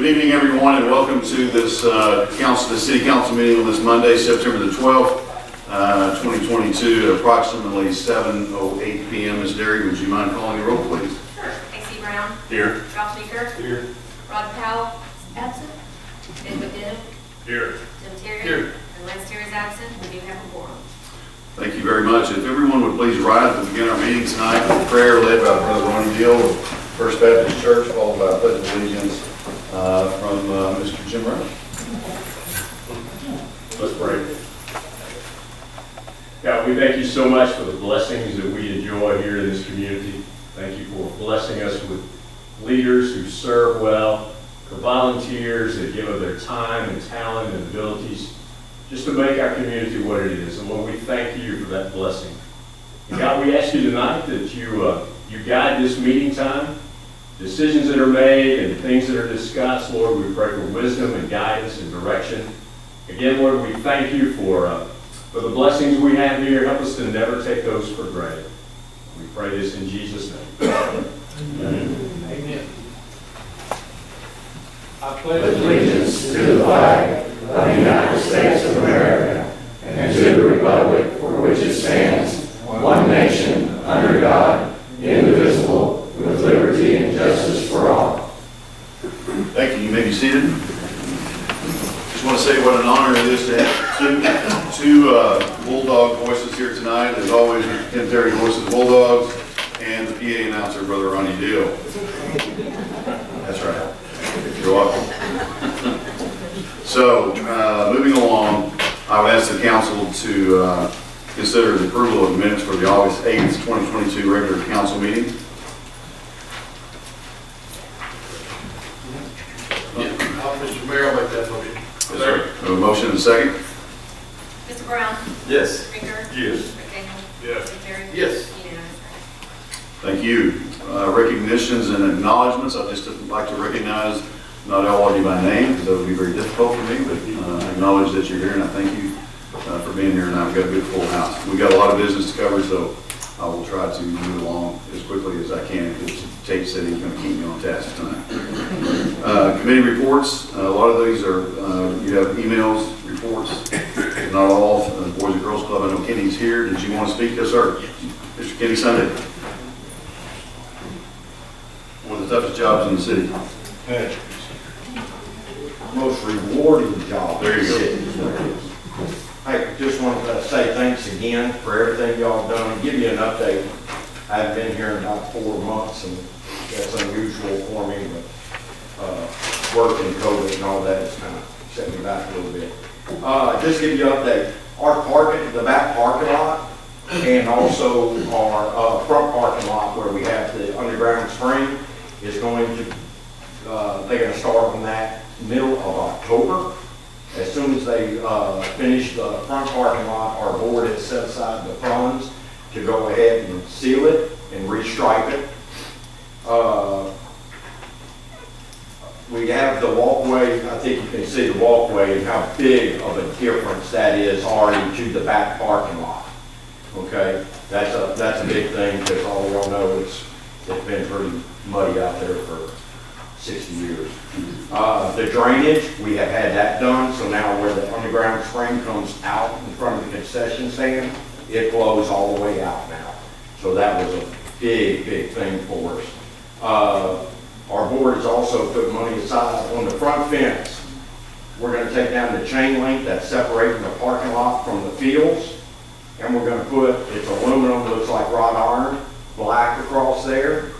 evening, everyone, and welcome to this City Council meeting on this Monday, September the 12th, 2022, at approximately 7:08 p.m. Ms. Derry, would you mind calling the roll, please? Sure. A.C. Brown. Here. Ralph Meeker. Here. Rod Powell. Absent. Edward Denham. Here. Tim Terry. Here. And Lance Terry is absent. We do have a quorum. Thank you very much. If everyone would please rise to begin our meeting tonight with prayer led by Brother Ronnie Deal of First Baptist Church, followed by a pledge of allegiance from Mr. Jim Brown. Let's pray. God, we thank you so much for the blessings that we enjoy here in this community. Thank you for blessing us with leaders who serve well, for volunteers that give of their time and talent and abilities just to make our community what it is. And Lord, we thank you for that blessing. And God, we ask you tonight that you guide this meeting time, decisions that are made and things that are discussed. Lord, we pray for wisdom and guidance and direction. Again, Lord, we thank you for the blessings we have here. Help us to never take those for granted. We pray this in Jesus' name. Amen. Amen. I pledge allegiance to the flag of the United States of America and to the republic for which it stands, one nation, under God, indivisible, with liberty and justice for all. Thank you. You may be seated. Just want to say what an honor it is to have two Bulldog voices here tonight. As always, Tim Terry voices Bulldogs, and the PA announcer, Brother Ronnie Deal. That's right. You're welcome. So, moving along, I would ask the council to consider the approval of the minutes for the August 8th, 2022 regular council meeting. Mr. Mayor, I'll make that motion. Yes, sir. A motion and a second. Mr. Brown. Yes. Meeker. Yes. McDaniel. Yes. Tim Terry. Yes. Unanimous. Thank you. Recognitions and acknowledgments. I'd just like to recognize not all of you by name, because that would be very difficult for me, but acknowledge that you're here, and I thank you for being here tonight. We've got a good full house. We've got a lot of business to cover, so I will try to move along as quickly as I can, because Tate said he's going to keep me on task tonight. Committee reports. A lot of these are, you have emails, reports, not all. Boys and Girls Club, I know Kenny's here. Did you want to speak? Yes, sir. Mr. Kenny Sunday. One of the toughest jobs in the city. Hey. Most rewarding job. There you go. Hey, just want to say thanks again for everything y'all done. Give you an update. I've been here in about 4 months, and that's unusual for me, but work and COVID and all that has kind of set me back a little bit. Just give you an update. Our parking, the back parking lot, and also our front parking lot where we have the underground spring is going to, they're going to start on that middle of October. As soon as they finish the front parking lot, our board has set aside the funds to go ahead and seal it and restripe it. We have the walkway. I think you can see the walkway and how big of a difference that is already to the back parking lot. Okay, that's a big thing, because all y'all know it's been pretty muddy out there for 60 years. The drainage, we have had that done, so now where the underground spring comes out in front of the concession stand, it flows all the way out now. So that was a big, big thing for us. Our board has also put money aside on the front fence. We're going to take down the chain link that's separating the parking lot from the fields, and we're going to put, it's aluminum, looks like wrought iron, black across there.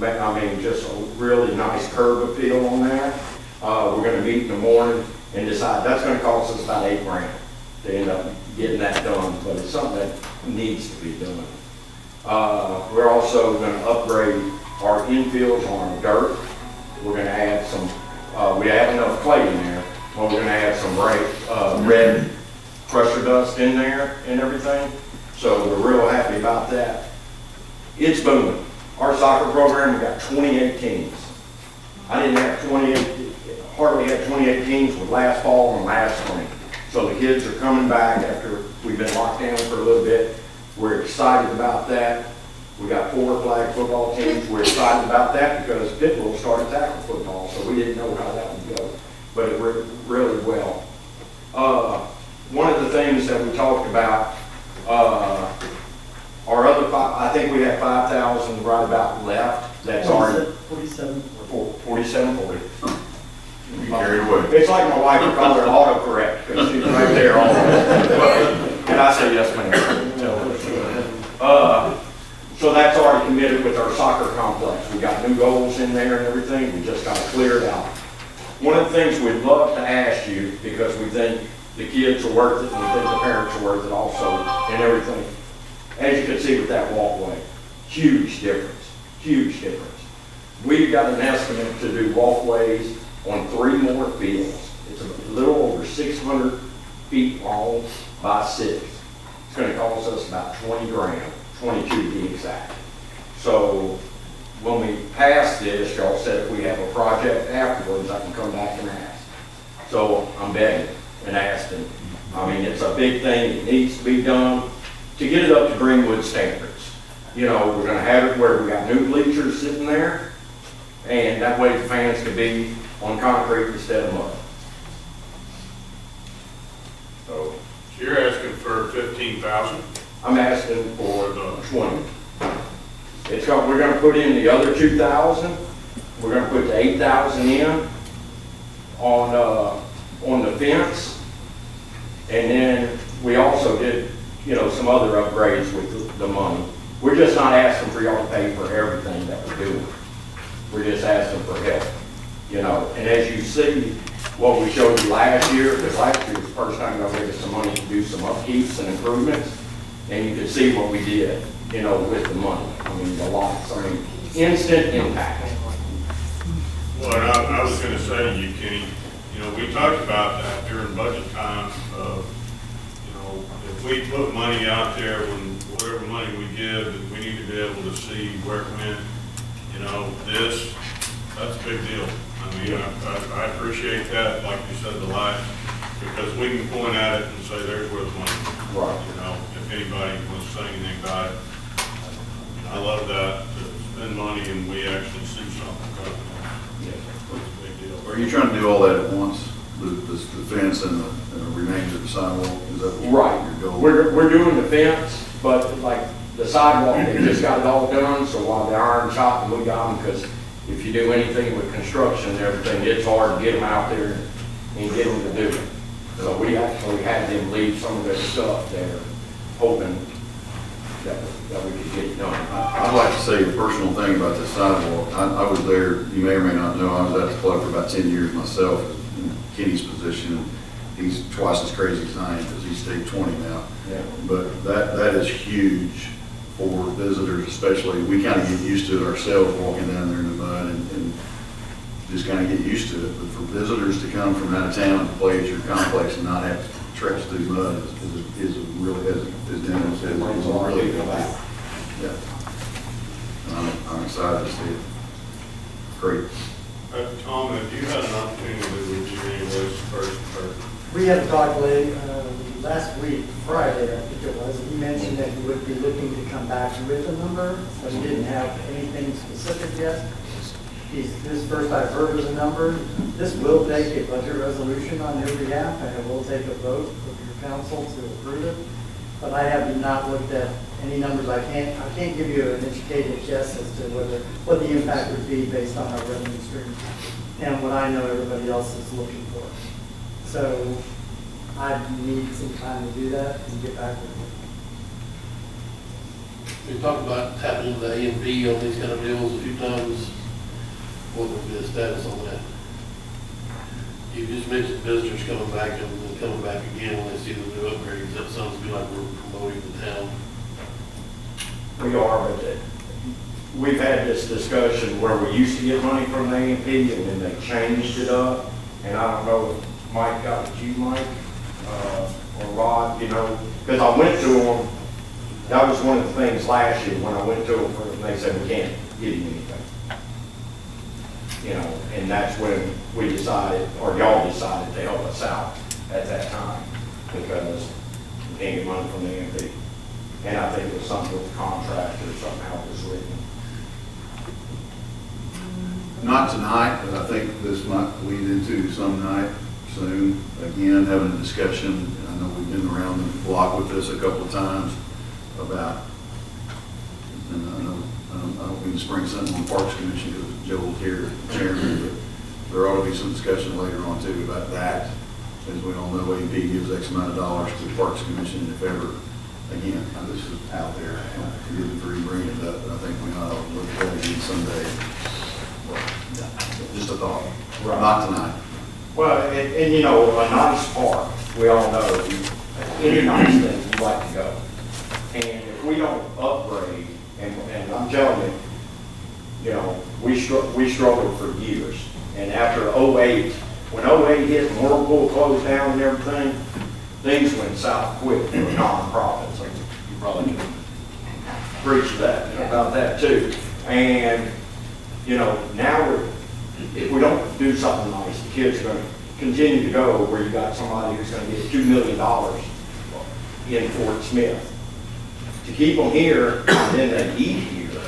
I mean, just a really nice curb appeal on that. We're going to meet in the morning and decide. That's going to cost us about $8 grand to end up getting that done, but it's something that needs to be done. We're also going to upgrade our infields on our dirt. We're going to add some, we have enough clay in there, but we're going to add some red crusher dust in there and everything. So we're real happy about that. It's booming. Our soccer program, we got 28 teams. I didn't have hardly had 28 teams with last fall and last spring. So the kids are coming back after we've been locked down for a little bit. We're excited about that. We got 4 flag football teams. We're excited about that because Pitbull started tackle football, so we didn't know how that would go, but it went really well. One of the things that we talked about, our other I think we have 5,000 right about left. That's already 47. 4740. You carried away. It's like my wife would call her autocorrect because she's right there all the time. And I say yes, ma'am. Tell her she would. So that's already committed with our soccer complex. We got new goals in there and everything. We just got to clear it out. One of the things we'd love to ask you, because we think the kids are worth it and we think the parents are worth it also and everything. As you can see with that walkway, huge difference, huge difference. We've got an estimate to do walkways on 3 more fields. It's a little over 600 feet long by 6. It's going to cost us about 20 grand, 22 to be exact. So when we pass this, y'all said if we have a project afterwards, I can come back and ask. So I'm begging and asking. I mean, it's a big thing. It needs to be done to get it up to Greenwood standards. You know, we're going to have it where we got new bleachers sitting there, and that way the fans can be on concrete instead of mud. So You're asking for 15,000? I'm asking for 20. We're going to put in the other 2,000. We're going to put the 8,000 in on the fence, and then we also did, you know, some other upgrades with the money. We're just not asking for y'all to pay for everything that we're doing. We're just asking for help, you know. And as you see, what we showed you last year, because last year was the first time y'all gave us some money to do some upkeeps and improvements, and you could see what we did, you know, with the money. I mean, the lots, I mean, instant impact. Well, I was going to say to you, Kenny, you know, we talked about that during budget time of, you know, if we put money out there, when whatever money we give, that we need to be able to see where it went. You know, that's a big deal. I mean, I appreciate that, like you said, the lights, because we can point at it and say, there's where the money is. Right. You know, if anybody wants to say anything about it. I love that, to spend money and we actually see something coming. Yes. It's a big deal. Are you trying to do all that at once? The fence and the remains of the sidewalk? Is that Right. your goal? We're doing the fence, but like the sidewalk, they just got it all done, so while the iron's hot, and we got them, because if you do anything with construction and everything, it's hard to get them out there and get them to do it. So we actually had them leave some of their stuff there, hoping that we could get it done. I'd like to say a personal thing about this sidewalk. I was there, you may or may not know, I was at the club for about 10 years myself in Kenny's position. And he's twice as crazy as I am because he's state 20 now. Yeah. But that is huge for visitors, especially. We kind of get used to it ourselves walking down there in the mud and just kind of get used to it. But for visitors to come from out of town and play at your complex and not have to trek through mud is a really, as Dennis said, is a really good thing. Yeah. And I'm excited to see it. Great. Tom, have you had an opportunity to review any of those first? We had a talk late, last week, Friday, I think it was, and he mentioned that he would be looking to come back with a number, but he didn't have anything specific yet. His first I've heard of the number. This will take a budget resolution on your behalf, and it will take a vote of your council to approve it. But I have not looked at any numbers. I can't give you an educated guess as to what the impact would be based on our revenue stream and what I know everybody else is looking for. So I need some time to do that and get back with you. We talked about tapping into the A and B on these kind of deals a few times. What would be the status on that? You just mentioned visitors coming back and then coming back again when they see the new upgrades. That sounds to me like we're promoting the town. We are, but we've had this discussion where we used to get money from the A&P and then they changed it up. And I don't know if Mike got it to you, Mike, or Rod, you know, because I went to them. That was one of the things last year when I went to them, they said, we can't give you anything. You know, and that's when we decided, or y'all decided to help us out at that time because we can't get money from the A&P. And I think it was something with the contract or somehow it was written. Not tonight, but I think this might lead into some night soon. Again, having a discussion. I know we've been around the block with this a couple of times about, and I don't mean to spring something on the Parks Commission because Joel's here, chairman, but there ought to be some discussion later on too about that. As we all know, AP gives X amount of dollars to the Parks Commission, if ever, again, now this is out there, forgive me for bringing it up, but I think we ought to look at that again someday. Well, yeah, just a thought, Right. not tonight. Well, and you know, a nice park, we all know, any nice thing, you like to go. And if we don't upgrade, and I'm telling you, you know, we struggled for years. And after '08, when '08 hit and Whirlpool closed down and everything, things went south quick for nonprofits. Like, you probably can preach that, about that too. And, you know, now if we don't do something nice, the kids are going to continue to go where you got somebody who's going to get $2 million in Fort Smith. To keep them here, and then they eat here,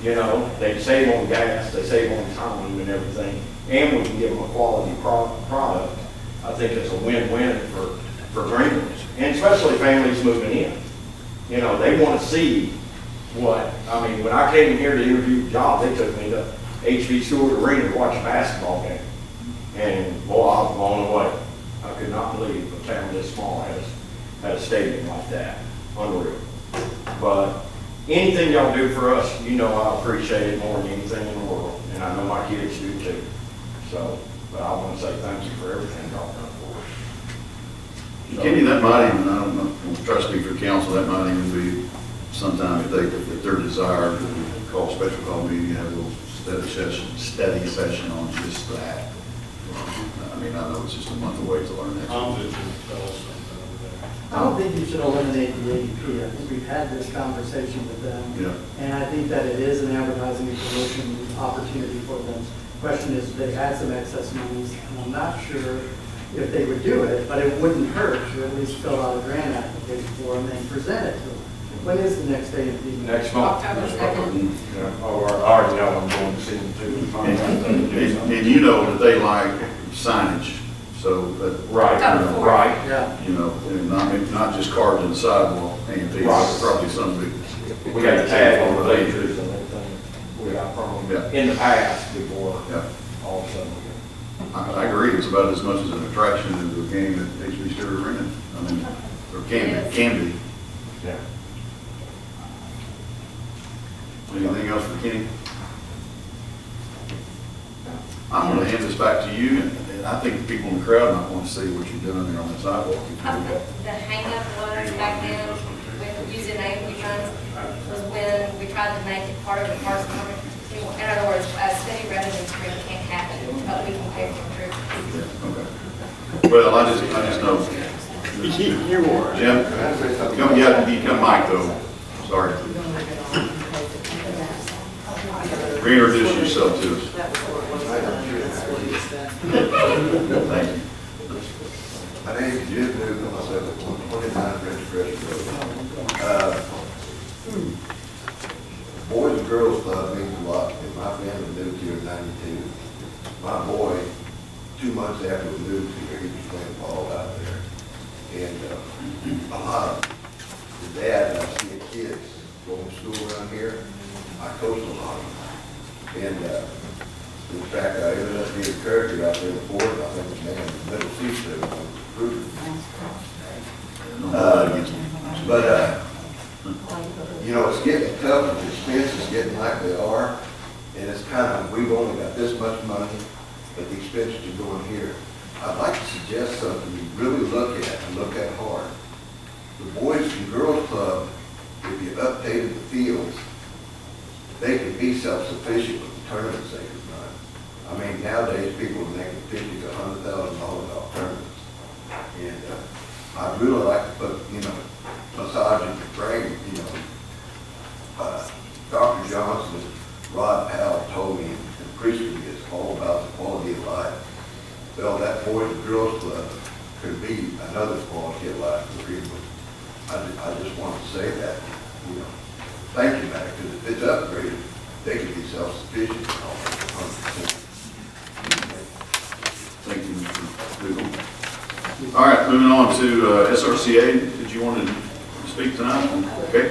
you know, they save on gas, they save on time and everything, and we can give them a quality product. I think it's a win-win for Greenwood, and especially families moving in. You know, they want to see what, I mean, when I came here to interview a job, they took me to HB Stewart Arena to watch a basketball game. And boy, I was blown away. I could not believe a town this small had a stadium like that. Unreal. But anything y'all do for us, you know I appreciate it more than anything in the world. And I know my kids do too. So, but I want to say thank you for everything y'all done for us. Kenny, that might even, I don't know, trust me for council, that might even be sometime if their desire to call a special call meeting, have a little study session on just that. I mean, I know it's just a month away till our next one. I don't think you should eliminate the ADP. I think we've had this conversation with them. Yeah. And I think that it is an advertising and promotion opportunity for them. Question is, they had some excess monies, and I'm not sure if they would do it, but it wouldn't hurt to at least fill out a grant application for them and present it to them. When is the next ADP? Next month. October 2nd. Yeah. Oh, I already know I'm going to see them too. And you know that they like signage, so that. Right, October 4th. right. Yeah. You know, and not just carved in the sidewalk, and Right. probably some big. We got a tag on the bleachers and everything. We got from Yeah. them in the past before Yeah, all of a sudden. I agree, it's about as much as an attraction as a game at HB Stewart Arena. I mean, or can be. Yeah. Anything else for Kenny? I'm gonna hand this back to you, and I think people in the crowd might want to see what you're doing there on the sidewalk. The hang-up was back then, with using AMP funds, was when we tried to make it part of the parks department. In other words, a steady revenue stream can't happen, but we can pay for improvements. Okay. Well, I just know. You are. Jim, you come Mike though, sorry. Reintroduce yourself to us. Thank you. My name is Jim Newton, I live at 129 Registration Road. Boys and Girls Club means a lot, and my family moved here in '92. My boy, 2 months after we moved here, he was playing ball out there. And a lot of the dad, I see the kids going to school around here. I coached a lot of them. And in fact, I ended up being a character out there before, and I think his name was Middle Season, recruiter. But you know, it's getting tough, the expenses getting like they are, and it's kind of, we've only got this much money, but the expenses are going here. I'd like to suggest something you really look at and look at hard. The Boys and Girls Club, if you updated the fields, they can be self-sufficient with the tournaments they can run. I mean, nowadays, people are making $50,000 to $100,000 off tournaments. And I'd really like to put, you know, massaging the brain, you know. Dr. Johnson, Rod Powell told me, and priesthood is all about the quality of life. Well, that Boys and Girls Club could be another quality of life for Greenwood. I just wanted to say that, you know, thank you, Matt, because if it's upgraded, they could be self-sufficient and all, 100%. Thank you, Mr. Google. All right, moving on to SRCA. Did you want to speak tonight? Okay,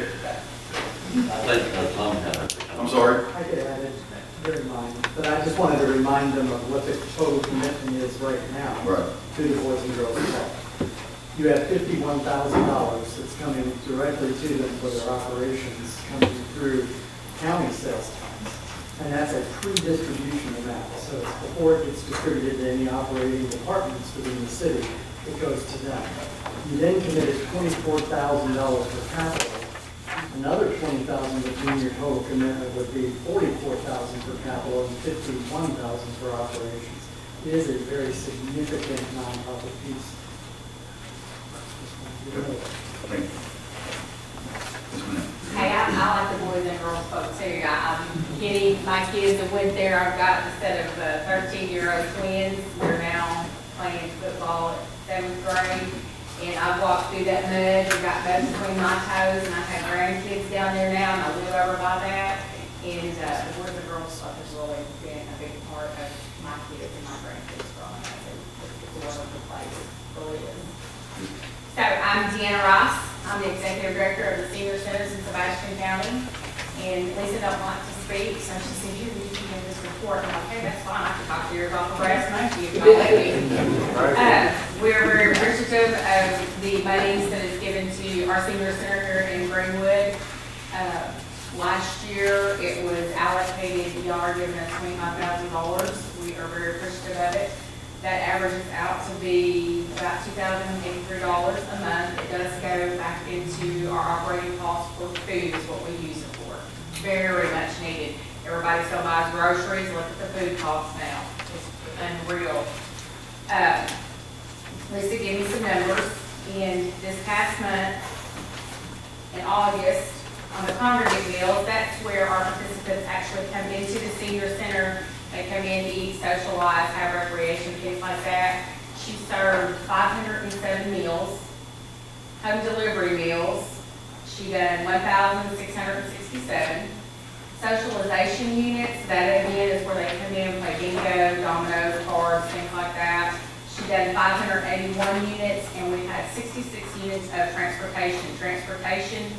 I'm sorry. I could add it, very minor, but I just wanted to remind them of what the total commitment is right now Right. to the Boys and Girls Club. You have $51,000 that's coming directly to them for their operations, coming through county sales tax. And that's a pre-distribution amount, so it's before it gets distributed to any operating departments within the city, it goes to them. You then committed $24,000 for capital. Another $20,000 between your total commitment would be $44,000 for capital and $51,000 for operations. It is a very significant nonprofit piece. Thank you. Yes, ma'am. Hey, I like the Boys and Girls Club too. I'm getting my kids that went there. I've got a set of 13-year-old twins. They're now playing football at 7th grade. And I've walked through that mud and got mud between my toes, and I have grandkids down there now, and I live over by that. And the Boys and Girls Club has really been a big part of my kids and my grandkids growing up. It's a wonderful place, it really is. So I'm Deanna Ross. I'm the Executive Director of the Senior Centers in Sebastian County. And Lisa don't want to speak, so she said, you can give this report. I'm like, okay, that's fine. I can talk to yours off the breast money if you let me. We're very appreciative of the monies that is given to our Senior Center here in Greenwood. Last year, it was allocated, y'all are giving us $25,000. We are very appreciative of it. That averages out to be about $2,083 a month. It does go back into our operating costs for food is what we use it for. Very much needed. Everybody still buys groceries. Look at the food costs now. It's unreal. Lisa gave me some numbers. In this past month, in August, on the congregate meals, that's where our participants actually come into the senior center. They come in to eat, socialize, have recreation, things like that. She served 507 meals, home delivery meals. She done 1,667. Socialization units, that again is where they come in and play bingo, dominoes, cards, things like that. She done 581 units, and we had 66 units of transportation. Transportation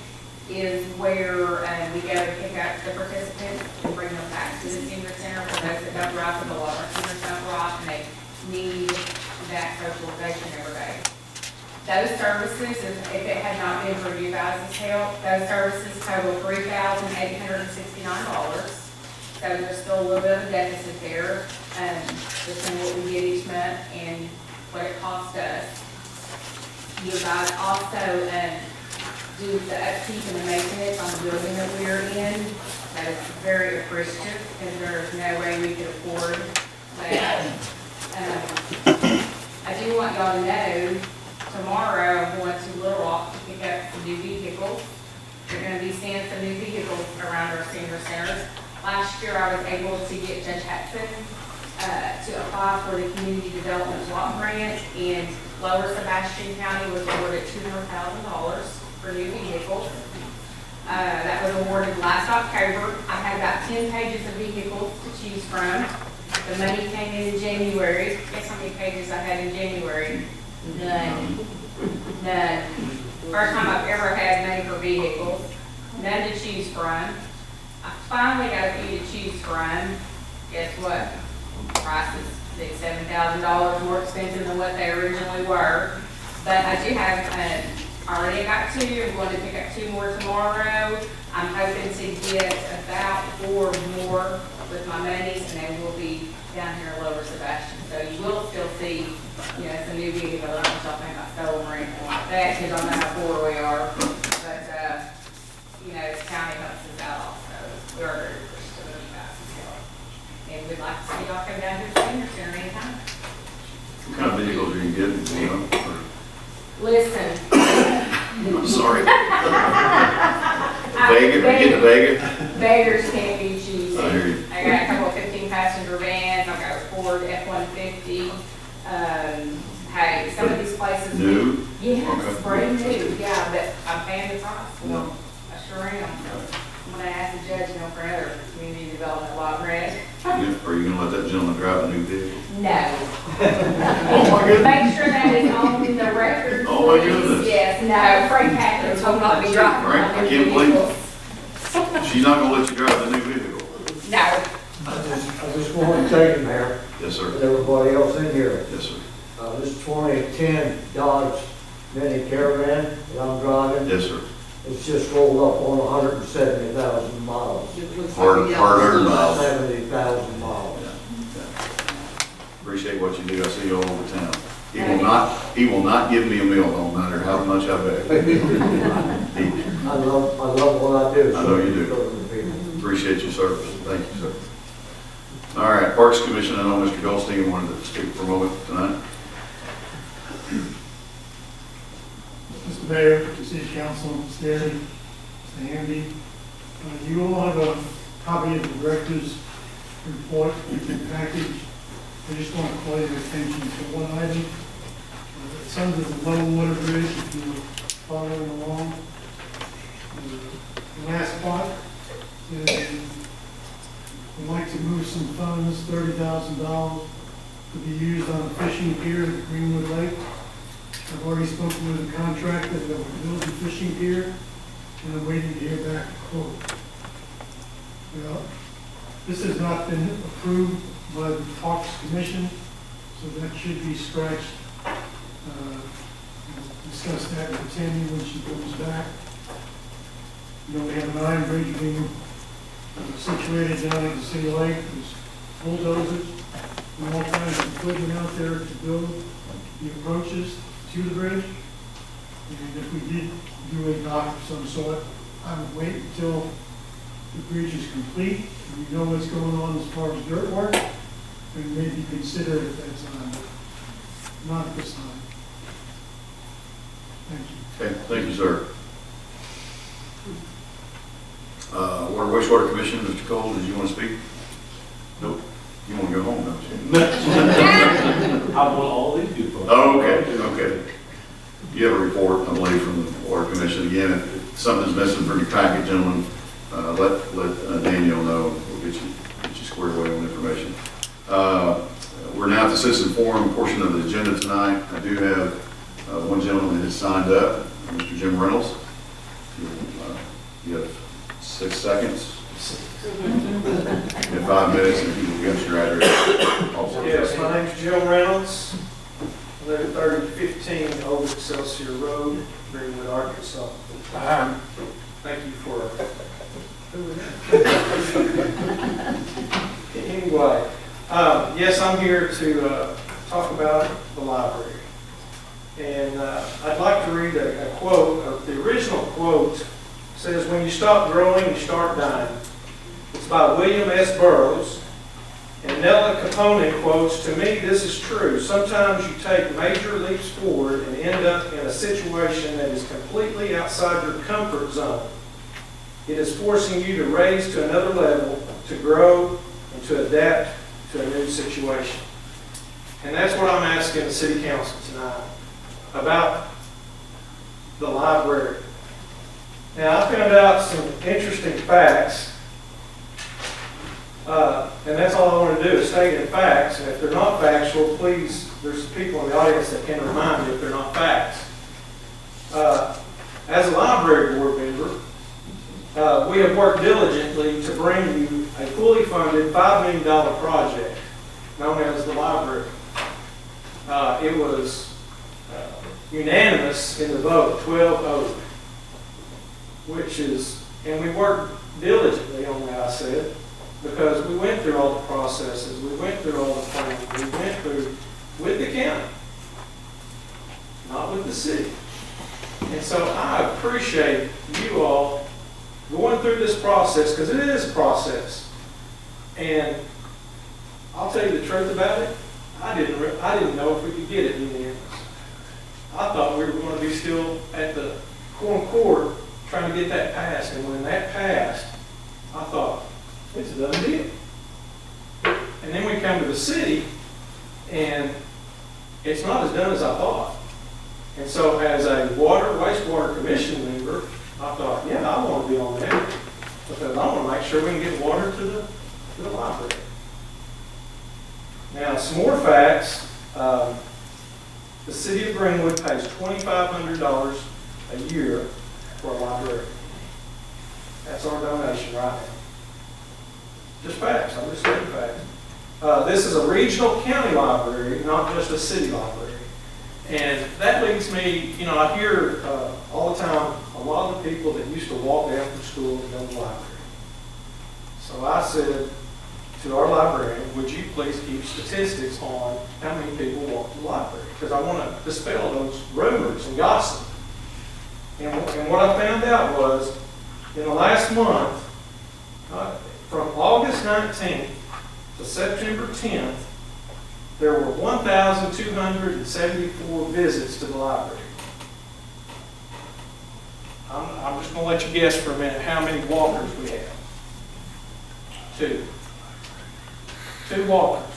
is where we go to pick up the participants and bring them back to the senior center for those that don't drive, because a lot of our seniors don't drive and they need that socialization every day. Those services, if it had not been for you guys' help, those services total $3,869. So there's still a little bit of a deficit there between what we get each month and what it costs us. You guys also do the upkeep and the maintenance on the building that we are in. That is very appreciative, because there's no way we could afford that. I do want y'all to know, tomorrow I'm going to Little Rock to pick up some new vehicles. We're going to be seeing some new vehicles around our senior centers. Last year I was able to get Judge Hudson to apply for the Community Development Block Grant, and Lower Sebastian County was awarded $200,000 for new vehicles. That was awarded last October. I had about 10 pages of vehicles to choose from. The money came in January. Guess how many pages I had in January? None. None. First time I've ever had money for vehicles. None to choose from. I finally got a few to choose from. Guess what? Prices $6,000 to $7,000 more expensive than what they originally were. But I do have already got 2. I'm going to pick up 2 more tomorrow. I'm hoping to get about 4 more with my monies, and they will be down here in Lower Sebastian. So you will still see, some new vehicles. I don't know if y'all think I stole them or anything like that, because I know how poor we are. But, the county helps us out also. We are very appreciative of you guys' help. And we'd like to see y'all come down here to the senior center anytime. What kind of vehicles are you getting? Listen. I'm sorry. Vega, we get to Vega? Beggars can't be choosy. I hear you. I got a couple of 15-passenger vans. I've got a Ford F-150. Hey, some of these places. New? Yes, Okay. brand new, yeah, but I'm paying the price, well, I sure am. I'm gonna ask the judge, for another community development law grant. Are you gonna let that gentleman drive a new vehicle? No. Oh, my goodness. Make sure that is on the record. Oh, my please. goodness. Yes, no, Frank Patrick will not be driving. Frank, I my can't new believe vehicles. She's not gonna let you drive the new vehicle. No. I just want to tell you, Mayor, Yes, and sir. everybody else in here, Yes, sir. this 2010 Dodge Mini Caravan that I'm driving, Yes, sir. it's just rolled up on 170,000 miles. Hard-earned miles. 70,000 miles. Appreciate what you do. I see you all over town. He will not give me a meal, no matter how much I beg. I love what I do. I know you do. So for the people. Appreciate your service. Thank you, sir. All right, Parks Commission, I know Mr. Goldstein wanted to speak for a moment tonight. Mr. Mayor, City Council, Mr. Terry, Mr. Hamby, you all have a copy of the director's report in your package. I just want to call your attention to one item. It's under the low water bridge, if you're following along. The last part, we'd like to move some funds, $30,000, to be used on a fishing pier at Greenwood Lake. I've already spoken with the contractor that will build the fishing pier, and I'm waiting to hear back a quote. Well, this has not been approved by the Parks Commission, so that should be scratched. We'll discuss that with Tammy when she comes back. We have an iron bridge being situated down at the city lake. There's bulldozers and all kinds of equipment out there to build the approaches to the bridge. And if we did do a dock of some sort, I would wait until the bridge is complete and we know what's going on as far as dirt work, and maybe consider it at that time, but not at this time. Thank you. Okay, thank you, sir. Water Wastewater Commission, Mr. Cole, did you want to speak? Nope. You want to go home, don't you? I want all these people. Oh, okay. You have a report, I believe, from the Water Commission. Again, if something's missing from your packet, gentlemen, let Daniel know. We'll get you squared away on information. We're now at the citizen forum portion of the agenda tonight. I do have one gentleman that has signed up, Mr. Jim Reynolds. You have 6 seconds. You have 5 minutes, and you will give us your address. Also. Yes, my name's Jim Reynolds. I live at 3015 Old Excelsior Road, Greenwood, Arkansas. Thank you for anyway, yes, I'm here to talk about the library. And I'd like to read a quote. The original quote says, "When you stop growing, you start dying." It's by William S. Burroughs. And Nella Capone quotes, "To me, this is true. Sometimes you take major leaps forward and end up in a situation that is completely outside your comfort zone. It is forcing you to raise to another level, to grow, and to adapt to a new situation." And that's what I'm asking the City Council tonight about the library. Now, I found out some interesting facts. And that's all I want to do is state in facts. And if they're not factual, please, there's people in the audience that can remind me if they're not facts. As a library board member, we have worked diligently to bring you a fully funded $5 million project known as the library. It was unanimous in the vote, 12-0, which is, and we worked diligently on that, I said, because we went through all the processes, we went through all the planning, we went through with the county, not with the city. And so I appreciate you all going through this process, because it is a process. And I'll tell you the truth about it, I didn't know if we could get it unanimous. I thought we were going to be still at the court trying to get that passed. And when that passed, I thought, it's a done deal. And then we come to the city, and it's not as done as I thought. And so as a wastewater commission member, I thought, yeah, I want to be on there because I want to make sure we can get water to the library. Now, some more facts. The city of Greenwood pays $2,500 a year for a library. That's our donation right now. Just facts, I'm just stating facts. This is a regional county library, not just a city library. And that leads me, you know, I hear all the time a lot of the people that used to walk down from school and go to the library. So I said to our librarian, would you please keep statistics on how many people walk to the library? Because I want to dispel those rumors and gossip. And what I found out was, in the last month, from August 19th to September 10th, there were 1,274 visits to the library. I'm just going to let you guess for a minute how many walkers we have. 2. 2 walkers.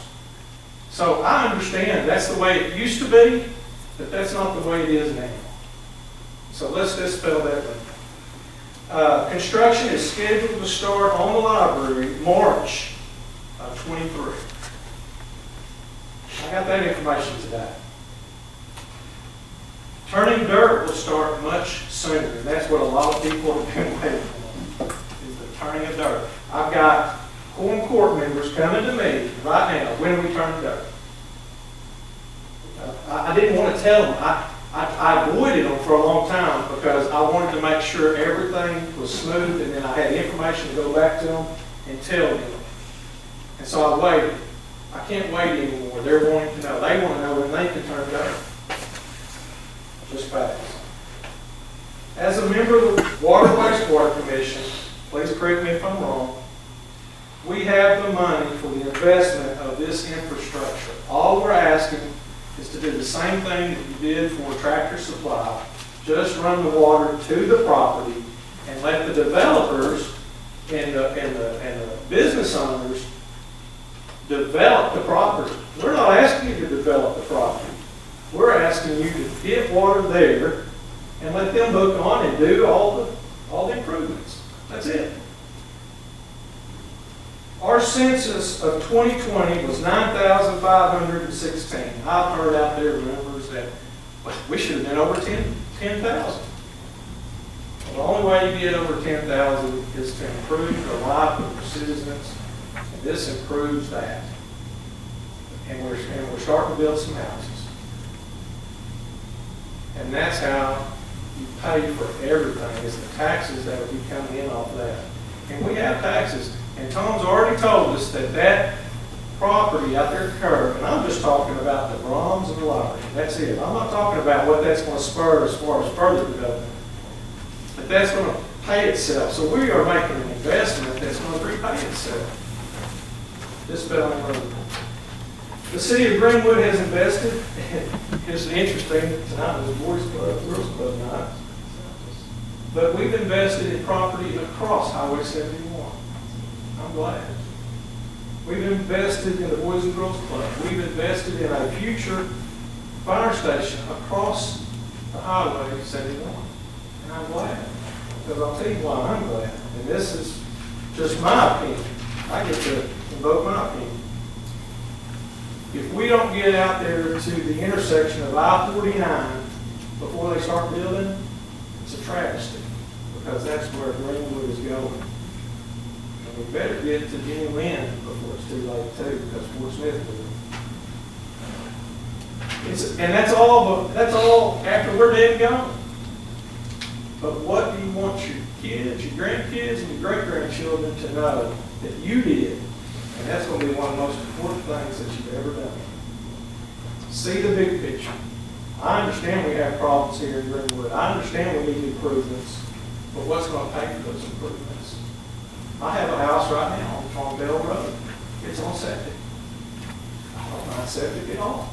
So I understand that's the way it used to be, but that's not the way it is now. So let's just spell that one. Construction is scheduled to start on the library March of 23. I got that information today. Turning dirt will start much sooner, and that's what a lot of people have been waiting for, is the turning of dirt. I've got quorum court members coming to me right now, when are we turning dirt? I didn't want to tell them. I avoided them for a long time because I wanted to make sure everything was smooth, and then I had information to go back to them and tell them. And so I waited. I can't wait anymore. They're wanting to know. They want to know when they can turn dirt. Just facts. As a member of the Water Wastewater Commission, please correct me if I'm wrong, we have the money for the investment of this infrastructure. All we're asking is to do the same thing that you did for Tractor Supply. Just run the water to the property and let the developers and the business owners develop the property. We're not asking you to develop the property. We're asking you to get water there and let them hook on and do all the improvements. That's it. Our census of 2020 was 9,516. I've heard out there numbers that we should have been over 10,000. Well, the only way you get over 10,000 is to improve the life of your citizens. And this improves that. And we're starting to build some houses. And that's how you pay for everything, is the taxes that will be coming in off that. And we have taxes. And Tom's already told us that that property out there at the curb, and I'm just talking about the Brahms and the library. That's it. I'm not talking about what that's going to spur as far as further development. But that's going to pay itself. So we are making an investment that's going to repay itself. This spelling road. The city of Greenwood has invested. It's interesting, tonight was Boys Club, Girls Club night. But we've invested in property across Highway 71. I'm glad. We've invested in the Boys and Girls Club. We've invested in a future fire station across the Highway 71. And I'm glad. Because I'll tell you why I'm glad. And this is just my opinion. I get to invoke my opinion. If we don't get out there to the intersection of I-49 before they start building, it's a travesty. Because that's where Greenwood is going. We better get to Jenny Lynn before it's too late too, because Fort Smith will. And that's all after we're dead and gone. But what do you want your kids, your grandkids, and your great-grandchildren to know that you did? And that's going to be one of the most important things that you've ever done. See the big picture. I understand we have problems here in Greenwood. I understand we need improvements. But what's going to pay for those improvements? I have a house right now on Bell Road. It's on septic. I don't mind septic at all.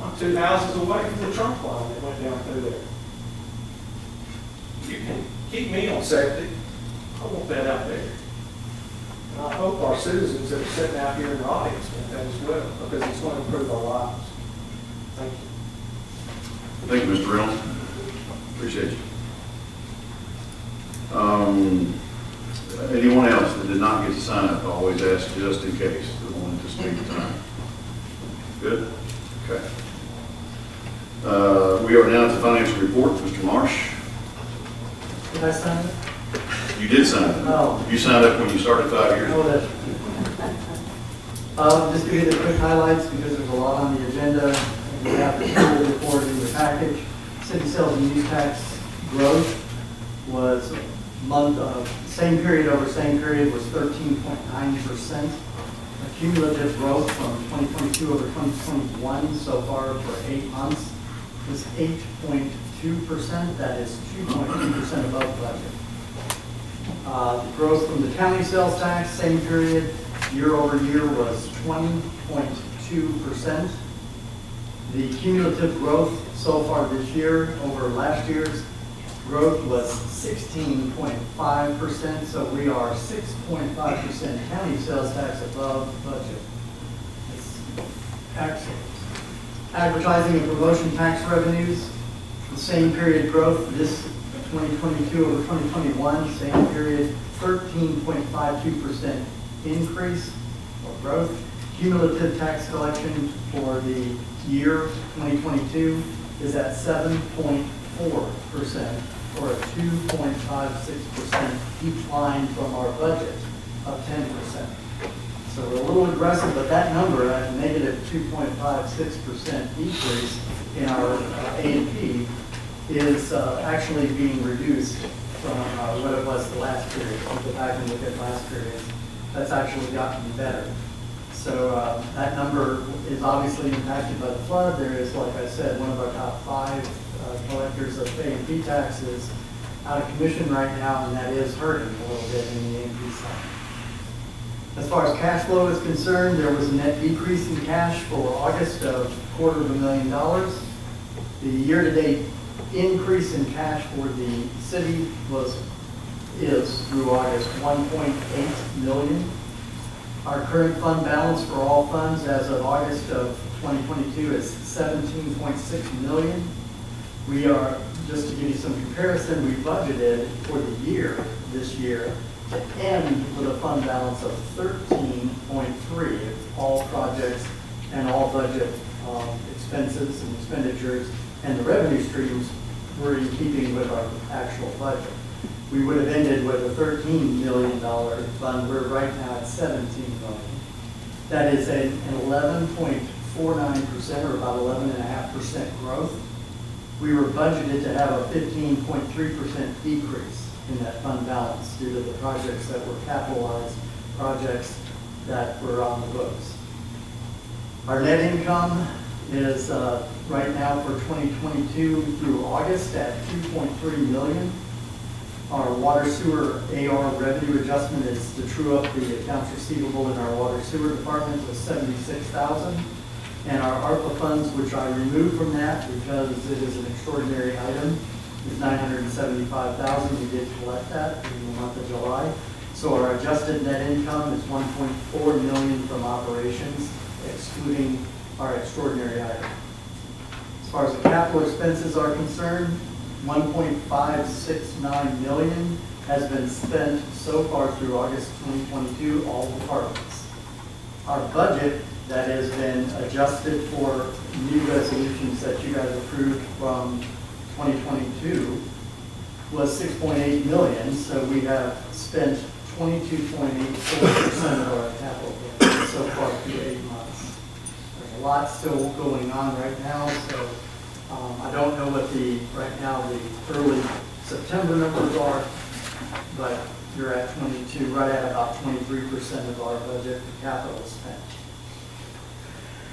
I'm 2 houses away from the trunk line that went down through there. You can keep me on septic. I want that out there. And I hope our citizens that are sitting out here in the audience want that as well, because it's going to improve our lives. Thank you. Thank you, Mr. Reynolds. Appreciate you. Anyone else that did not get to sign up, I always ask just in case, that wanted to speak tonight. Good? Okay. We are now to financial report. Mr. Marsh, Did I sign it? you did sign up. Oh. You signed up when you started 5 years No, ago. that's. Just to give you the quick highlights, because there's a lot on the agenda, and we have the full report in the package. City sales and use tax growth was same period over same period was 13.9%. Cumulative growth from 2022 over 2021 so far for 8 months was 8.2%. That is 2.2% above budget. The growth from the county sales tax, same period, year over year was 20.2%. The cumulative growth so far this year over last year's growth was 16.5%, so we are 6.5% county sales tax above budget. It's excellent. Advertising and promotion tax revenues, the same period growth, this 2022 over 2021, same period, 13.52% increase or growth. Cumulative tax collection for the year 2022 is at 7.4%. or a 2.56% decline from our budget of 10%. So we're a little aggressive, but that number, that negative 2.56% decrease in our A&P is actually being reduced from what it was the last period. If you go back and look at last period, that's actually gotten better. So that number is obviously impacted by the flood. There is, like I said, one of our top 5 collectors of A&P taxes out of commission right now, and that is hurting a little bit in the A&P side. As far as cash flow is concerned, there was a net decrease in cash for August of $250,000. The year-to-date increase in cash for the city is through August $1.8 million. Our current fund balance for all funds as of August of 2022 is $17.6 million. We are, just to give you some comparison, we budgeted for the year, this year, to end with a fund balance of 13.3 if all projects and all budget expenses and expenditures and the revenue streams were in keeping with our actual budget. We would have ended with a $13 million fund. We're right now at $17 million. That is an 11.49% or about 11.5% growth. We were budgeted to have a 15.3% decrease in that fund balance due to the projects that were capitalized, projects that were on the books. Our net income is right now for 2022 through August at $2.3 million. Our water sewer AR revenue adjustment is to true up the accounts receivable in our water sewer department was $76,000. And our ARPA funds, which I removed from that because it is an extraordinary item, is $975,000. We did collect that in the month of July. So our adjusted net income is $1.4 million from operations, excluding our extraordinary item. As far as the capital expenses are concerned, $1.569 million has been spent so far through August 2022, all departments. Our budget that has been adjusted for new resolutions that you guys approved from 2022 was $6.8 million, so we have spent 22.84% of our capital budget so far through 8 months. There's a lot still going on right now, so I don't know what right now the early September numbers are, but you're at 22, right at about 23% of our budget for capital spent.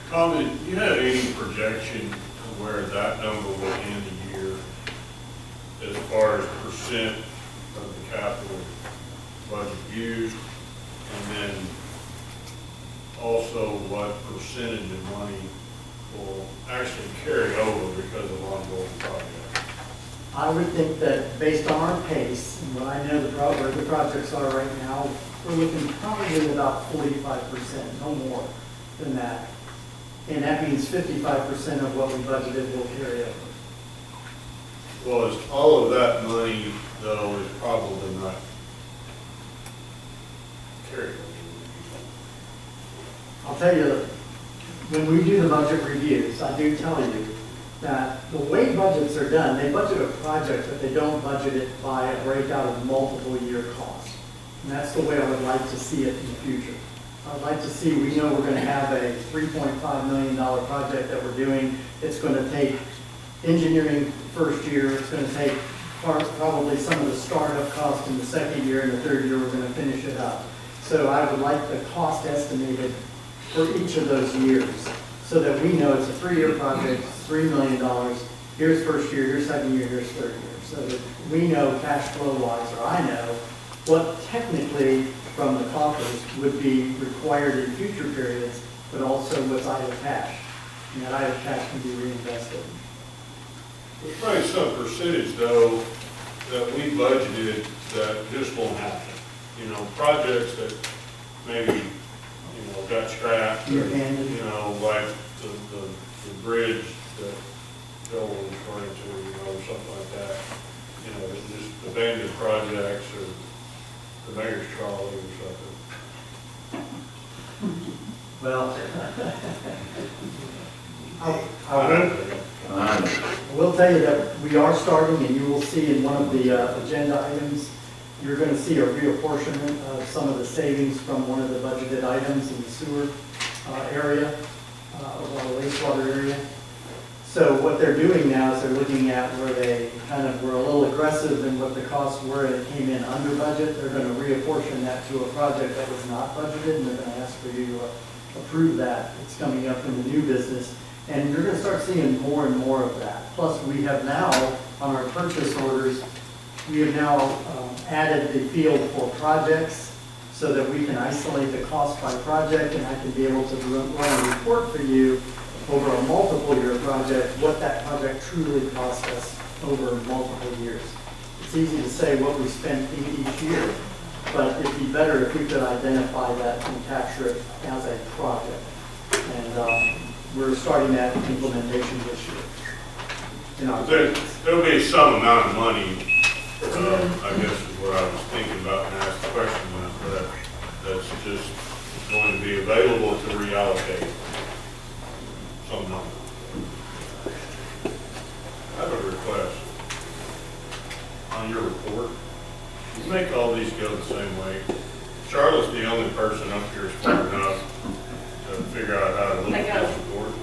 Tom, do you have any projection of where that number will end the year as far as percent of the capital budget used? And then also what percentage of money will actually carry over because of ongoing projects? I would think that based on our pace and what I know where the projects are right now, we're looking probably about 45%, no more than that. And that means 55% of what we budgeted will carry over. was all of that money, though, is probably not carried. I'll tell you, when we do the budget reviews, I do tell you that the way budgets are done, they budget a project, but they don't budget it by a breakout of multiple year costs. And that's the way I would like to see it in the future. I'd like to see, we know we're going to have a $3.5 million project that we're doing. It's going to take engineering first year, it's going to take probably some of the startup costs in the second year, and the third year we're going to finish it up. So I would like the cost estimated for each of those years, so that we know it's a 3-year project, $3 million, here's first year, here's second year, here's third year. So that we know cash flow wise, or I know, what technically from the coffers would be required in future periods, but also what's idle cash. And that idle cash can be reinvested. There's probably some percentage, though, that we budgeted that just won't happen. You know, projects that maybe, you know, got scrapped, or, you know, like the bridge that Joel was referring to, you know, or something like that. You know, just abandoned projects, or the mayor's trolley or something. Well, I will tell you that we are starting, and you will see in one of the agenda items, you're going to see a reapportionment of some of the savings from one of the budgeted items in the sewer area, or wastewater area. So what they're doing now is they're looking at where they kind of were a little aggressive in what the costs were, and it came in under budget. They're going to reapportion that to a project that was not budgeted, and they're going to ask for you to approve that. It's coming up in the new business, and you're going to start seeing more and more of that. Plus, we have now, on our purchase orders, we have now added the field for projects so that we can isolate the cost by project, and I can be able to run a report for you over a multiple year project, what that project truly cost us over multiple years. It's easy to say what we spent each year, but it'd be better if we could identify that and capture it as a project. And we're starting that implementation this year. In our There'll be some amount of money, I guess is what I was thinking about when I asked the question, but that's just going to be available to reallocate some number. I have a request on your report. You make all these go the same way. Charlotte's the only person up here smart enough to figure out how to look at this report.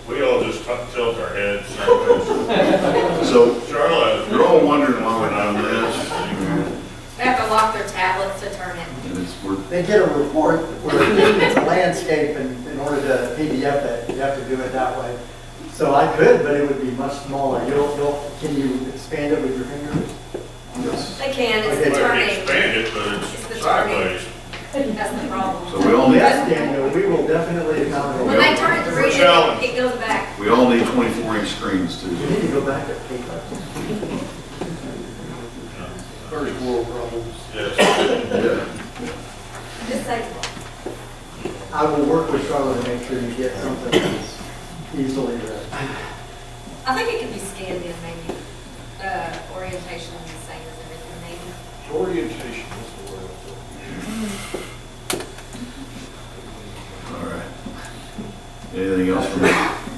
We all just tilt our heads sideways. So, Charlotte, you're all wondering why we're doing this. They have to lock their tablets to turn it. They get a report where it's a landscape, and in order to PDF it, you have to do it that way. So I could, but it would be much smaller. Can you expand it with your fingers? Yes. They can, it's Okay. the turning. expand it, but It's the it's sideways. That's the problem. So we all need, Yes, Daniel, we will definitely accommodate. When they turn it to read challenge. it, it goes back. we all need 24-inch screens too. You need to go back to paper. First world problems. Yes. Yeah. Just say, I will work with Charlotte to make sure you get something that's easily read. I think it can be scanned in maybe. Orientation is the same as everything maybe. Orientation, that's the word. All right. Anything else from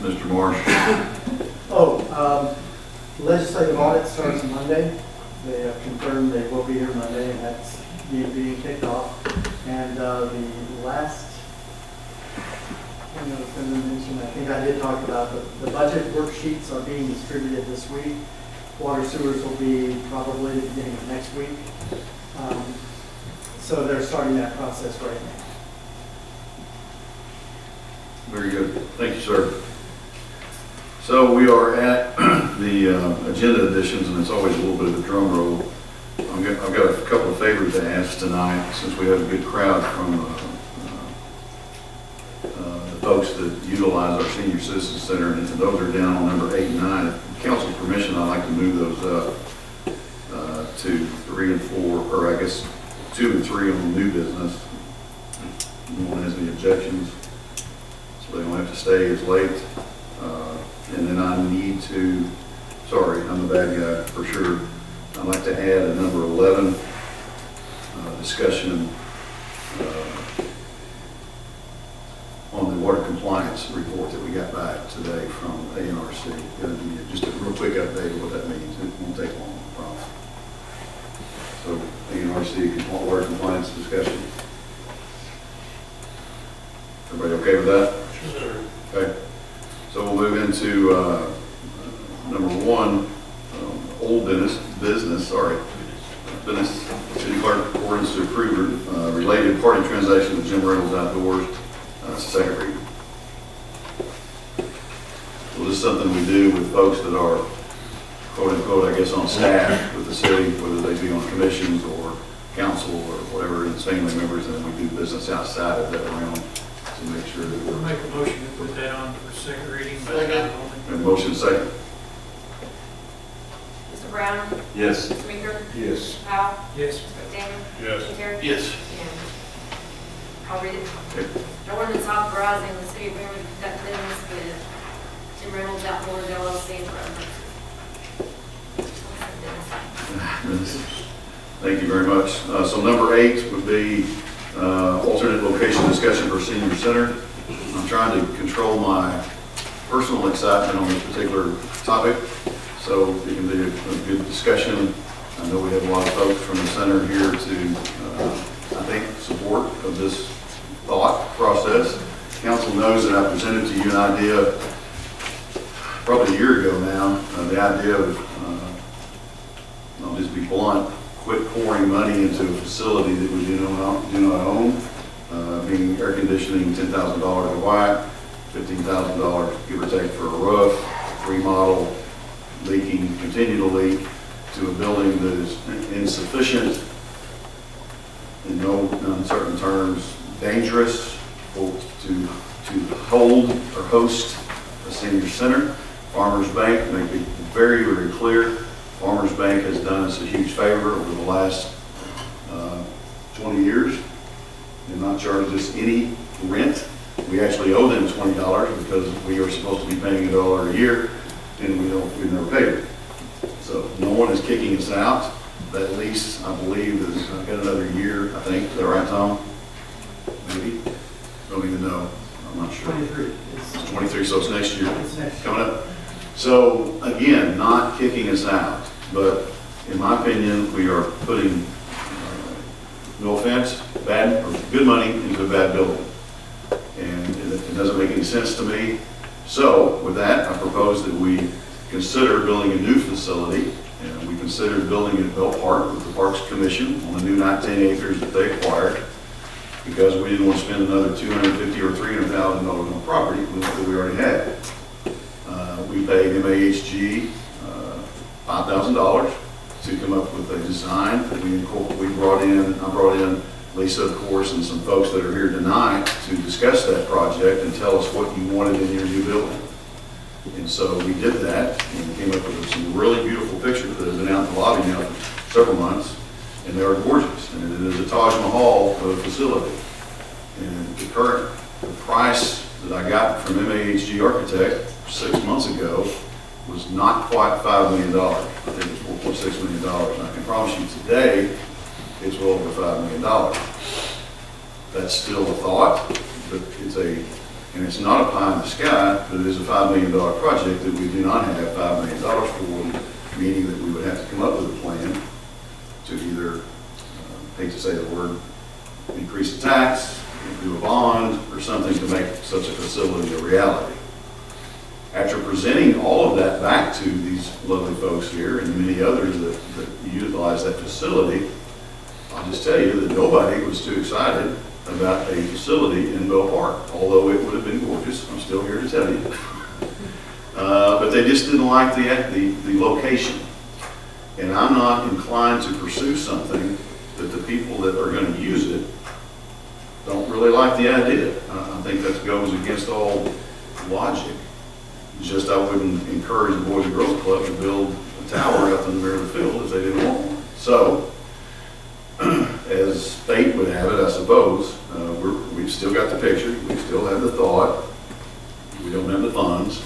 Mr. Marsh? Legislative audit starts Monday. They have confirmed they will be here Monday, and that's being kicked off. And the last thing I was going to mention, I think I did talk about, the budget worksheets are being distributed this week. Water sewers will be probably the beginning of next week. So they're starting that process right now. Very good. Thank you, sir. So we are at the agenda additions, and it's always a little bit of a drum roll. I've got a couple of favors to ask tonight, since we have a good crowd from the folks that utilize our senior citizen center, and those are down on number 8 and 9. With council's permission, I'd like to move those up to 3 and 4, or I guess 2 and 3 on the new business. No one has any objections, so they don't have to stay as late. And then I need to sorry, I'm the bad guy for sure. I'd like to add a number 11, discussion on the water compliance report that we got back today from ANRC. Gonna give you just a real quick update of what that means. It won't take long, I promise. So ANRC water compliance discussion. Everybody okay with that? Sure. Okay. So we'll move into number 1, old business, business, city clerk ordinance to approve related party transaction with Jim Reynolds Outdoors, second reading. Well, this is something we do with folks that are quote unquote, I guess, on staff with the city, whether they be on commissions or council or whatever, and it's family members, and then we do business outside of that realm to make sure that We'll we're. make a motion to put that on for second reading. Second. And motion second. Mr. Brown? Yes. Mr. Meeker? Yes. Mr. Powell? Yes. Mr. McDaniel? Yes. Mr. Terry? Yes. Unanimous. I'll read it. Okay. An ordinance authorizing the city of Greenwood to conduct business with Jim Reynolds Outdoors LLC for other purposes. Thank you very much. So number 8 would be alternate location discussion for senior center. I'm trying to control my personal excitement on this particular topic, so it can be a good discussion. I know we have a lot of folks from the center here to, I think, support of this thought process. Council knows that I presented to you an idea probably a year ago now, the idea of, I'll just be blunt, quit pouring money into a facility that we do not own, meaning air conditioning, $10,000 a whack, $15,000 give or take for a roof, remodel, leaking, continue to leak, to a building that is insufficient, in no uncertain terms, dangerous, to hold or host a senior center. Farmers Bank, make it very, very clear, Farmers Bank has done us a huge favor over the last 20 years and not charged us any rent. We actually owe them $20 because we are supposed to be paying $1 a year, and we've never paid it. So no one is kicking us out. That lease, I believe, is got another year, I think. Is that right, Tom? Maybe? Don't even know. I'm not sure. 23. It's 23, so it's next year. It's next year. Coming up. So again, not kicking us out, but in my opinion, we are putting, no offense, bad or good money into a bad building. And it doesn't make any sense to me. So with that, I propose that we consider building a new facility, and we considered building in Bell Park with the Parks Commission on the new 19 acres that they acquired, because we didn't want to spend another $250,000 or $300,000 on property that we already had. We paid MAHG $5,000 to come up with a design. I brought in Lisa, of course, and some folks that are here tonight to discuss that project and tell us what you wanted in your new building. And so we did that and came up with some really beautiful pictures that have been out in the lobby now for several months, and they are gorgeous. And it is a Taj Mahal of a facility. And the price that I got from MAHG Architect 6 months ago was not quite $5 million. I think it was $4.6 million. And I can promise you today, it's well over $5 million. That's still a thought, but it's not a pie in the sky, but it is a $5 million project that we do not have $5 million for, meaning that we would have to come up with a plan to either, hate to say the word, increase the tax, do a bond, or something to make such a facility a reality. After presenting all of that back to these lovely folks here and many others that utilize that facility, I'll just tell you that nobody was too excited about a facility in Bell Park, although it would have been gorgeous. I'm still here to tell you. But they just didn't like the location. And I'm not inclined to pursue something that the people that are going to use it don't really like the idea. I think that goes against all logic. Just I wouldn't encourage the Boys and Girls Club to build a tower out in the middle of the field if they didn't want one. So, as fate would have it, I suppose, we've still got the picture, we still have the thought, we don't have the funds.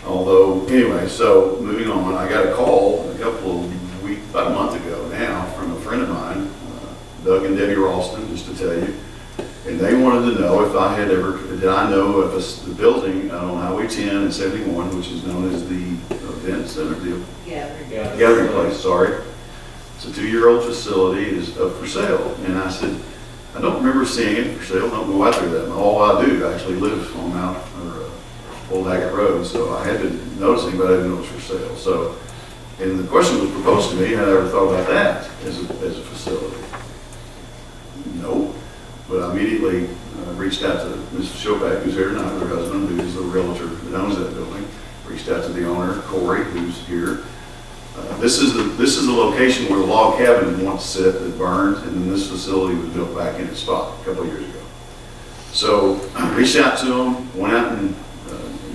Although, anyway, so moving on, I got a call about a month ago now, from a friend of mine, Doug and Debbie Ralston, just to tell you. And they wanted to know if I had did I know of the building on Highway 10 and 71, which is known as the event center, the gathering place, sorry. It's a 2-year-old facility, it is up for sale. And I said, I don't remember seeing it for sale, don't go out there that much. All I do, I actually live on Old Haggett Road, so I had been noticing, but I didn't know it was for sale. So, and the question was proposed to me, had I ever thought about that as a facility? No, but I immediately reached out to Ms. Shopak, who's here tonight, her husband, who's the realtor that owns that building. Reached out to the owner, Corey, who's here. This is the location where the log cabin once sit that burned, and then this facility was built back in its spot a couple of years ago. So I reached out to them, went out and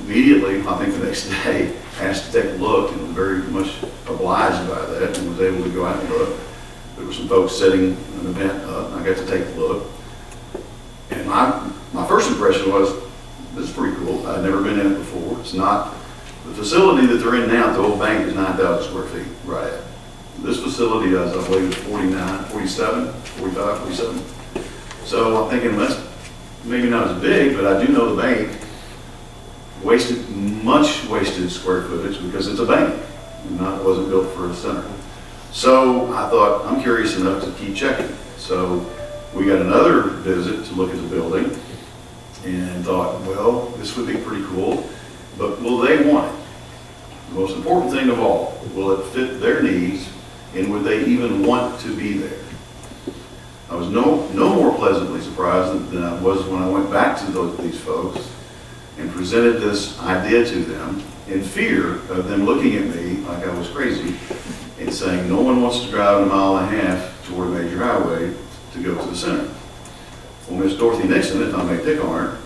immediately, I think the next day, asked to take a look, and was very much obliged by that, and was able to go out and look. There were some folks setting an event up, and I got to take a look. And my first impression was, this is pretty cool. I'd never been in it before. It's not, the facility that they're in now, the old bank, is 9,000 square feet, right at. This facility is, I believe, 47. So I'm thinking, that's maybe not as big, but I do know the bank much wasted square footage because it's a bank. It wasn't built for a center. So I thought, I'm curious enough to keep checking. So we got another visit to look at the building and thought, well, this would be pretty cool, but will they want it? The most important thing of all, will it fit their needs, and would they even want to be there? I was no more pleasantly surprised than I was when I went back to these folks and presented this idea to them in fear of them looking at me like I was crazy and saying, no one wants to drive a mile and a half toward a major highway to go to the center. Well, Miss Dorothy Nixon, if I may pick on her,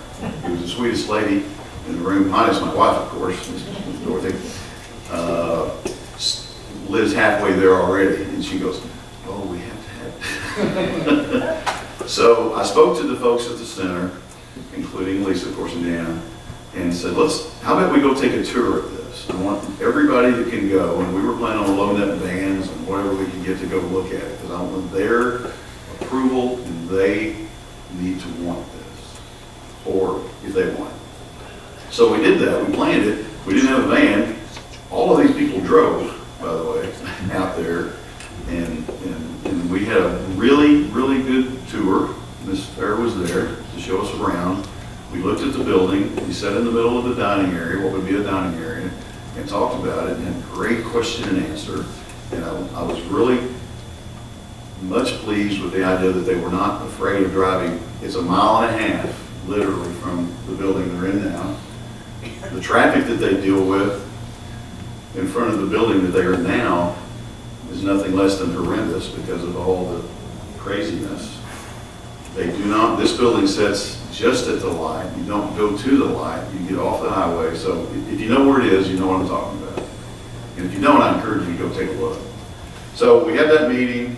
who was the sweetest lady in the room, minus my wife, of course, Miss Dorothy, lives halfway there already. And she goes, oh, we have to have. So I spoke to the folks at the center, including Lisa, of course, and Dan, and said, how about we go take a tour of this? I want everybody that can go, and we were planning on loading up vans and whatever we can get to go look at it, because I want their approval, and they need to want this, or if they want it. So we did that, we planned it, we didn't have a van. All of these people drove, by the way, out there, and we had a really, really good tour. Miss Fair was there to show us around. We looked at the building, we sat in the middle of the dining area, what would be a dining area, and talked about it, and had a great question and answer. And I was really much pleased with the idea that they were not afraid of driving. It's a mile and a half, literally, from the building they're in now. The traffic that they deal with in front of the building that they are now is nothing less than horrendous because of all the craziness. They do not, this building sits just at the light. You don't go to the light, you get off the highway. So if you know where it is, you know what I'm talking about. And if you don't, I encourage you to go take a look. So we had that meeting.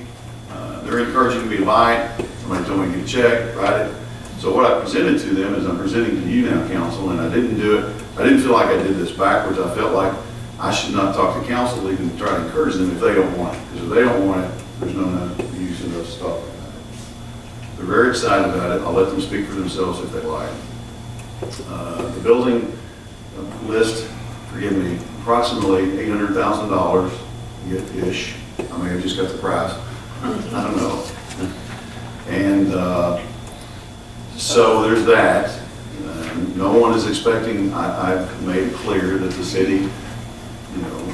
They're encouraging me to buy it. Somebody told me to get a check, write it. So what I presented to them is I'm presenting to you now, council, and I didn't do it. I didn't feel like I did this backwards. I felt like I should not talk to council, even try to encourage them if they don't want it. Because if they don't want it, there's no use in us talking about it. They're very excited about it. I'll let them speak for themselves if they like. The building list, forgive me, approximately $800,000-ish. I may have just got the price. I don't know. And so there's that. No one is expecting, I've made it clear that the city,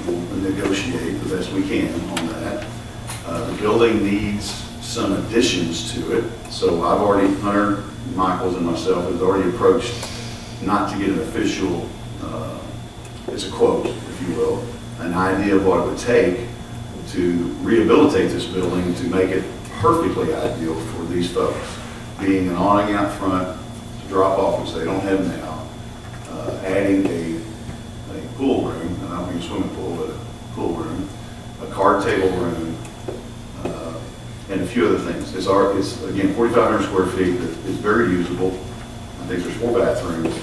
will negotiate the best we can on that. The building needs some additions to it. So I've already, Hunter Michaels and myself has already approached not to get an official, it's a quote, if you will, an idea of what it would take to rehabilitate this building to make it perfectly ideal for these folks. Being an awning out front to drop off, which they don't have now, adding a pool room, and I don't mean a swimming pool, but a pool room, a card table room, and a few other things. It's again, 4,500 square feet. It's very usable. I think there's 4 bathrooms.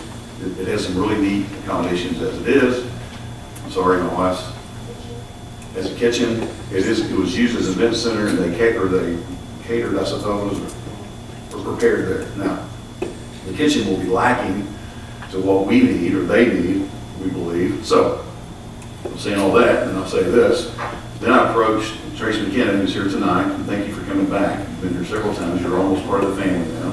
It has some really neat accommodations as it is. I'm sorry, my wife's, as a kitchen, it was used as an event center, and they catered, I suppose, or prepared there. Now, the kitchen will be lacking to what we need, or they need, we believe. So, I'm saying all that, and I'll say this. Then I approached Tracy McKinnon, who's here tonight, and thank you for coming back. You've been here several times. You're almost part of the family now.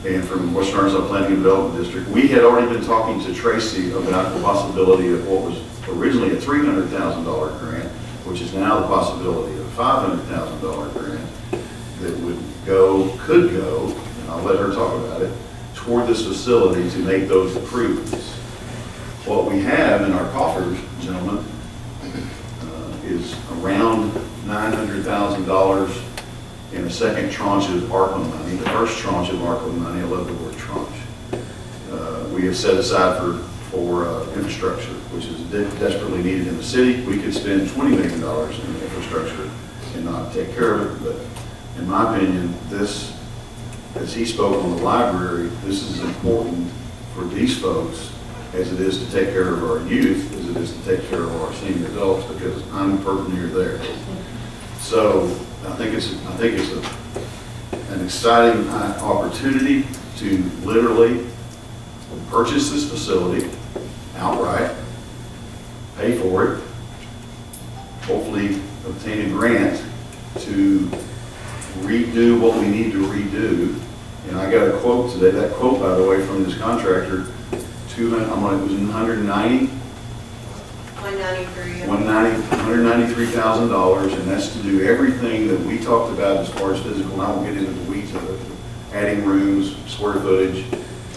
And from Western Arkansas Planning and Development District, we had already been talking to Tracy about the possibility of what was originally a $300,000 grant, which is now the possibility of a $500,000 grant that could go, and I'll let her talk about it, toward this facility to make those improvements. What we have in our coffers, gentlemen, is around $900,000 in a second tranche of ARPA money. The first tranche of ARPA money, I love the word tranche, we have set aside for infrastructure, which is desperately needed in the city. We could spend $20 million in infrastructure and not take care of it, but in my opinion, this, as he spoke on the library, this is important for these folks as it is to take care of our youth, as it is to take care of our senior adults, because I'm near there. So I think it's an exciting opportunity to literally purchase this facility outright, pay for it, hopefully obtain a grant to redo what we need to redo. And I got a quote today. That quote, by the way, from this contractor, it was $193,000, and that's to do everything that we talked about as far as physical. And I won't get into the weeds of it. Adding rooms, square footage,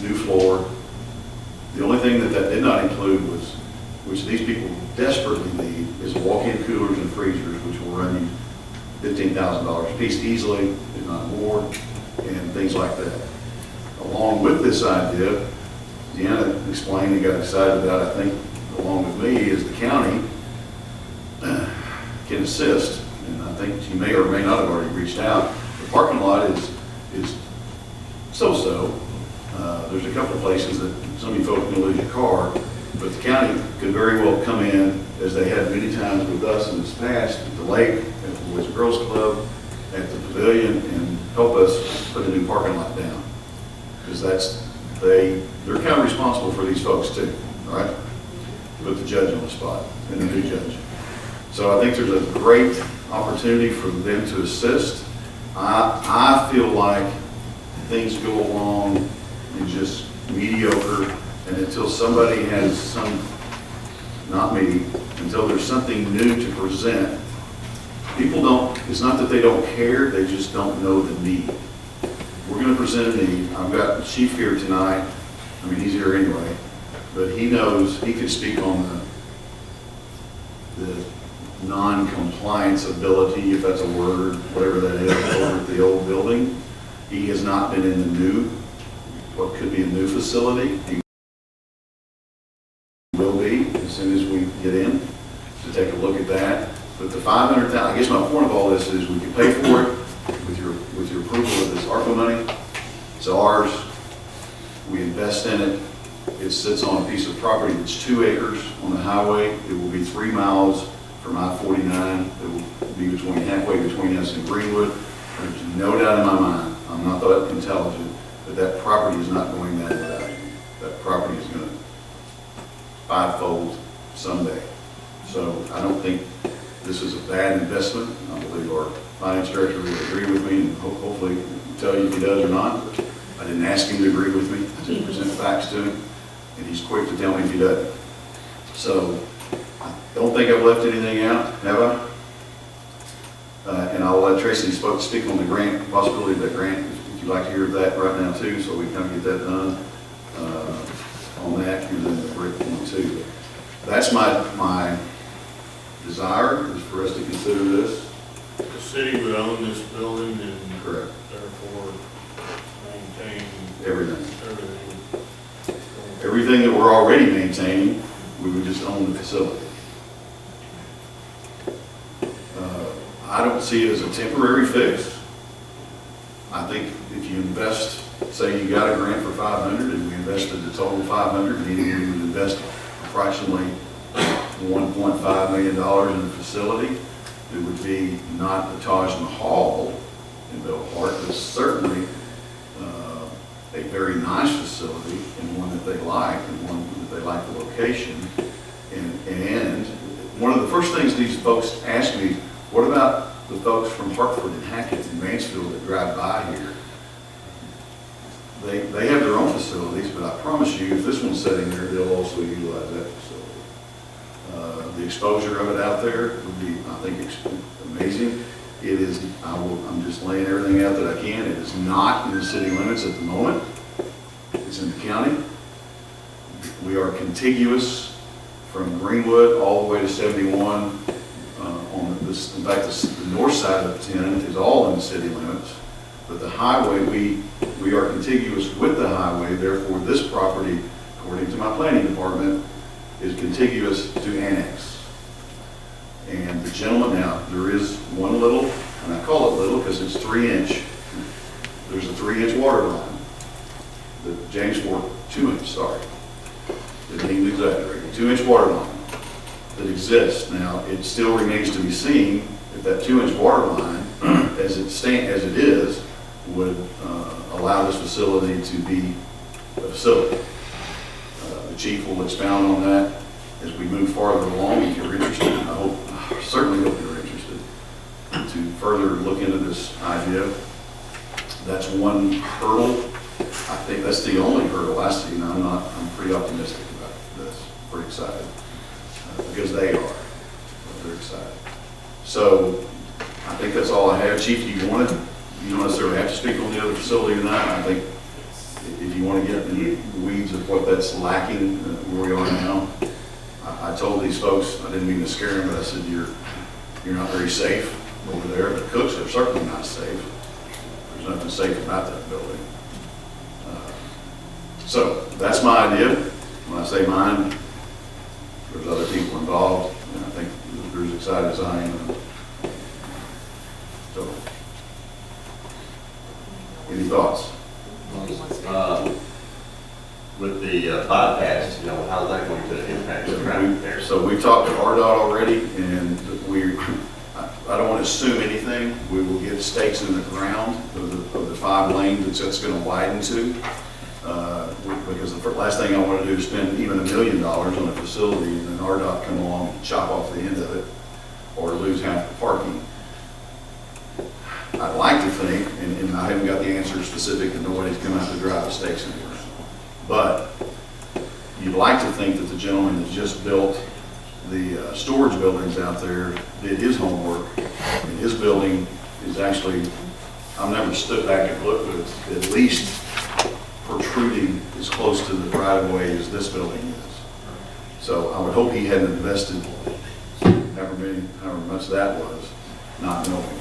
new floor. The only thing that did not include was, which these people desperately need, is walk-in coolers and freezers, which will run you $15,000 a piece easily, if not more, and things like that. Along with this idea, Deanna explained and got excited about, I think, along with me, is the county can assist, and I think she may or may not have already reached out. The parking lot is so-so. There's a couple of places that some of you folks can lose your car, but the county could very well come in, as they have many times with us in this past, at the lake, at the Boys and Girls Club, at the pavilion, and help us put a new parking lot down. Because they're kind of responsible for these folks too, right? Put the judge on the spot, and the new judge. So I think there's a great opportunity for them to assist. I feel like things go along in just mediocre, and until somebody has not me, until there's something new to present, people don't, it's not that they don't care, they just don't know the need. We're going to present a need. I've got the chief here tonight. I mean, he's here anyway, but he knows, he could speak on the non-compliance ability, if that's a word, whatever that is, over at the old building. He has not been in the new, what could be a new facility. He will be as soon as we get in to take a look at that. But the $500,000, I guess my point of all this is we can pay for it with your approval of this ARPA money. It's ours. We invest in it. It sits on a piece of property that's 2 acres on the highway. It will be 3 miles from I-49. It will be halfway between us and Greenwood. There's no doubt in my mind, I'm not that intelligent, but that property is not going down without you. That property is going to fivefold someday. So I don't think this is a bad investment. I believe our finance director will agree with me, and hopefully tell you if he does or not. I didn't ask him to agree with me. I just present facts to him, and he's quick to tell me if he doesn't. So I don't think I've left anything out, have I? And I'll let Tracy speak on the grant, possibility of that grant, if you'd like to hear that right now too, so we can kind of get that done on that, and then the brick one too. That's my desire, is for us to consider this. The city would own this building and Correct. therefore maintain Everything. Everything that we're already maintaining, we would just own the facility. I don't see it as a temporary fix. I think if you invest say you got a grant for 500 and we invested the total 500, meaning we would invest approximately $1.5 million in the facility. It would be not the Taj Mahal in Bell Park, but certainly a very nice facility and one that they like, and one that they like the location. And one of the first things these folks ask me, what about the folks from Hartford and Hackett and Mansfield that drive by here? They have their own facilities, but I promise you, if this one's sitting there, they'll also utilize that facility. The exposure of it out there would be, I think, amazing. It is, I'm just laying everything out that I can. It is not in the city limits at the moment. It's in the county. We are contiguous from Greenwood all the way to 71. On this, in fact, the north side of 10 is all in the city limits. But the highway, we are contiguous with the highway. Therefore, this property, according to my planning department, is contiguous to annex. And the gentleman, now, there is one little, and I call it little because it's 3-inch. There's a 3-inch water line. The James Fork 2-inch, sorry. Didn't even exaggerate. A 2-inch water line that exists. Now, it still remains to be seen if that 2-inch water line, as it is, would allow this facility to be a facility. The chief will expound on that as we move farther along. If you're interested, I certainly hope you're interested to further look into this idea. That's one hurdle. I think that's the only hurdle I see, and I'm pretty optimistic about this, pretty excited, because they are. They're excited. So I think that's all I have. Chief, you don't necessarily have to speak on the other facility tonight. I think if you want to get in the weeds of what that's lacking, where we are now, I told these folks, I didn't mean to scare them, but I said, you're not very safe over there. The cooks are certainly not safe. There's nothing safe about that building. So that's my idea. When I say mine, there's other people involved, and I think they're as excited as I am. So, any thoughts? With the bypass, how's that going to impact the traffic there? So we've talked to RDOT already, and I don't want to assume anything. We will get stakes in the ground of the 5 lanes that it's going to widen to. Because the last thing I want to do is spend even $1 million on a facility and then RDOT come along and chop off the end of it or lose half the parking. I'd like to think, and I haven't got the answer specific, and nobody's come out to drive the stakes in the ground, but you'd like to think that the gentleman that just built the storage buildings out there did his homework, and his building is actually, I've never stood back and looked, but it's at least protruding as close to the driveway as this building is. So I would hope he hadn't invested however much that was, not knowing.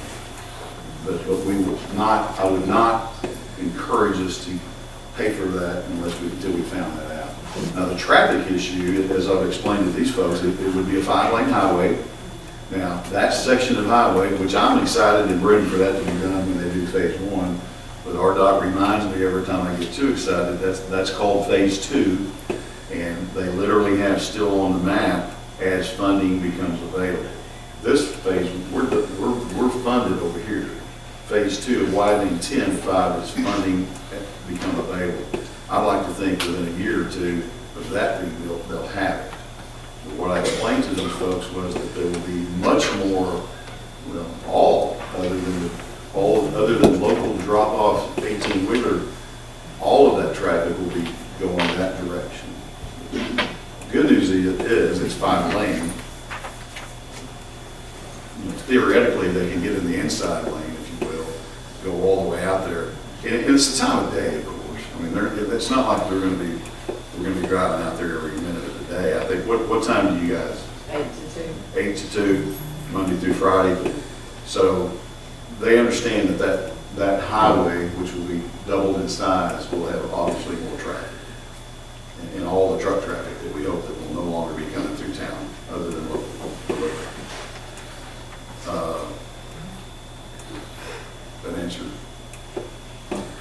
But I would not encourage us to pay for that until we found that out. Now the traffic issue, as I've explained to these folks, it would be a 5-lane highway. Now that section of highway, which I'm excited and ready for that to be done when they do phase 1, but RDOT reminds me every time I get too excited, that's called phase 2, and they literally have still on the map as funding becomes available. This phase, we're funded over here. Phase 2 of widening 10-5 is funding become available. I'd like to think within a year or two of that being built, they'll have it. But what I explained to those folks was that there will be much more, other than local drop-off 18-wheeler, all of that traffic will be going that direction. Good news is it's 5-lane. Theoretically, they can get in the inside lane, if you will, go all the way out there. And it's the time of day, of course. I mean, it's not like we're going to be driving out there every minute of the day. I think, what time do you guys? 8 to 2. 8 to 2, Monday through Friday. So they understand that highway, which will be doubled in size, will have obviously more traffic. And all the truck traffic that we hope that will no longer be coming through town, other than local. That answer?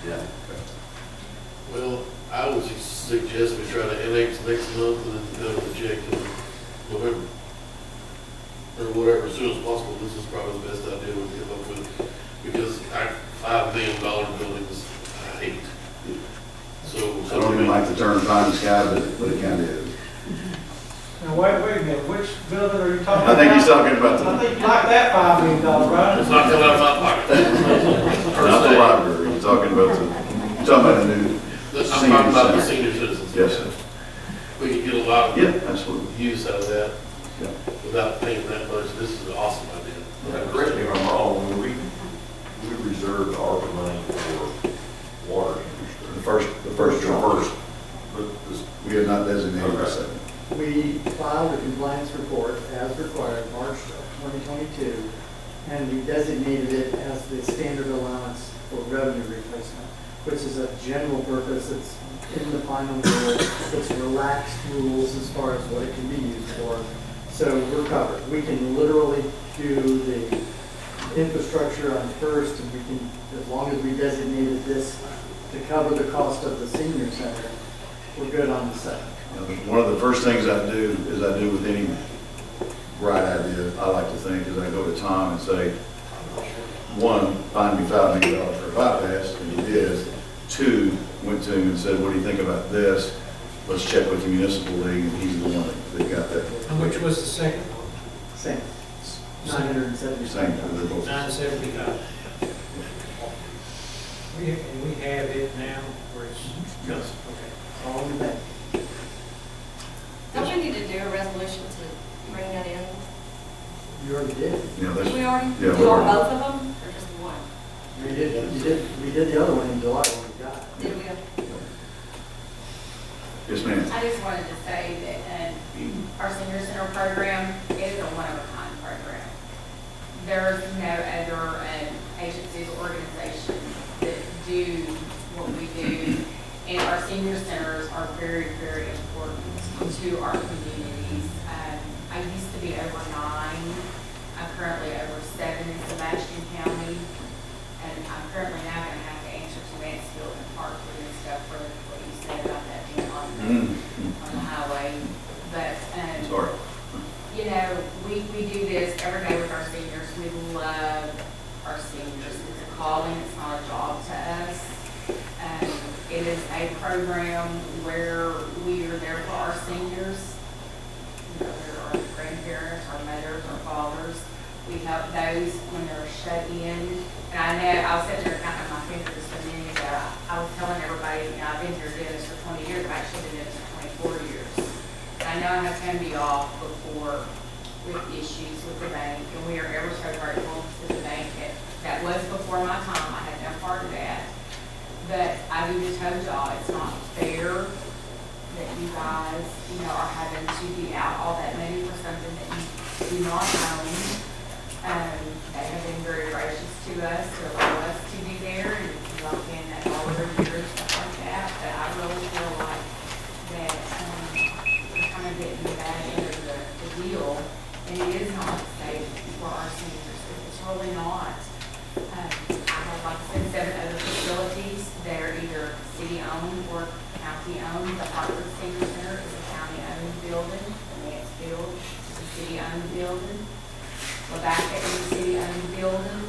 Yeah. Okay. dates next month and then go to the check in November. Or whatever, as soon as possible. This is probably the best idea we can come up with, because $5 million buildings, I hate. So. I don't even like the term pie in the sky, but it kind of is. Now, wait a minute, which building are you talking about? I think he's talking about I think you like that $5 million, right? It's not coming out of my pocket. not the library, you're talking about the new I'm talking senior about the center. senior citizens. Yes, sir. We can get a lot of Yeah, absolutely. use out of that Yeah. without paying that much. This is an awesome idea. Correct me if I'm wrong, when we reserved ARPA money for water infrastructure. The first. We have not designated a second. We filed a compliance report as required March of 2022, and we designated it as the standard allowance for revenue replacement, which is a general purpose. It's in the final rule. It's relaxed rules as far as what it can be used for. So we're covered. We can literally do the infrastructure on first, and we can, as long as we designated this to cover the cost of the senior center, we're good on the second. One of the first things I do with any bright idea, I like to think, is I go to Tom and say, one, find me $5 million for a bypass, and he did. Two, went to him and said, what do you think about this? Let's check with the municipal league, and he's the one that got that. And which was the second one? Same. 975. Same, they're both. 975. We have it now where it's. Yes. Okay. All in that. Don't we need to do a resolution to bring that in? You already did. Yeah, Did we already? Yeah, we Do already. both of them, or just one? We did the other one in July when we got it. Did we? Yes, ma'am. I just wanted to say that our senior center program is a one-of-a-kind program. There's no other agencies or organizations that do what we do, and our senior centers are very, very important to our communities. I used to be over 9. I'm currently over 7 in Sebastian County, and I'm currently now going to have to answer to Mansfield and Parkwood and stuff for what you said about that being on the highway. But, Sorry. you know, we do this every day with our seniors. We love our seniors. It's a calling, it's not a job to us. It is a program where we are there for our seniors. You know, they're our grandparents, our mothers, our fathers. We help those when they're shut in. And I know, I was sitting there counting my fingers just a minute ago. I was telling everybody, you know, I've been here doing this for 20 years. I've actually been doing this for 24 years. I know I have come to y'all before with issues with the bank, and we are ever so grateful to the bank. That was before my time. I had no part of that. But I do just told y'all, it's not fair that you guys, you know, are having to be out all that money for something that you do not own. They have been very gracious to us, to allow us to be there, and lock in at all their years, stuff like that. But I really feel like that we're kind of getting the bad end of the deal, and it is not safe for our seniors. It's really not. I have, like I said, 7 other facilities. They're either city-owned or county-owned. The Hartford Senior Center is a county-owned building. The Mansfield is a city-owned building. Labacca is a city-owned building.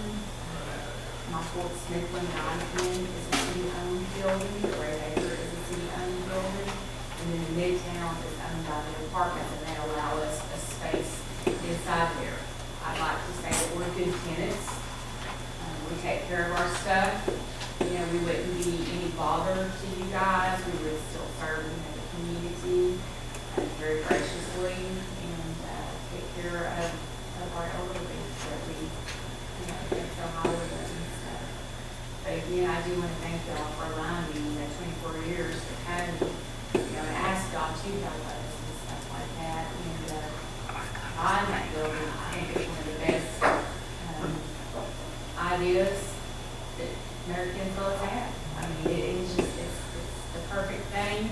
My Fort Smithland Guidance is a city-owned building. The Red Acre is a city-owned building. And then the Midtown is owned by the apartments, and they allow us a space inside there. I'd like to say that we're good tenants. We take care of our stuff. You know, we wouldn't be any bother to you guys. We would still serve, you know, the community very graciously and take care of our elderly that we, you know, think so highly of and stuff. But again, I do want to thank y'all for allowing me, you know, 24 years to come, you know, and ask y'all to help us and stuff like that. And buying that building, I think it's one of the best ideas that American folks have. I mean, it's the perfect thing,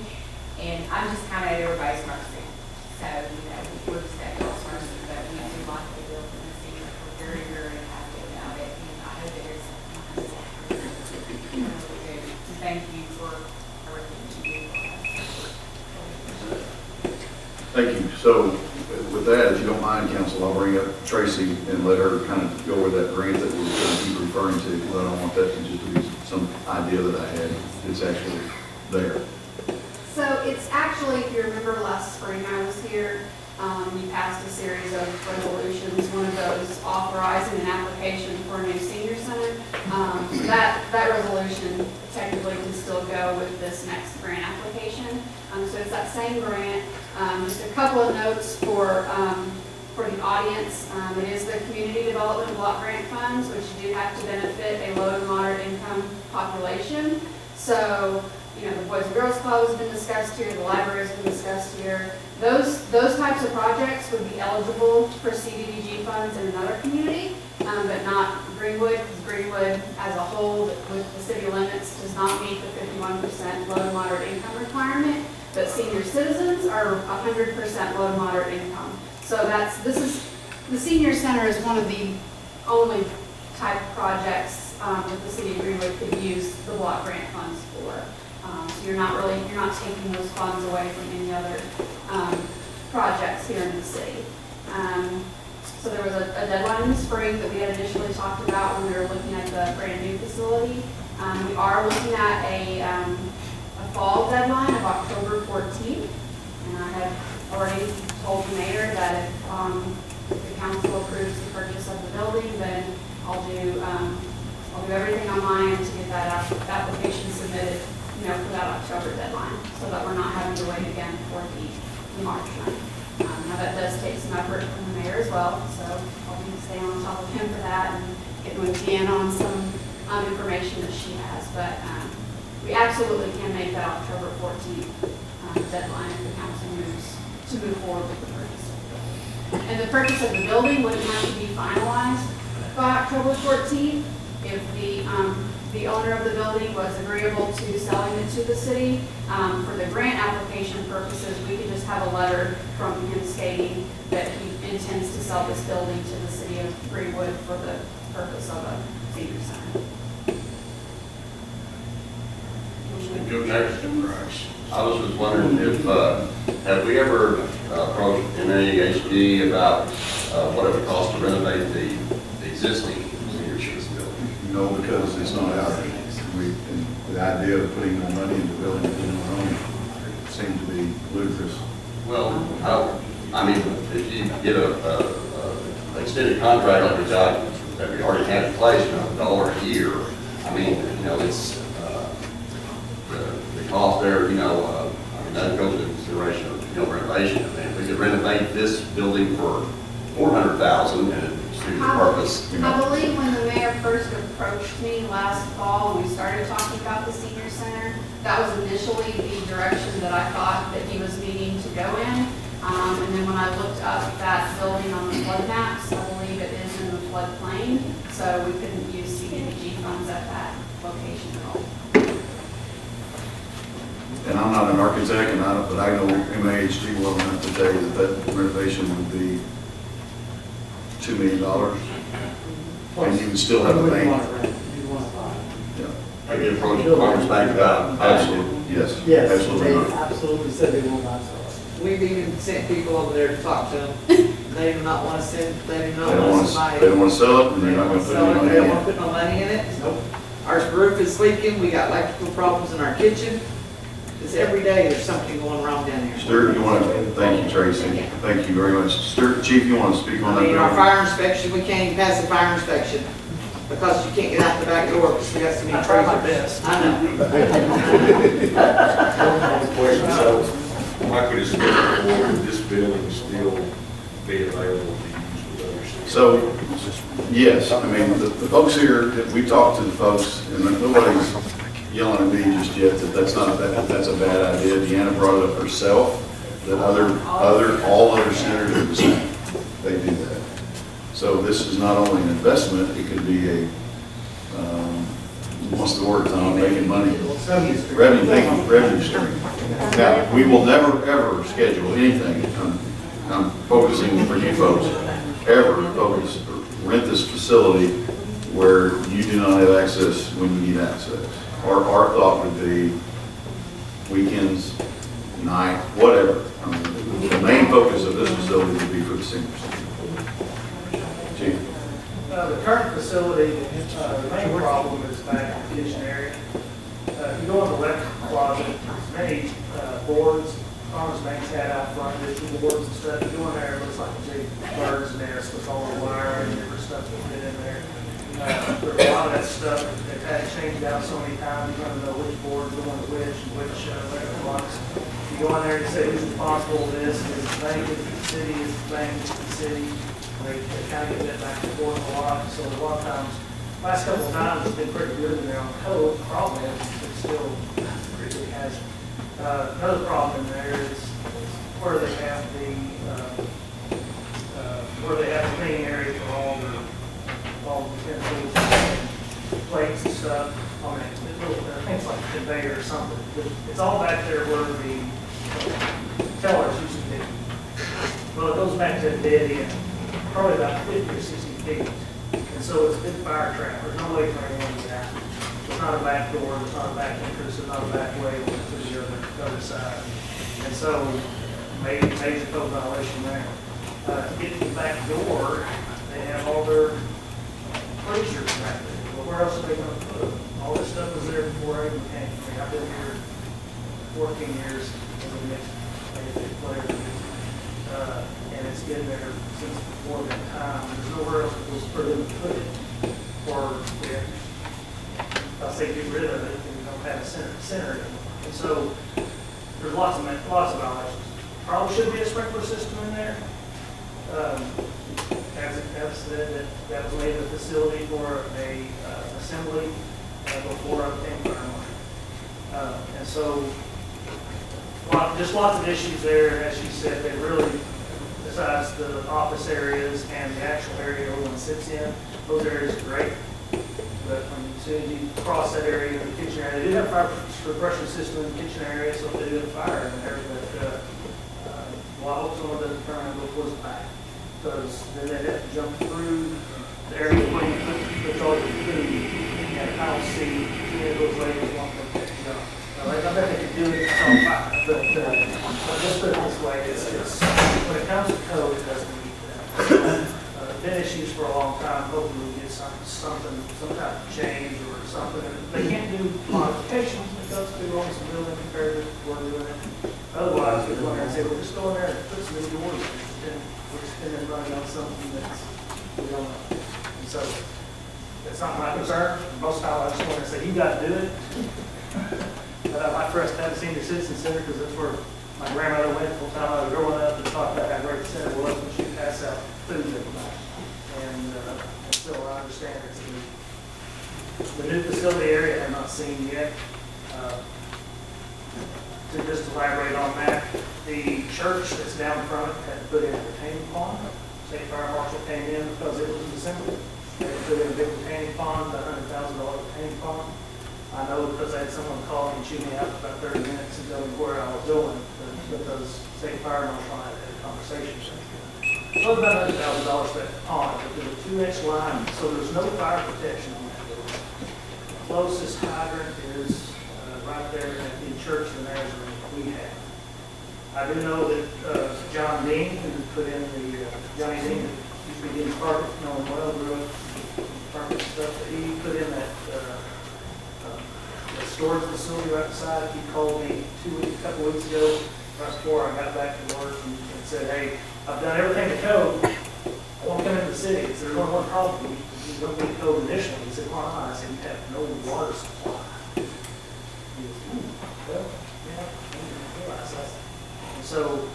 and I'm just kind of at everybody's mercy. So, you know, we're just at y'all's mercy, but we do like the building and see it. We're very, very happy about it, and I hope it is something. Thank you for everything you do for us. Thank you. So with that, if you don't mind, council, I'll bring up Tracy and let her kind of go over that grant that we're going to keep referring to, because I don't want that to just be some idea that I had. It's actually there. So it's actually, if you remember last spring I was here, you passed a series of resolutions, one of those authorizing an application for a new senior center. That resolution technically can still go with this next grant application. So it's that same grant. Just a couple of notes for the audience. It is the Community Development Block Grant Funds, which do have to benefit a low to moderate income population. So, you know, the Boys and Girls Club has been discussed here, the library has been discussed here. Those types of projects would be eligible for CDBG funds in another community, but not Greenwood, because Greenwood as a whole with the city limits does not meet the 51% low to moderate income requirement, but senior citizens are 100% low to moderate income. So the senior center is one of the only type of projects that the city of Greenwood could use the block grant funds for. So you're not taking those funds away from any other projects here in the city. So there was a deadline in the spring that we had initially talked about when we were looking at the brand new facility. We are looking at a fall deadline of October 14th. And I have already told the mayor that if the council approves the purchase of the building, then I'll do everything on my end to get that application submitted, you know, for that October deadline, so that we're not having to wait again for the March one. Now that does take some effort from the mayor as well, so I'll be staying on top of him for that and getting with Deanna on some information that she has. But we absolutely can make that October 14th deadline if the council moves to move forward with the purchase of the building. And the purchase of the building wouldn't have to be finalized by October 14th if the owner of the building was agreeable to selling it to the city. For the grant application purposes, we could just have a letter from him stating that he intends to sell this building to the city of Greenwood for the purpose of a senior center. Go next to Bryce. I was just wondering if, have we ever approached NAHD about what it would cost to renovate the existing senior citizen building? No, because it's not ours. And the idea of putting more money into building it in our own seemed to be ludicrous. Well, I mean, if you get a extended contract like we got that we already had in place, you know, $1 a year, I mean, you know, it's the cost there, you know, I mean, that goes into consideration of, you know, renovation. I mean, if we could renovate this building for $400,000 and it suits the purpose. I believe when the mayor first approached me last fall and we started talking about the senior center, that was initially the direction that I thought that he was needing to go in. And then when I looked up that building on the flood maps, I believe it is in the floodplain, so we couldn't use CDBG funds at that location at all. And I'm not an architect, but I know MAHD well enough to tell you that renovation would be $2 million. And you would still have a bank. Yeah. Have you approached the Farmers Bank about? Absolutely, yes. Yes, Absolutely they not. absolutely said they will not sell it. We've even sent people over there to talk to them. They do not want to send, they do They not don't want want somebody. they don't want to sell it, and They they're not don't going want to to put sell any it, money they don't in want it. to put no money in it. Nope. Our roof is leaking, we got electrical problems in our kitchen. It's every day there's something going wrong down here. Stuart, you want to, thank you, Tracy. Thank you very much. Stuart, Chief, you want to speak on I that? mean, our building? fire inspection, we can't even pass the fire inspection because you can't get out the back door because we got so many trees. I try my best. I know. Question, so, like we discussed before, would this building still be available to use with other cities? So, yes, I mean, the folks here, we talked to the folks, and nobody's yelling at me just yet that that's a bad idea. Deanna brought it up herself, that all other centers are the same. They do that. So this is not only an investment, it could be a, what's the word, Tom, making money? Revenue stream. Now, we will never, ever schedule anything, I'm focusing for you folks, rent this facility where you do not have access when you need access. Our thought would be weekends, night, whatever. The main focus of this facility would be for the seniors. Chief? The current facility, the main problem is back in the kitchen area. If you go in the electrical closet, there's many boards, farmers banks had out front, digital boards and stuff. You go in there, it looks like a big bird's nest with all the wire and different stuff that fit in there. There's a lot of that stuff that had changed out so many times. You don't know which board's going to which and which electrical box. You go in there and say who's responsible for this, is the bank, is the city, is the bank, is the city. They kind of get that back and forth a lot. So a lot of times, last couple of times, it's been pretty good in there on code. The problem is it's still pretty big hazard. Another problem in there is where they have the cleaning area for all the utensils and plates and stuff. I mean, little things like a conveyor or something. It's all back there where the tellers used to be. Well, it goes back to a dead end, probably about 50 or 60 feet. And so it's a big fire trap. There's no way for anyone to get out. There's not a back door, there's not a back entrance, there's not a back way to the other side. And so, major code violation there. To get to the back door, they have all their freezers back there. Well, where else are they going to put them? All this stuff was there before I even came. I mean, I've been here 14 years as a mixed player. And it's been there since before that time. There's nowhere else for them to put it. Or if I say get rid of it, then you don't have a center anymore. And so there's lots of violations. Probably should be a sprinkler system in there. As said, that was made a facility for a assembly before I became fireman. And so just lots of issues there. As you said, they really, besides the office areas and the actual area everyone sits in, those areas are great. But as soon as you cross that area in the kitchen area, they do have a fire suppression system in the kitchen area, so if they do have fire in there, but well, I hope someone doesn't turn and go towards the back, because then they'd have to jump through the area where you put all your food, and I don't see any of those ladies want to pick it up. I bet they could do it on fire, but just put it this way, it's when it comes to code, it doesn't meet that. Been issues for a long time. Hopefully we get some type of change or something. They can't do modifications because we own some building compared to what we're doing it. Otherwise, we're going there and say, well, just go in there and put some new doors in. We're spending money on something that's, we don't know. And so, that's not my concern. Most of the time I just want to say, you got to do it. But I'd like for us to have a senior citizen center because that's where my grandmother went full time I was growing up and talked about how great the center was when she passed out food every night. And so I understand it's the new facility area I have not seen yet. To just elaborate on that, the church that's down front had put in a retaining pond. State Fire Marshal came in because it was an assembly. They had put in a big retaining pond, a $100,000 retaining pond. I know because I had someone call me and chew me out for about 30 minutes and tell me where I was going because State Fire Marshal and I had a conversation. So it was about $100,000 spent on it, but there's a 2-inch line, so there's no fire protection on that building. The closest hydrant is right there at the Church of the Nazarene we have. I do know that John Dean, who put in Johnny Dean, who used to be getting carpet, knowing well, grew up carpet stuff, but he put in that storage facility right beside. He called me a couple weeks ago, right before I got back to work, and said, hey, I've done everything to code. I want to come into the city. He said, there's only one problem. You don't meet code initially. He said, why not? I said, you have no water supply. He goes, well, yeah, I didn't realize that. And so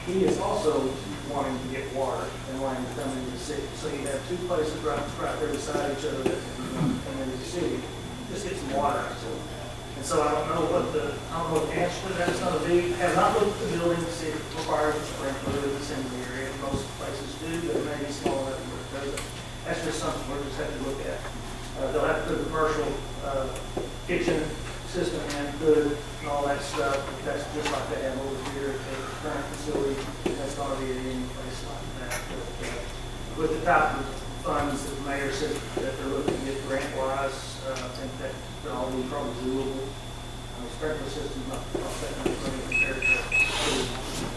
he is also wanting to get water and wanting to come into the city. So you have two places right there beside each other that can come into the city. Just get some water out of it. And so I don't know what the answer to that is going to be. Have not looked at the building to see if it requires a sprinkler in the assembly area. Most places do, but it may be smaller than it doesn't. That's just something we'll just have to look at. They'll have to put a commercial kitchen system in, food, and all that stuff. That's just like they have over here at the current facility. That's going to be in any place like that. But, with the type of funds that the mayor said that they're looking at grant-wise, I think that they're all be probably doable. The sprinkler system not that much money compared to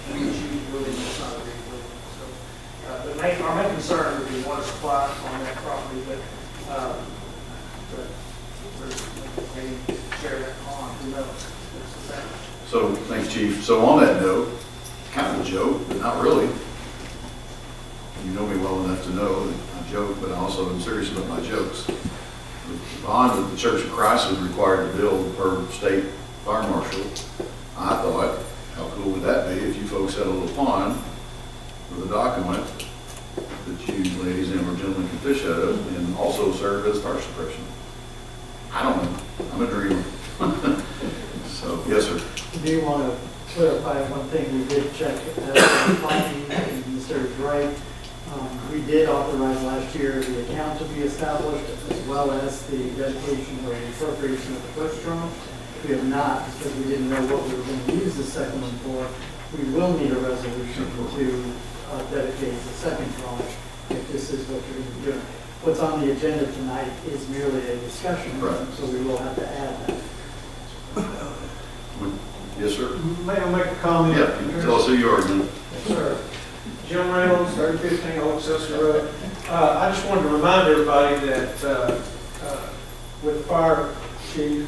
the issues building, it's not a big building. So, our main concern would be water supply on that property, but maybe share that on, who knows? So, thanks, Chief. So on that note, kind of a joke, but not really. You know me well enough to know that I joke, but I also am serious about my jokes. The bond that the Church of Christ was required to build per state fire marshal, I thought, how cool would that be if you folks had a little pond with a dock on it that you ladies and gentlemen can fish out of and also serve as fire suppression. I don't know. I'm a dreamer. So, yes, sir. I do want to clarify one thing. We did check funding and Mr. Drake. We did authorize last year the account to be established as well as the dedication or the appropriation of the first tranche. We have not, because we didn't know what we were going to use the second one for. We will need a resolution to dedicate the second tranche if this is what you're going to be doing. What's on the agenda tonight is merely a discussion, right. So we will have to add that. Yes, sir. May I make a comment? Yeah, you can tell us who you are, man. Yes, sir. Jim Reynolds, 3015 Old Cecil Road. I just wanted to remind everybody that with the fire chief,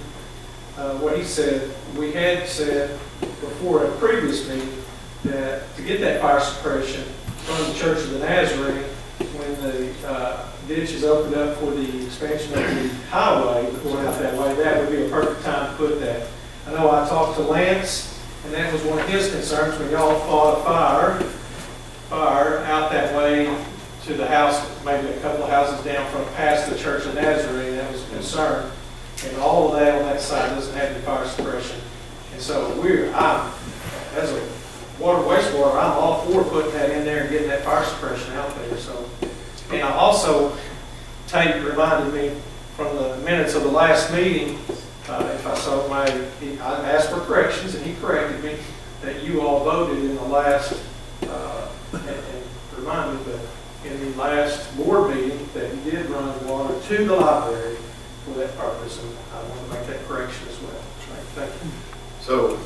what he said, we had said before at a previous meeting that to get that fire suppression from the Church of the Nazarene, when the ditch is opened up for the expansion of the highway going out that way, that would be a perfect time to put that. I know I talked to Lance, and that was one of his concerns when y'all fought a fire out that way to the house, maybe a couple of houses down from past the Church of Nazarene. That was a concern. And all of that on that side doesn't have any fire suppression. And so as a water wastewater, I'm all for putting that in there and getting that fire suppression out there. So, and I also, Tate reminded me from the minutes of the last meeting, if I saw I asked for corrections and he corrected me, that you all voted in the last, and reminded me that in the last board meeting that you did run water to the library for that purpose, and I want to make that correction as well. Thank you. So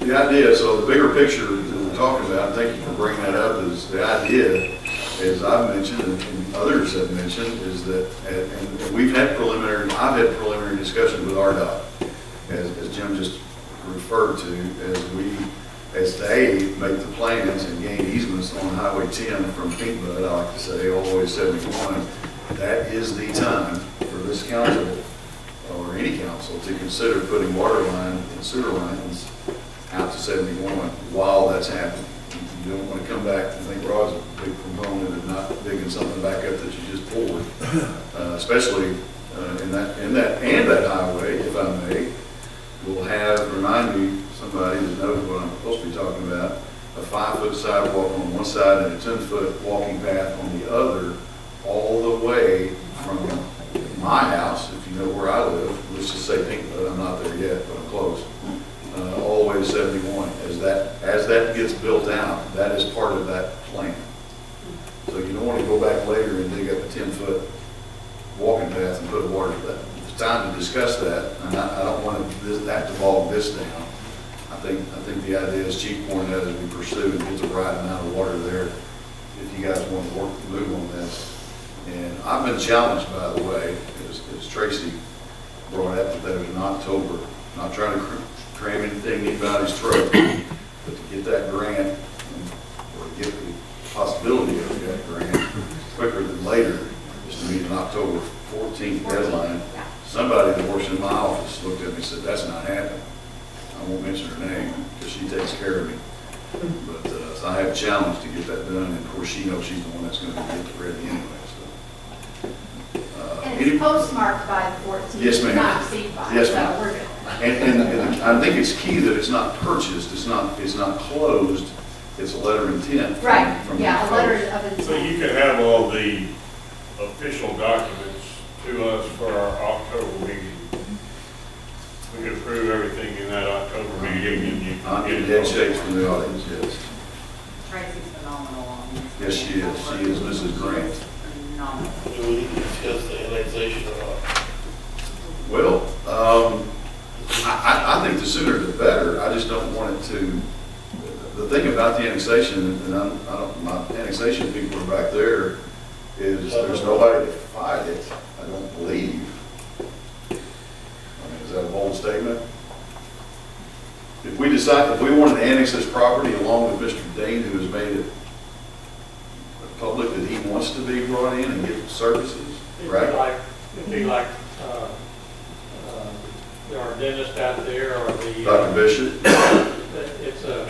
the idea, so the bigger picture that we're talking about, and thank you for bringing that up, is the idea, as I've mentioned and others have mentioned, is that, and we've had I've had preliminary discussions with RDOT, as Jim just referred to, as they make the plans and gain easements on Highway 10 from Pinkbud, I like to say, all the way to 71, that is the time for this council, or any council, to consider putting water line and sewer lines out to 71 while that's happening. You don't want to come back and think Rod's a big component of not digging something back up that you just poured, especially in that highway, if I may, will remind me, somebody that knows what I'm supposed to be talking about, a 5-foot sidewalk on one side and a 10-foot walking path on the other, all the way from my house, if you know where I live, let's just say Pinkbud, I'm not there yet, but I'm close, all the way to 71. As that gets built out, that is part of that plan. So you don't want to go back later and dig up a 10-foot walking path and put a water to that. It's time to discuss that, and I don't want that to bog this down. I think the idea, as Chief pointed out, as we pursue and get the right amount of water there, if you guys want to move on this. And I've been challenged, by the way, as Tracy brought up, that there was in October, not trying to cram anything in anybody's throat, but to get that grant, or to get the possibility of that grant quicker than later, is to meet an October 14th deadline. Somebody that works in my office looked at me and said, that's not happening. I won't mention her name because she takes care of me. But so I have a challenge to get that done, and of course she knows she's the one that's going to get it ready anyway. So, And it's postmarked by the 14th. Yes, ma'am. Not received by. Yes, so ma'am. we're good. And I think it's key that it's not purchased, it's not closed, it's a letter of intent. Right, from yeah, a the letter folks. of intent. So you can have all the official documents to us for our October meeting. We could approve everything in that October meeting and you I'm can in get dead it. shakes from the audience, yes. Tracy's phenomenal on this. Yes, she is. She is Mrs. Grant. Phenomenal. Do we need to discuss the annexation or not? Well, I think the sooner the better. I just don't want it to, the thing about the annexation, and I don't, my annexation people are back there, is there's nobody to fight it, I don't believe. I mean, is that a bold statement? If we decide, if we want to annex this property along with Mr. Dean, who has made it public that he wants to be brought in and get services, right? It'd be like, our dentist out there or the. Dr. Bishop? It's an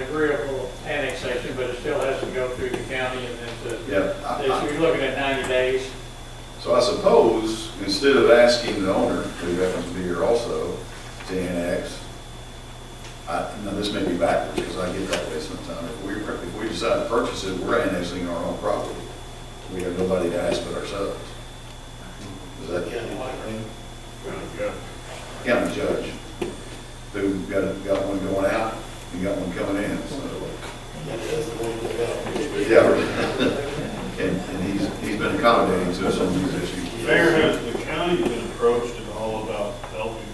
agreeable annexation, but it still has to go through the county and then to. Yeah. You're looking at 90 days. So I suppose, instead of asking the owner, who happens to be here also, to annex, now this may be backwards, because I get that way sometimes. If we decide to purchase it, we're annexing our own property. We have nobody to ask but ourselves. Is that county judge, who got one going out, and got one coming in, so. Yeah, and he's been accommodating to us on these issues. Mayor, has the county been approached at all about helping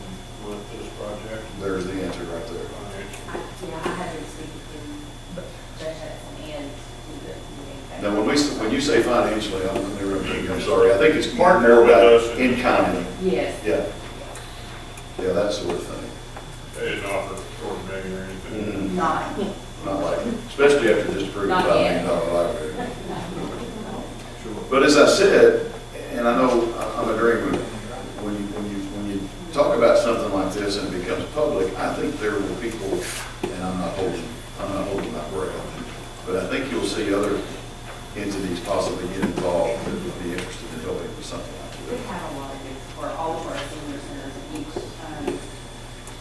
with this project? There's the answer right there. Yeah, I haven't seen him, Judge Hudson and. Now, when you say financially, I'm sorry, I think it's more about in kind. Yes. Yeah. Yeah, that sort of thing. They didn't offer $4 million or anything? Not. Not like, especially after just approving Not $5 yet. million library. But as I said, and I know I'm agreeing with, when you talk about something like this and it becomes public, I think there will be people, and I'm not holding my breath, but I think you'll see other entities possibly get involved that would be interested in helping with something like We this. have a lot of this for all of our senior centers in each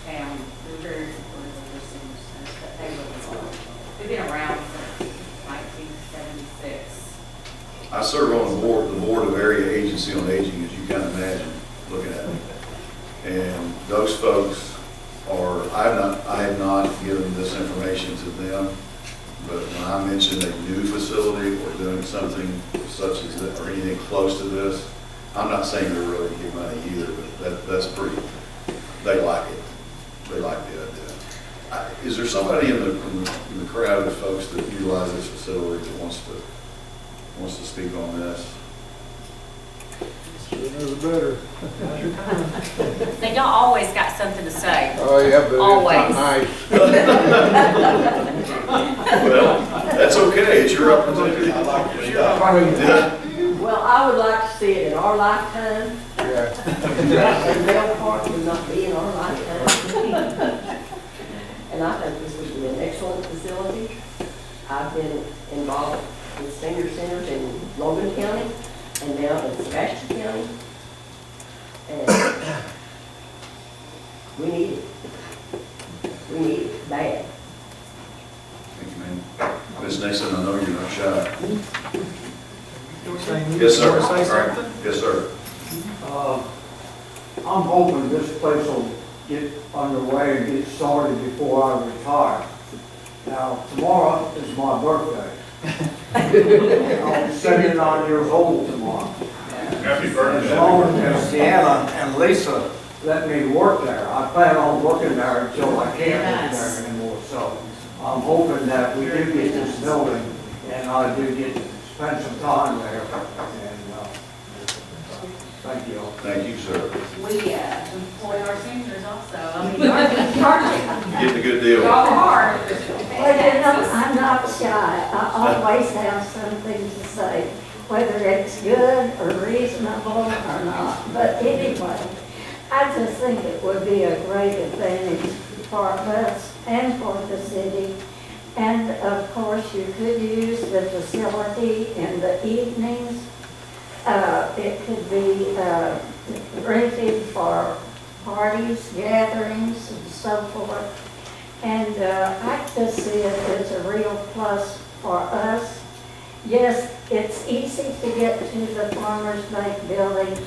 town. They're very supportive of their senior centers, but they really are. They've been around since 1976. I serve on the board of Area Agency on Aging, as you can imagine, looking at me. And those folks are, I have not given this information to them, but when I mention a new facility or doing something such as that, or anything close to this, I'm not saying they're really give money either, but that's pretty, they like it. They like the idea. Is there somebody in the crowd of folks that utilize this facility that wants to speak on this? Better. Now, y'all always got something to say. Oh, yeah, but Always. it's Well, that's okay, it's your opportunity. Well, I would like to see it in our lifetime. nice. And Bell Park would not be in our lifetime. And I think this would be an excellent facility. I've been involved with senior centers in Logan County and now in Sebastian County. And we need it. We need it bad. Thank you, ma'am. Ms. Nixon, I know you're not shy. Yes, sir. All right. Yes, sir. I'm hoping this place will get underway and get started before I retire. Now, tomorrow is my birthday. I'll be 79 years old tomorrow. Happy birthday. As long as Deanna and Lisa let me work there, I plan on working there until I can't work there anymore. So I'm hoping that we do get this building and I do get to spend some time there. And thank you all. Thank you, sir. We employ our seniors also. I mean, y'all Getting a good deal. are. Well, you know, I'm not shy. I always have something to say, whether it's good or reasonable or not. But anyway, I just think it would be a great advantage for us and for the city. And of course, you could use the facility in the evenings. It could be rented for parties, gatherings, and so forth. And I just see it as a real plus for us. Yes, it's easy to get to the Farmers Bank building,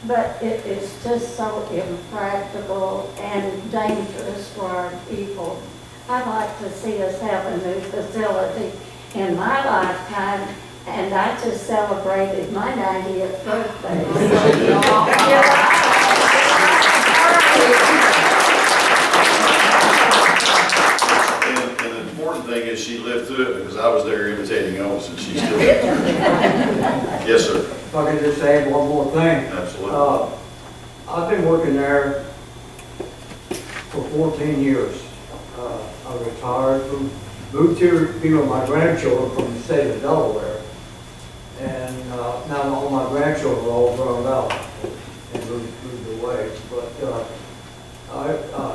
but it is just so impractical and dangerous for our people. I'd like to see us have a new facility in my lifetime, and I just celebrated my 90th birthday. And the important thing that she lived through it because I was there imitating Elvis and she still lived through it. Yes, sir. If I could just add one more thing. Absolutely. I've been working there for 14 years. I retired moved here to be with my grandchildren from the state of Delaware. And now all my grandchildren are all grown up and moved away. But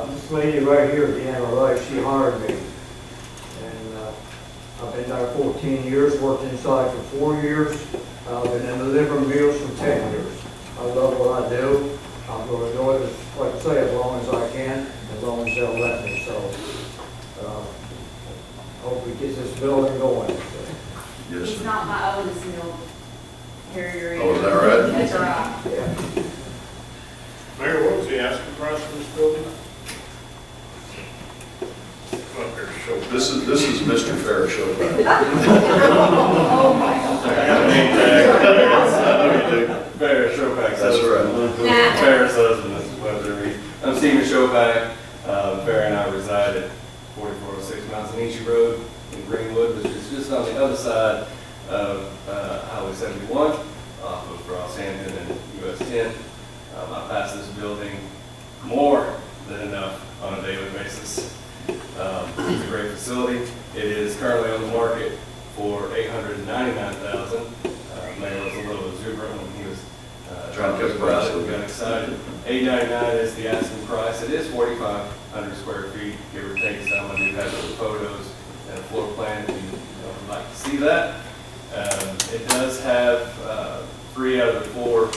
this lady right here, Deanna Wright, she hired me. And I've been there 14 years, worked inside for 4 years. I've been in delivering meals for 10 years. I love what I do. I'm going to do it, like I say, as long as I can, as long as they'll let me. So, hope we get this building going. Yes, He's sir. not my oldest mill carrier. Oh, is that right? That's right. Yeah. Mayor, what was the asking price for this building? Come up here to show. This is Mr. Fair show back. Oh, my God. I got a name tag. I know you do. Bear Showback. That's right. Bear's husband, this is Weather Reed. I'm Stephen Showback. Bear and I reside at 4406 Manzanichi Road in Greenwood, which is just on the other side of Highway 71 off of Rosshampton and US 10. I pass this building more than enough on a daily basis. It's a great facility. It is currently on the market for $899,000. Mayor was a little exuberant when he was Trying to cut the price a little We got bit. excited. $899 is the asking price. It is 4,500 square feet, give or take some. I do have some photos and a floor plan if you would like to see that. It does have 3 out of the 4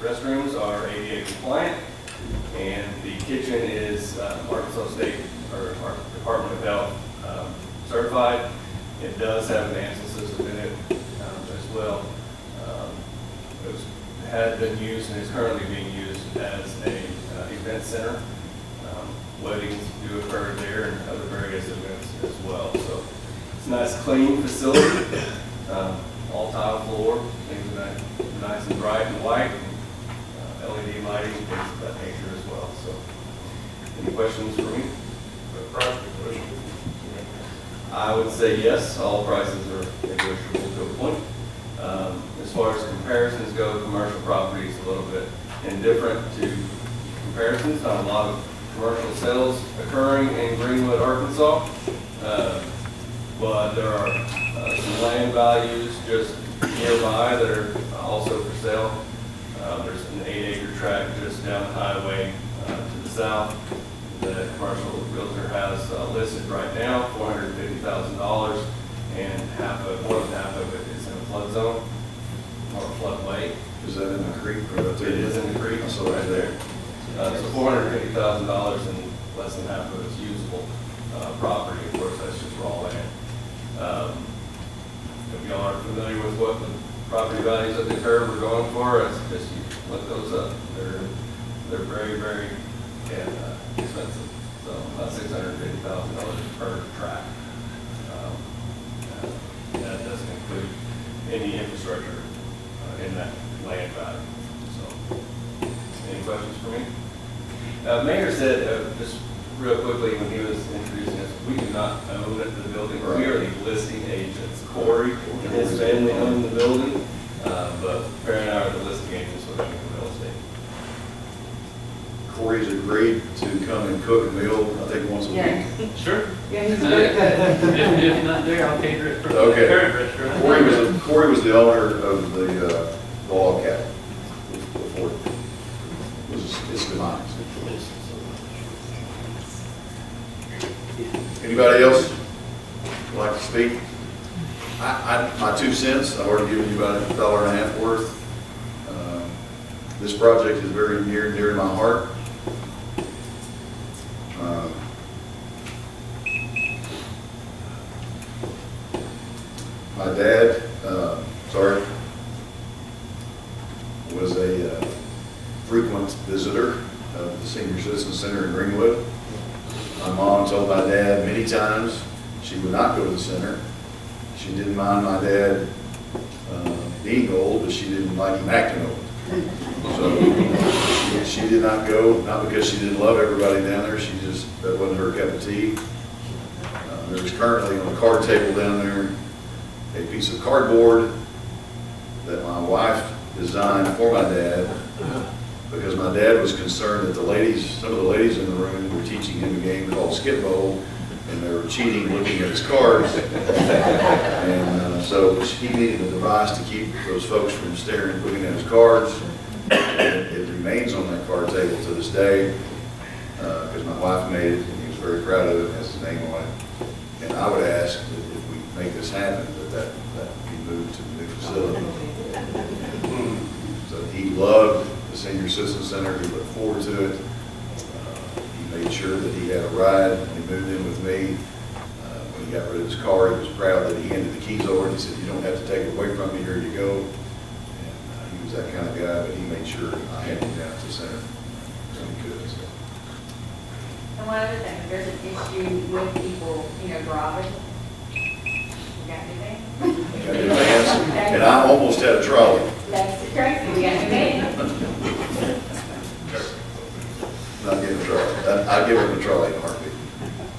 restrooms are ADA compliant, and the kitchen is Arkansas State or Department of Health certified. It does have an answer system in it as well. It had been used and is currently being used as a event center. Weddings do occur there and other various events as well. So it's a nice clean facility, all tile floor, things are nice and bright and white, LED lighting, things of that nature as well. So any questions for me? I would say yes, all prices are negotiable to a point. As far as comparisons go, commercial property is a little bit indifferent to comparisons. Not a lot of commercial sales occurring in Greenwood, Arkansas, but there are some land values just nearby that are also for sale. There's an 8-acre tract just down the highway to the south that a commercial realtor has listed right now, $450,000, and more than half of it is in a flood zone or a floodway. Is that in the creek or right there? It is in the creek, so right there. So $450,000 and less than half of it's usable property. Of course, that's just raw land. If y'all aren't familiar with what the property values at the curve are going for, it's just you look those up. They're very, very expensive. So about $650,000 per tract. That doesn't include any infrastructure in that land value. So, any questions for me? Mayor said, just real quickly when he was introducing us, we do not own the building. We are the listing agents. Corey and his family own the building, but Farrah and I are the listing agents for the real estate. Corey's agreed to come and cook a meal, I think once a week. Sure. Yeah, he's a great cook. If not there, I'll cater it from the Okay. current restaurant. Corey was the owner of the log cabin before it was its demise. Anybody else would like to speak? My 2 cents, I've already given you about $1.50 worth. This project is very near and dear to my heart. My dad, was a frequent visitor of the Senior Citizen Center in Greenwood. My mom told my dad many times she would not go to the center. She didn't mind my dad being old, but she didn't like him acting old. So she did not go, not because she didn't love everybody down there, that wasn't her cup of tea. There's currently on the card table down there a piece of cardboard that my wife designed for my dad, because my dad was concerned that some of the ladies in the room were teaching him a game called Skip Bowl, and they were cheating looking at his cards. And so he needed a device to keep those folks from staring, looking at his cards. It remains on that card table to this day, because my wife made it, and he was very proud of it, it has his name on it. And I would ask that if we make this happen, that be moved to the new facility. So he loved the Senior Citizen Center, he looked forward to it. He made sure that he had a ride, and he moved in with me. When he got rid of his car, he was proud that he handed the keys over, and he said, "You don't have to take it away from me, here you go." And he was that kind of guy, but he made sure I had him down to the center when he could. So. And one other thing, if there's an issue with people, driving, you got anything? Got new vans, and I almost had a trolley. That's the crazy, we got anything? Not getting a trolley. I'd give him a trolley in a heartbeat.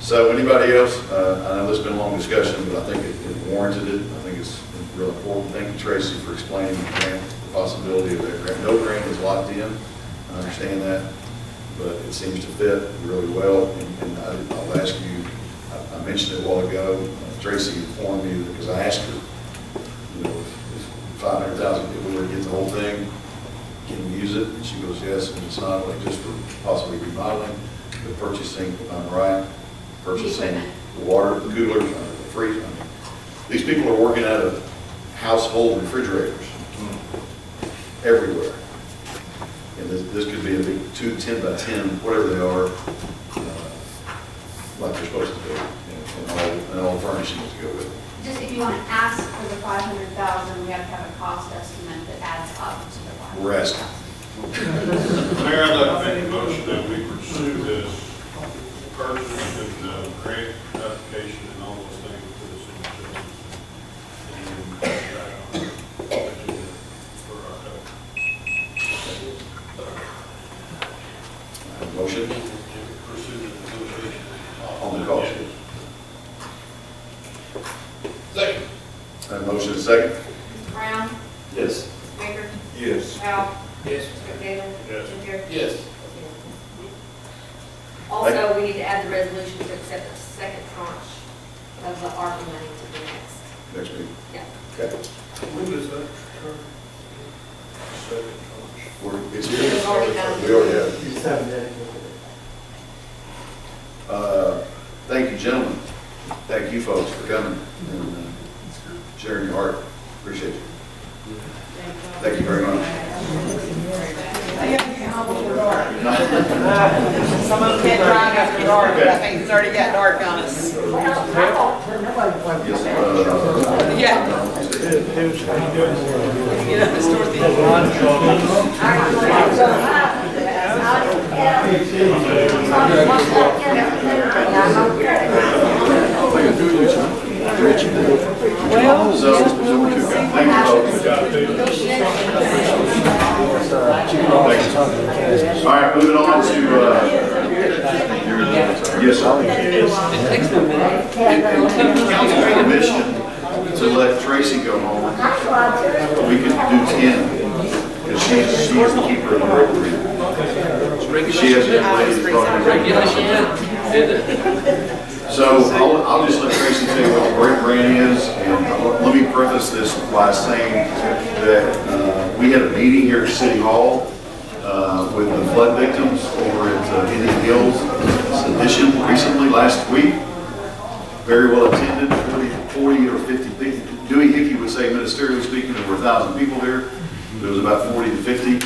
So anybody else, I know this has been a long discussion, but I think it warranted it. I think it's real important. Thank you, Tracy, for explaining the grant, the possibility of that grant. No grant is locked in. I understand that, but it seems to fit really well. And I'll ask you, I mentioned it a while ago, Tracy informed me, because I asked her, if 500,000 people were to get the whole thing, can we use it? And she goes, yes, and it's not only just for possibly remodeling, but purchasing, if I'm right, purchasing the water, the coolers, the freezer. These people are working out of household refrigerators everywhere. And this could be a big 10 by 10, whatever they are, like they're supposed to be, and all furnishings to go with it. Just if you want to ask for the 500,000, we have to have a cost estimate that adds up to the 500,000. We're asking. Mayor, I'd like to make a motion that we pursue this purchase and grant application and all those things for the city. For our help. Motion Pursue the negotiation. on the cost. Second. Motion is second. Brown, Yes. Baker, Yes. Powell, Yes. Taylor, Yes. Jim. Yes. Also, we need to add the resolution to accept the second tranche of the ARPA money to the next. Next week. Yeah. Okay. When does that occur? Second tranche. It's It's already done. We already have it. You just haven't dedicated it. Thank you, gentlemen. Thank you, folks, for coming and sharing your heart. Appreciate you. Thank you very much. Some of them can't drive after dark, but I think it's already got dark on us. Well, I don't know nobody. Yes, Yeah. You know, it's northeast. Well, so, thank you, folks. All right, moving on to, yes, sir. Permission to let Tracy go home. We could do 10, because she's the keeper of the road. She has a lady. So I'll just let Tracy tell you what the break grant is, and let me preface this by saying that we had a meeting here at City Hall with the flood victims over at Indian Hills Edition recently, last week. Very well attended, 40 or 50 people. Dewey Hickey would say, ministerially speaking, there were 1,000 people there. There was about 40 to 50.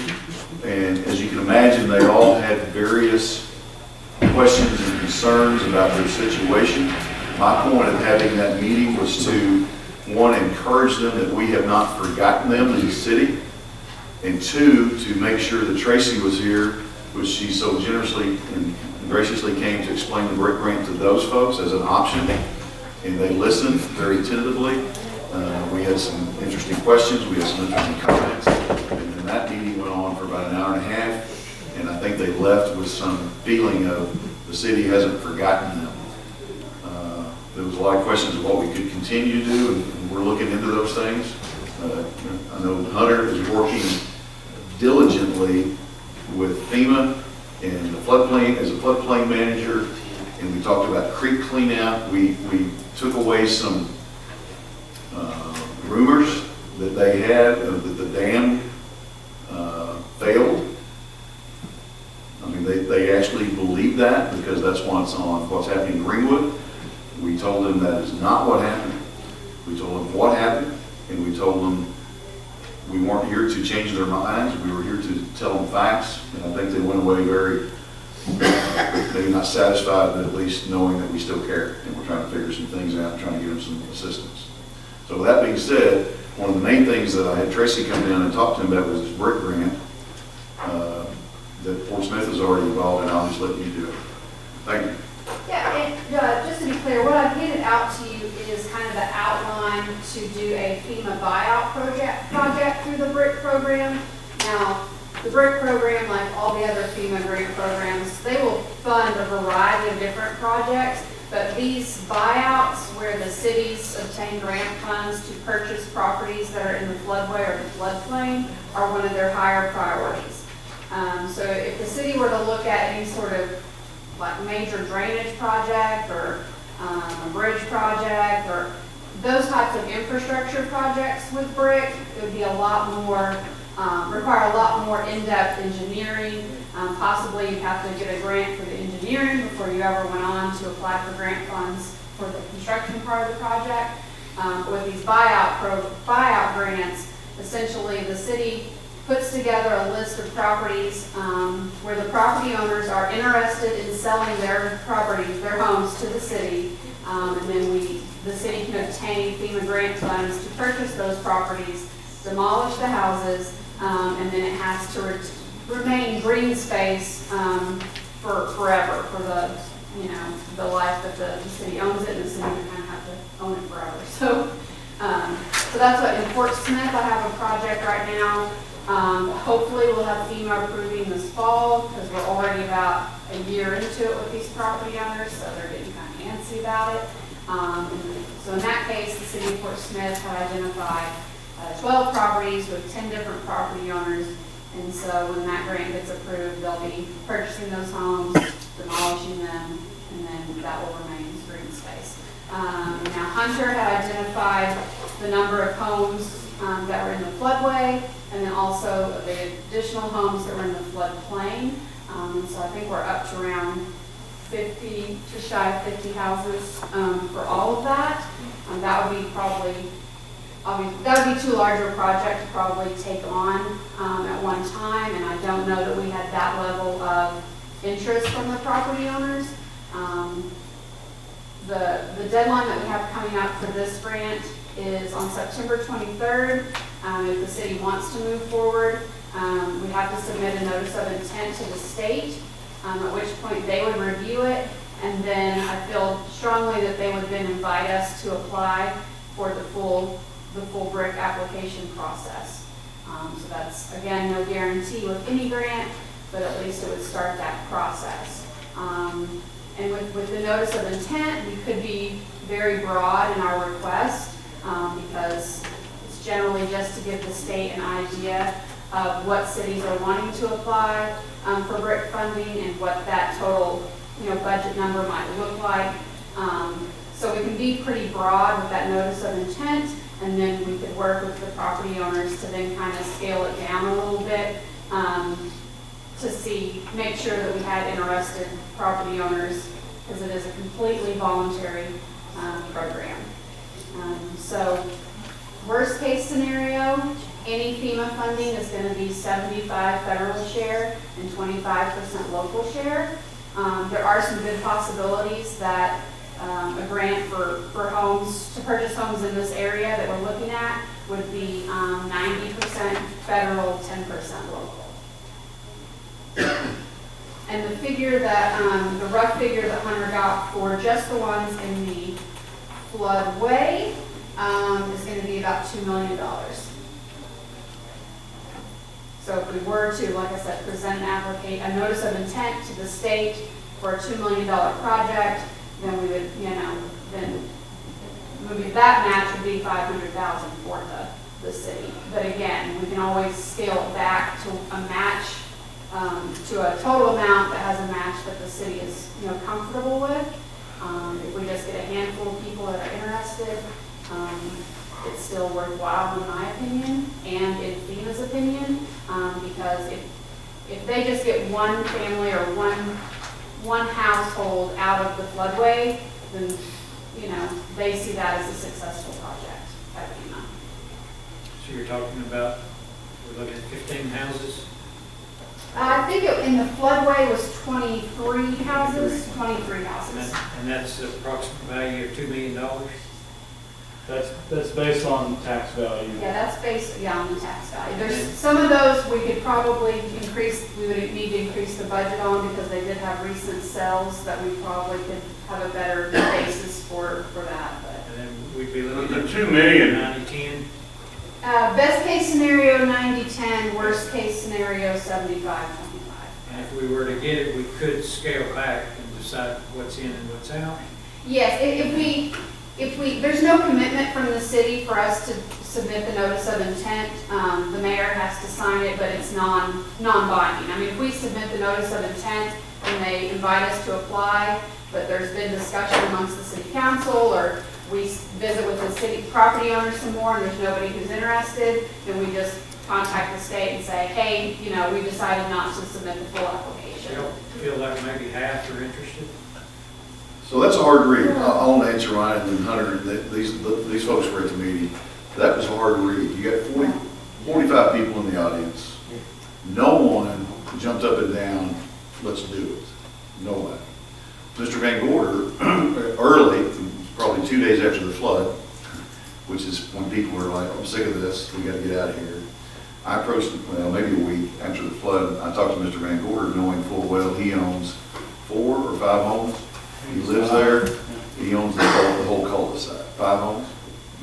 And as you can imagine, they all had various questions and concerns about their situation. My point of having that meeting was to, one, encourage them that we have not forgotten them in the city, and two, to make sure that Tracy was here, which she so generously and graciously came to explain the brick grant to those folks as an option, and they listened very tentatively. We had some interesting questions, we had some interesting comments, and then that meeting went on for about an hour and a half, and I think they left with some feeling of the city hasn't forgotten them. lot of questions of what we could continue to do, and we're looking into those things. I know Hunter is working diligently with FEMA and the floodplain, as a floodplain manager, and we talked about creek cleanout. We took away some rumors that they had, that the dam failed. I mean, they actually believe that because that's what's happening in Greenwood. We told them that is not what happened. We told them what happened, and we told them we weren't here to change their minds. We were here to tell them facts, and I think they went away very, maybe not satisfied, but at least knowing that we still care, and we're trying to figure some things out and trying to give them some assistance. So with that being said, one of the main things that I had Tracy come down and talk to him about was this brick grant that Fort Smith is already involved in. I'll just let you do it. Thank you. Yeah, and just to be clear, what I've handed out to you is kind of the outline to do a FEMA buyout project through the BRIC program. Now, the BRIC program, like all the other FEMA grant programs, they will fund a variety of different projects, but these buyouts where the cities obtain grant funds to purchase properties that are in the floodway or the floodplain are one of their higher priorities. So if the city were to look at any sort of like major drainage project or a bridge project or those types of infrastructure projects with BRIC, it would be a lot more, require a lot more in-depth engineering. Possibly you'd have to get a grant for the engineering before you ever went on to apply for grant funds for the construction part of the project. With these buyout grants, essentially the city puts together a list of properties where the property owners are interested in selling their properties, their homes to the city, and then the city can obtain FEMA grant funds to purchase those properties, demolish the houses, and then it has to remain green space for forever, for the life that the city owns it, and the city kind of have to own it forever. So that's what in Fort Smith I have a project right now. Hopefully we'll have FEMA approving this fall because we're already about a year into it with these property owners, so they're getting kind of antsy about it. So in that case, the city of Fort Smith had identified 12 properties with 10 different property owners, and so when that grant gets approved, they'll be purchasing those homes, demolishing them, and then that will remain as green space. Now Hunter had identified the number of homes that were in the floodway, and then also the additional homes that were in the floodplain. So I think we're up to around 50, just shy of 50 houses for all of that. That would be that would be too large a project to probably take on at one time, and I don't know that we had that level of interest from the property owners. The deadline that we have coming up for this grant is on September 23rd. If the city wants to move forward, we have to submit a notice of intent to the state, at which point they would review it, and then I feel strongly that they would then invite us to apply for the full BRIC application process. So that's, again, no guarantee with any grant, but at least it would start that process. And with the notice of intent, we could be very broad in our request because it's generally just to give the state an idea of what cities are wanting to apply for BRIC funding and what that total budget number might look like. So we can be pretty broad with that notice of intent, and then we could work with the property owners to then kind of scale it down a little bit to make sure that we had interested property owners, because it is a completely voluntary program. So worst case scenario, any FEMA funding is going to be 75% federal share and 25% local share. There are some good possibilities that a grant for homes, to purchase homes in this area that we're looking at would be 90% federal, 10% local. And the figure that, the rough figure that Hunter got for just the ones in the floodway is going to be about $2 million. So if we were to, like I said, present a notice of intent to the state for a $2 million project, then we would, then that match would be 500,000 for the city. But again, we can always scale it back to a match, to a total amount that has a match that the city is, comfortable with. If we just get a handful of people that are interested, it's still worthwhile in my opinion, and in FEMA's opinion, because if they just get one family or one household out of the floodway, then, they see that as a successful project by FEMA. So you're talking about, we're looking at 15 houses? I think in the floodway was 23 houses, 23 houses. And that's the approximate value of $2 million? That's based on tax value. Yeah, that's based, on the tax value. There's some of those we could probably we would need to increase the budget on because they did have recent sales that we probably could have a better basis for that, but. And then we'd be looking The at 2 million. 90-10? Best case scenario, 90-10, worst case scenario, 75-25. And if we were to get it, we could scale back and decide what's in and what's out. Yes, if we, there's no commitment from the city for us to submit the notice of intent. The mayor has to sign it, but it's non-binding. I mean, if we submit the notice of intent and they invite us to apply, but there's been discussion amongst the city council, or we visit with the city property owners some more and there's nobody who's interested, then we just contact the state and say, hey, we decided not to submit the full application. Feel like maybe half are interested? So that's a hard read. I'll answer Ryan and Hunter. These folks were at the meeting. That was a hard read. You got 45 people in the audience. No one jumped up and down, let's do it. No one. Mr. Van Gorder, early, probably 2 days after the flood, which is when people were like, I'm sick of this, we got to get out of here. I approached him, maybe a week after the flood. I talked to Mr. Van Gorder, knowing full well he owns 4 or 5 homes. He lives there. He owns the whole cul-de-sac. 5 homes.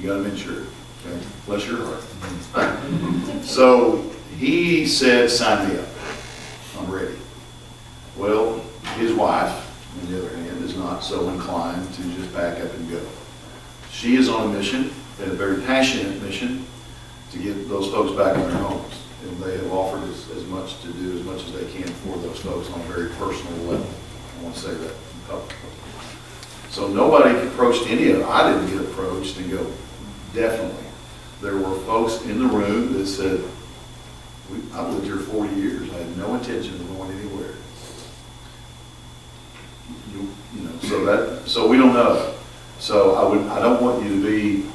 You got him insured. Okay? Bless your heart. So he said, sign me up. I'm ready. Well, his wife, on the other hand, is not so inclined to just back up and go. She is on a mission, and a very passionate mission, to get those folks back in their homes. And they have offered as much to do as much as they can for those folks on a very personal level. I want to say that publicly. So nobody approached any of it. I didn't get approached and go, definitely. There were folks in the room that said, I've lived here 40 years. I had no intention of going anywhere. So we don't know. So I don't want you to be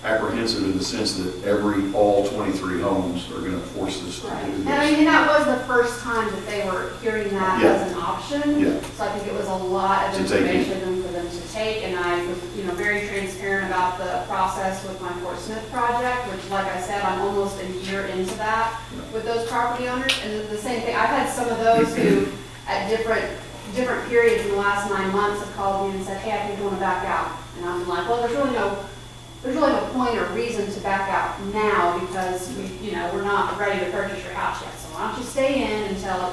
apprehensive in the sense that all 23 homes are going to force us to do this. And that was the first time that they were hearing that as an option. Yeah. So I think it was a lot of information for them to take, and I was, very transparent about the process with my Fort Smith project, which, like I said, I'm almost a year into that with those property owners. And the same thing, I've had some of those who, at different periods in the last 9 months, have called me and said, hey, I think I want to back out. And I'm like, well, there's really no point or reason to back out now because we're not ready to purchase your house yet. So why don't you stay in until,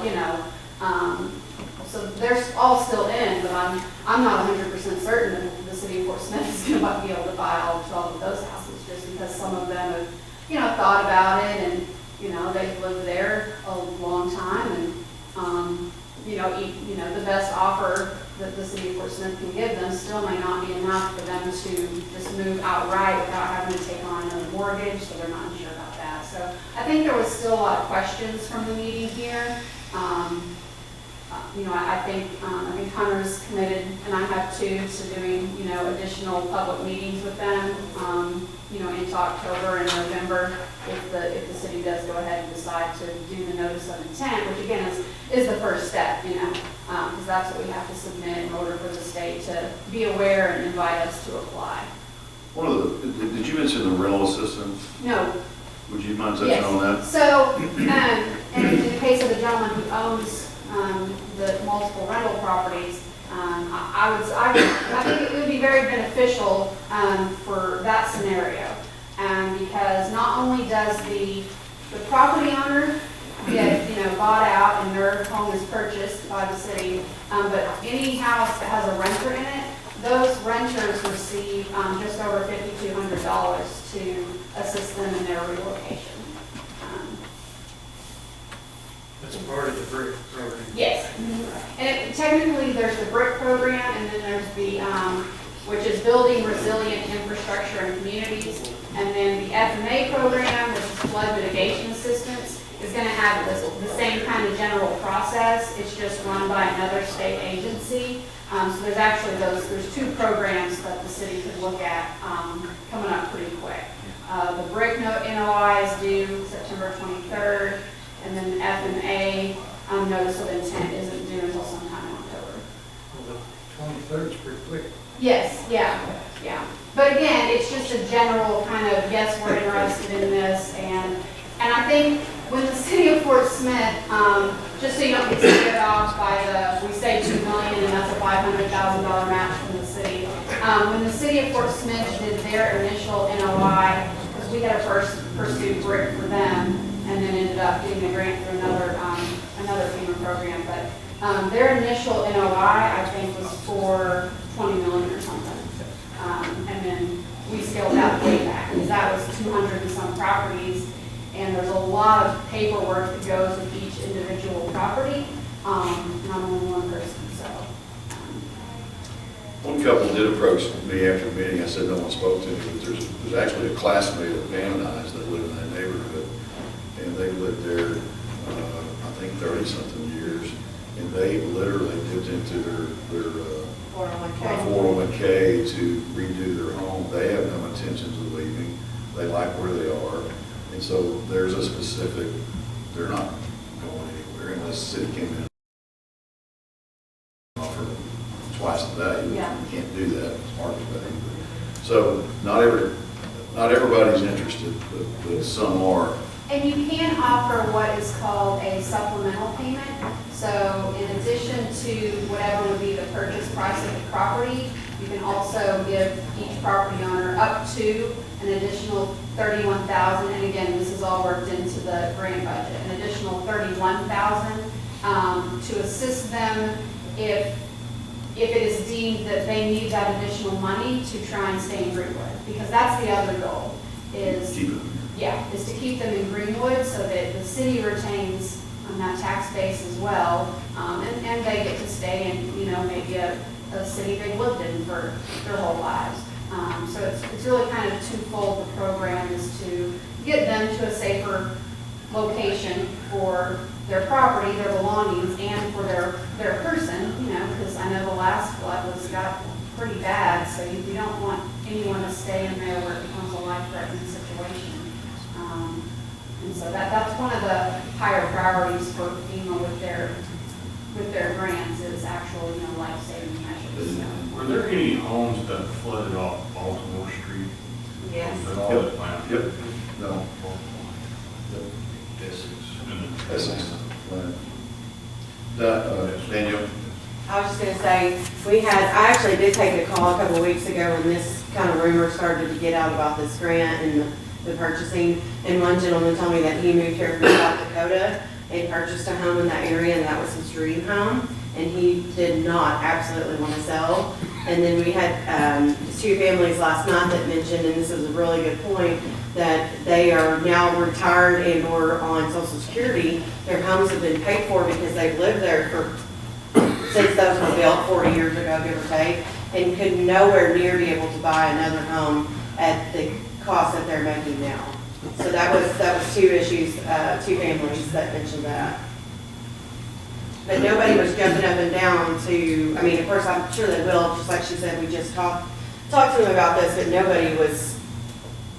so they're all still in, but I'm not 100% certain that the city of Fort Smith is going to be able to buy all 12 of those houses just because some of them have, thought about it and, they've lived there a long time and, the best offer that the city of Fort Smith can give them still may not be enough for them to just move outright without having to take on another mortgage, so they're not sure about that. So I think there was still a lot of questions from the meeting here. I think Hunter's committed, and I have too, to doing, additional public meetings with them, into October and November, if the city does go ahead and decide to do the notice of intent, which again is the first step, because that's what we have to submit in order for the state to be aware and invite us to apply. Did you mention the rental assistance? No. Would you mind touching on that? So, and in the case of the gentleman who owns the multiple rental properties, I think it would be very beneficial for that scenario, because not only does the property owner get bought out and their home is purchased by the city, but any house that has a renter in it, those renters receive just over $5,200 to assist them in their relocation. That's a part of the BRIC program. Yes. And technically, there's the BRIC program, and then there's the, which is Building Resilient Infrastructure in Communities. And then the FMA program, which is Flood Mitigation Assistance, is going to have the same kind of general process. It's just run by another state agency. So there's actually there's two programs that the city could look at coming up pretty quick. The BRIC NOI is due September 23rd, and then the FMA notice of intent isn't due until sometime in October. Well, the 23rd is pretty quick. Yes, yeah. But again, it's just a general kind of, yes, we're interested in this, and I think when the city of Fort Smith, just so you don't get scared off by we say $2 million and that's a $500,000 match from the city. When the city of Fort Smith did their initial NOI, because we had to first pursue BRIC for them, and then ended up getting a grant through another FEMA program, but their initial NOI, I think, was for $20 million or something. And then we scaled that way back, because that was 200 and some properties, and there's a lot of paperwork that goes with each individual property, not only one person, so. One couple did approach me after the meeting. I said no one spoke to me, but there's actually a classmate of Van and I's that live in that neighborhood, and they lived there, I think 30-something years, and they literally dipped into their 401k to redo their home. They have no intentions of leaving. They like where they are. And so there's a specific, they're not going anywhere unless the city came in and offered twice the value. Yeah. You can't do that, it's market value. So not everybody's interested, but some are. And you can offer what is called a supplemental payment. So in addition to whatever would be the purchase price of the property, you can also give each property owner up to an additional $31,000. And again, this is all worked into the grant budget. An additional $31,000 to assist them if it is deemed that they need that additional money to try and stay in Greenwood, because that's the other goal is to keep them in Greenwood so that the city retains that tax base as well, and they get to stay in, maybe a city they've lived in for their whole lives. So it's really kind of twofold. The program is to get them to a safer location for their property, their belongings, and for their person, because I know the last flood got pretty bad, so you don't want anyone to stay in there where it becomes a life-threatening situation. And so that's one of the higher priorities for FEMA with their grants is actual, life-saving measures. So. Were there any homes that flooded off Baltimore Street? Yes. Was that all that land? Yep. No. Essex. Daniel? I was just gonna say, I actually did take a call a couple of weeks ago when this kind of rumor started to get out about this grant and the purchasing. And one gentleman told me that he moved here from South Dakota and purchased a home in that area, and that was his dream home. And he did not absolutely want to sell. And then we had two families last night that mentioned, and this is a really good point, that they are now retired and or on Social Security. Their homes have been paid for because they've lived there since those were built 40 years ago, give or take, and could nowhere near be able to buy another home at the cost that they're making now. So that was two issues, two families that mentioned that. But nobody was jumping up and down to, of course, I'm sure they will, just like she said, we just talked to them about this, but nobody was,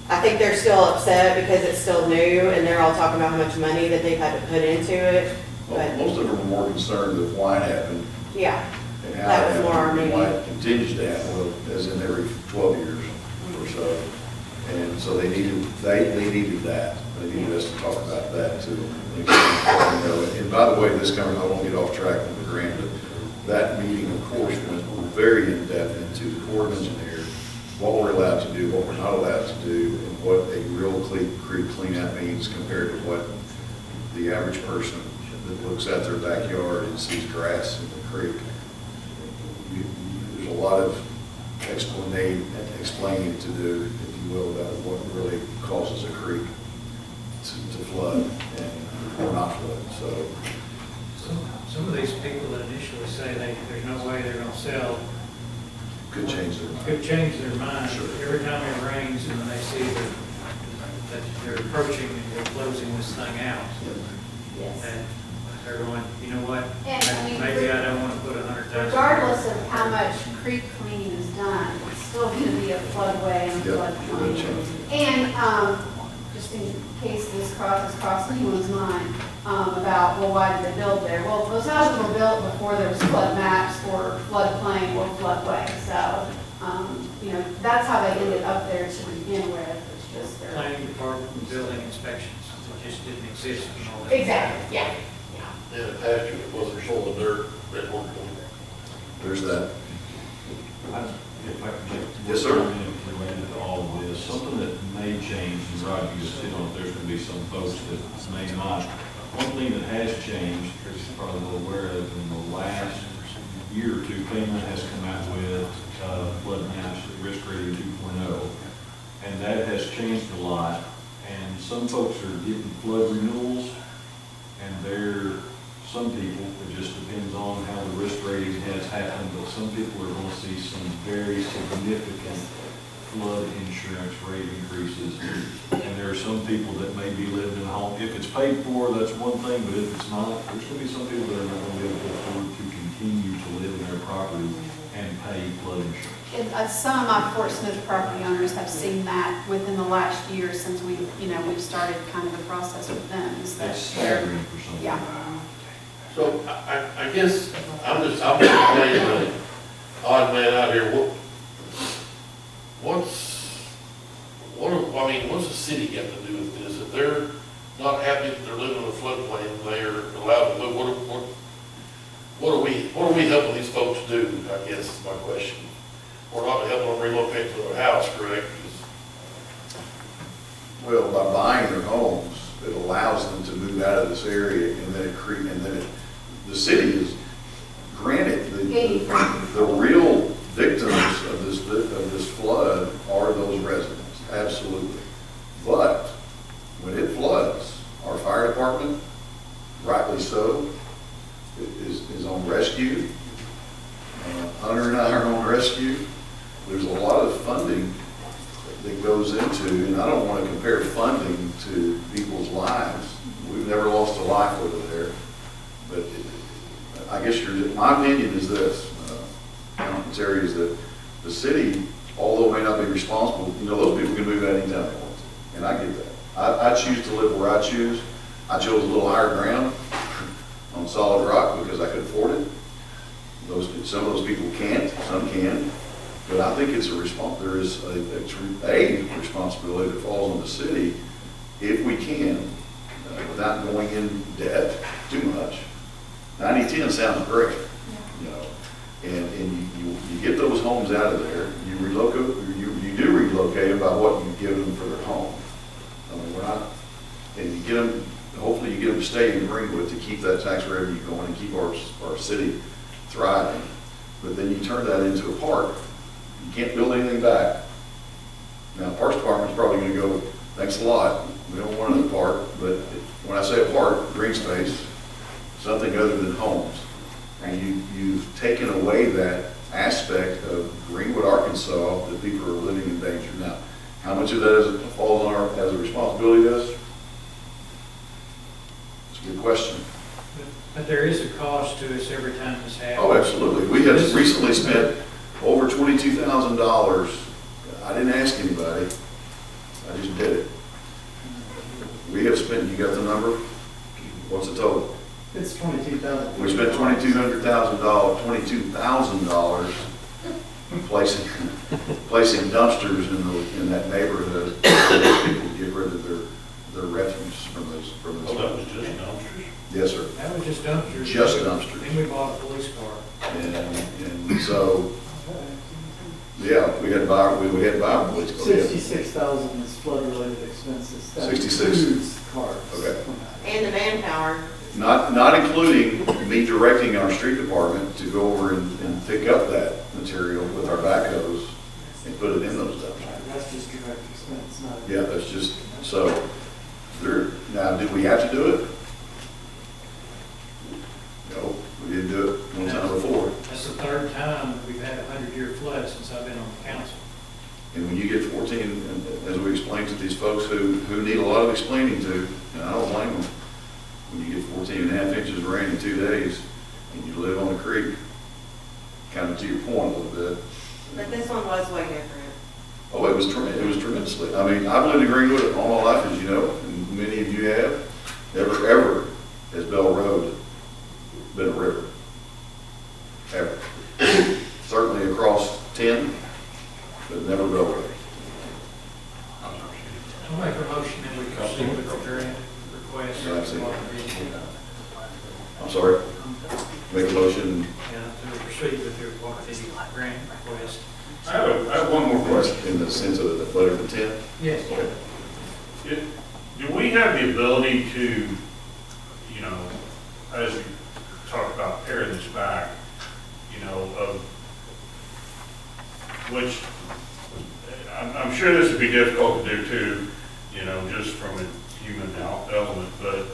I think they're still upset because it's still new, and they're all talking about how much money that they've had to put into it. Well, most of them are more concerned with why it happened. Yeah, And how that it was more our happened, and meeting. why it continues to happen, as in every 12 years or so. And so they needed that. They needed us to talk about that too. And by the way, I won't get off track on the grant, but that meeting, of course, went very in-depth into the Corps of Engineers, what we're allowed to do, what we're not allowed to do, and what a real creek cleanout means compared to what the average person that looks at their backyard and sees grass in the creek. There's a lot of explaining to do, if you will, about what really causes a creek to flood and or not flood. So Some of these people that initially say there's no way they're gonna sell, could change their mind. could change their mind. Sure. Every time it rains and they see that they're approaching and they're closing this thing out. Yes. And they're going, you know what, And I mean, maybe I don't want to put 100,000. regardless of how much creek cleaning is done, it's still going to be a floodway and a Yep, floodplain. good change. And just in case this crossed anyone's mind, about, well, why did they build there? Well, those houses were built before there was flood maps or floodplain or floodway. So, you know, that's how they ended up there to begin with. It's just their. Planning department and building inspections, it just didn't exist and all that. Exactly, yeah. In a pasture that wasn't full of dirt at one point. There's that. If I could get. Yes, sir. Related to all of this, something that may change, and Rod, you just hit on, there's gonna be some folks that may not. One thing that has changed, Trish is probably well aware of, in the last year or two, FEMA has come out with flood maps, risk rating 2.0, and that has changed a lot. And some folks are getting flood renewals, and some people, it just depends on how the risk rating has happened, but some people are going to see some very significant flood insurance rate increases. And there are some people that may be living in a home, if it's paid for, that's one thing, but if it's not, there's going to be some people that are not going to be able to afford to continue to live in their property and pay flood insurance. And, some of my Fort Smith property owners have seen that within the last year since we've started kind of the process with them. Is that That's staggering for some people. Yeah. So I guess I'm just playing the odd man out here. What's the city got to do with this? If they're not happy that they're living in a floodplain, they're allowed to live, what are we helping these folks do, I guess is my question. We're not helping them relocate to their house, correct? Well, by buying their homes, it allows them to move out of this area, and then the city is granted the real victims of this flood are those residents, absolutely. But when it floods, our fire department, rightly so, is on rescue. Hunter and I are on rescue. There's a lot of funding that goes into, and I don't want to compare funding to people's lives. We've never lost a life over there, but I guess my opinion is this, Terry, is that the city, although it may not be responsible, those people can move out anytime they want to, and I get that. I choose to live where I choose. I chose a little higher ground on solid rock because I could afford it. Some of those people can't, some can. But I think there is a responsibility that falls on the city if we can, without going in debt too much. 90-10 sounds great, and you get those homes out of there, you do relocate them by what you give them for their home. I mean, and you get them, hopefully you get them to stay in Greenwood to keep that tax revenue going and keep our city thriving. But then you turn that into a park. You can't build anything back. Now, Parks Department's probably going to go, thanks a lot, we don't want another park, but when I say a park, green space, something other than homes. And you've taken away that aspect of Greenwood, Arkansas, that people are living in danger. Now, how much of that falls on as a responsibility to us? It's a good question. But there is a cost to us every time this happens. Oh, absolutely. We have recently spent over $22,000. I didn't ask anybody. I just did it. We have spent, you got the number? What's the total? It's $22,000. We spent $22,000 placing dumpsters in that neighborhood so people get rid of their refuse from those. Oh, that was just dumpsters? Yes, sir. That was just dumpsters. Just dumpsters. Then we bought a police car. And so, yeah, we had to buy a police car. 66,000 is flood-related expenses. That 66. includes cars. Okay. And the manpower. Not including me directing our street department to go over and pick up that material with our backhoes and put it in those dumpsters. That's just direct expense, not. Yeah, that's just, so, there, now, did we have to do it? No, we didn't do it one time before. That's the third time we've had a 100-year flood since I've been on the council. And when you get 14, and as we explained to these folks who need a lot of explaining to, and I don't blame them, when you get 14 and a half inches of rain in 2 days, and you live on a creek, kind of to your point a little bit. But this one was way different. Oh, it was tremendously. I mean, I've lived in Greenwood all my life, as you know, and many of you have. Ever has Bell Road been a river. Ever. Certainly across 10, but never Bell Road. I'll make a motion that we proceed with the grant request. Yeah, I see. I'm sorry. Make a motion. Yeah, to proceed with the grant request. I have one more question. In the sense of the letter of intent? Yes. Do we have the ability to, you know, as we talk about paring this back, you know, of which I'm sure this would be difficult to do too, you know, just from a human element, but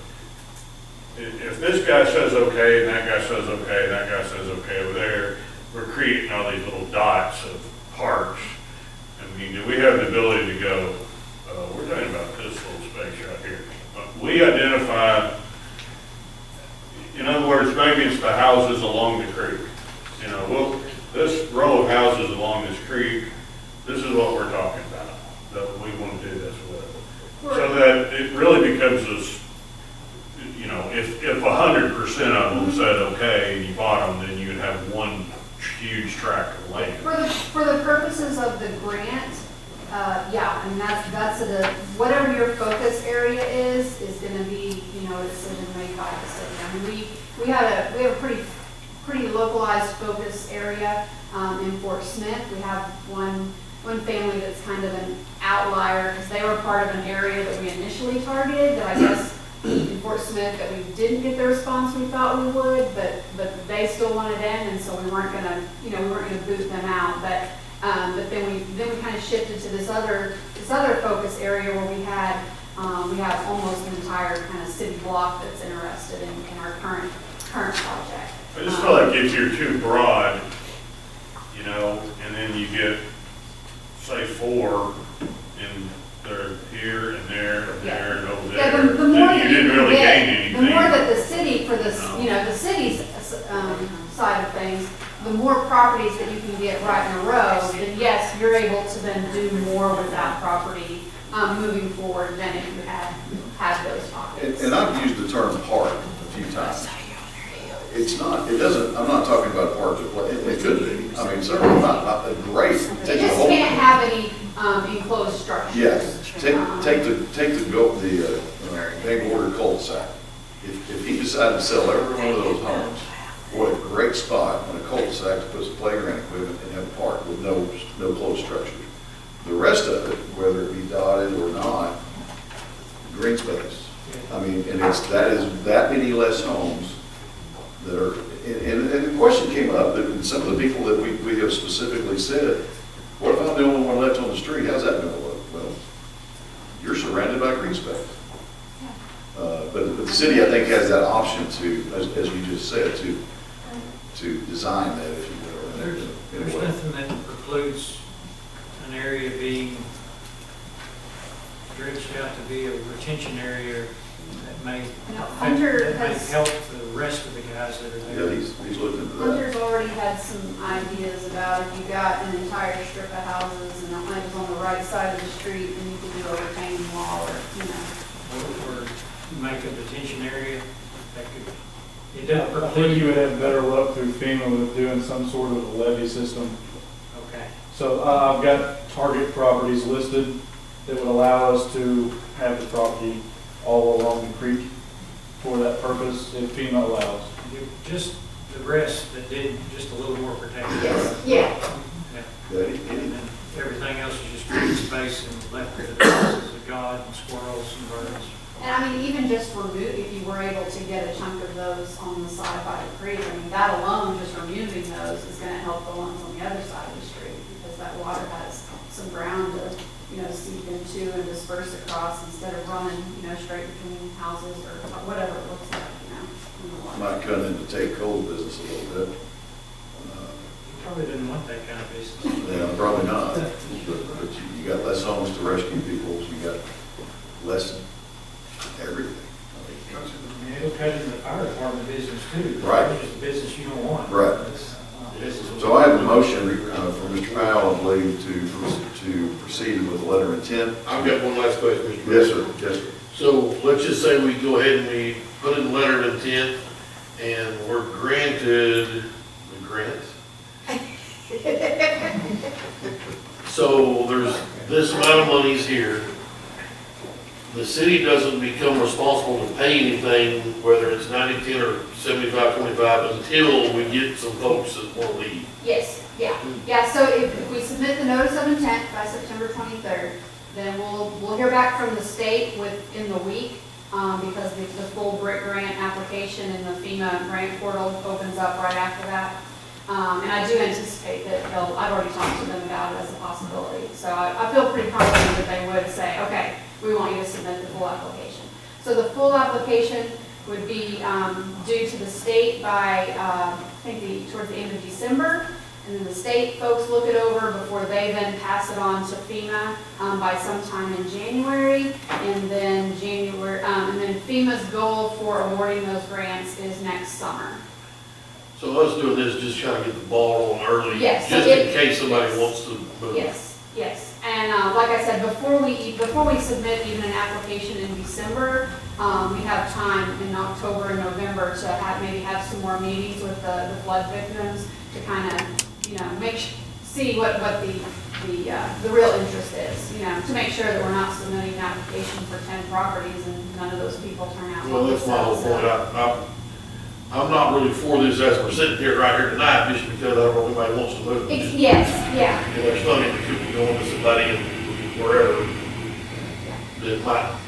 if this guy says okay, and that guy says okay, and that guy says okay over there, we're creating all these little dots of parks. I mean, do we have the ability to go, we're talking about this little space right here. We identify, in other words, maybe it's the houses along the creek. You know, well, this row of houses along this creek, this is what we're talking about, that we want to do this with. So that it really becomes this, you know, if 100% of them said okay and you bought them, then you would have one huge tract of land. For the purposes of the grant, yeah, I mean, that's whatever your focus area is gonna be, you know, a decision made by the city. I mean, we have a pretty localized focus area, in Fort Smith. We have one family that's kind of an outlier, because they were part of an area that we initially targeted, that I guess in Fort Smith that we didn't get the response we thought we would, but they still wanted in, and so we weren't gonna boot them out. But then we kind of shifted to this other focus area where we have almost an entire kind of city block that's interested in our current project. I just feel like if you're too broad, you know, and then you get, say, 4, and they're here and there and there and over there, Yeah, the more then that you didn't really gain the anything. more that the city, for this, you know, the city's side of things, the more properties that you can get right in a row, then yes, you're able to then do more with that property moving forward than if you had those pockets. And I've used the term park a few times. It's not, it doesn't, I'm not talking about a park, it could be. I mean, certainly not a great. You just can't have any enclosed structures. Yes, take the Bay Border cul-de-sac. If he decided to sell every one of those homes, what a great spot on a cul-de-sac to put some playground equipment and have a park with no closed structures. The rest of it, whether it be dotted or not, green space. I mean, and that is that many less homes that are, and the question came up that some of the people that we have specifically said, what if I'm the only one left on the street? How's that going to look? Well, you're surrounded by green space. But the city, I think, has that option to, as you just said, to design that, if you will. There's nothing that precludes an area being dredged out to be a retention area that may help the rest of the guys that are there. Yeah, he's looked into that. Hunter's already had some ideas about if you got an entire strip of houses and it was on the right side of the street, then you could do a retaining wall or, you know. Or make a detention area that could, it doesn't I think preclude. you would have better luck through FEMA with doing some sort of a levee system. Okay. So I've got target properties listed that would allow us to have the property all along the creek for that purpose if FEMA allows. Just the rest that did just a little more protection. Yes, yeah. And then everything else is just green space and left to the places of God and squirrels and birds. And I mean, even just remove, if you were able to get a chunk of those on the side by the creek, I mean, that alone, just removing those is gonna help the ones on the other side of the street, because that water has some ground to, seep into and disperse across instead of running, straight between houses or whatever it looks like, in the water. Might cut into take cold business a little bit. Probably didn't want that kind of business. Yeah, probably not, but you got less homes to rescue people, so you got less everything. It'll cut into the fire department business too. Right. Which is a business you don't want. Right. Business- So I have a motion from Mr. Powell, I believe, to proceed with the letter of intent. I've got one last question, Mr. Yes, President. sir, yes, sir. So let's just say we go ahead and we put in the letter of intent and we're granted the grant. So there's this amount of money's here. The city doesn't become responsible to pay anything, whether it's 90-10 or 75-25, until we get some folks that want to leave. Yes, yeah, so if we submit the notice of intent by September 23rd, then we'll hear back from the state within the week, because the full brick grant application in the FEMA grant portal opens up right after that. And I do anticipate that I've already talked to them about it as a possibility. So I feel pretty confident that they would say, okay, we want you to submit the full application. So the full application would be due to the state by, I think, towards the end of December. And then the state folks look it over before they then pass it on to FEMA by sometime in January. And then FEMA's goal for awarding those grants is next summer. So us doing this, just trying to get the ball rolling early, Yes, just so in case somebody wants to move. Yes. And like I said, before we submit even an application in December, we have time in October and November to maybe have some more meetings with the flood victims to kind of, see what the real interest is, to make sure that we're not submitting an application for 10 properties and none of those people turn out. Well, that's my whole point. I'm not really for this as we're sitting here right here tonight, just because I don't know if anybody wants to move. Yes, yeah. There's money that could be going to somebody in wherever that might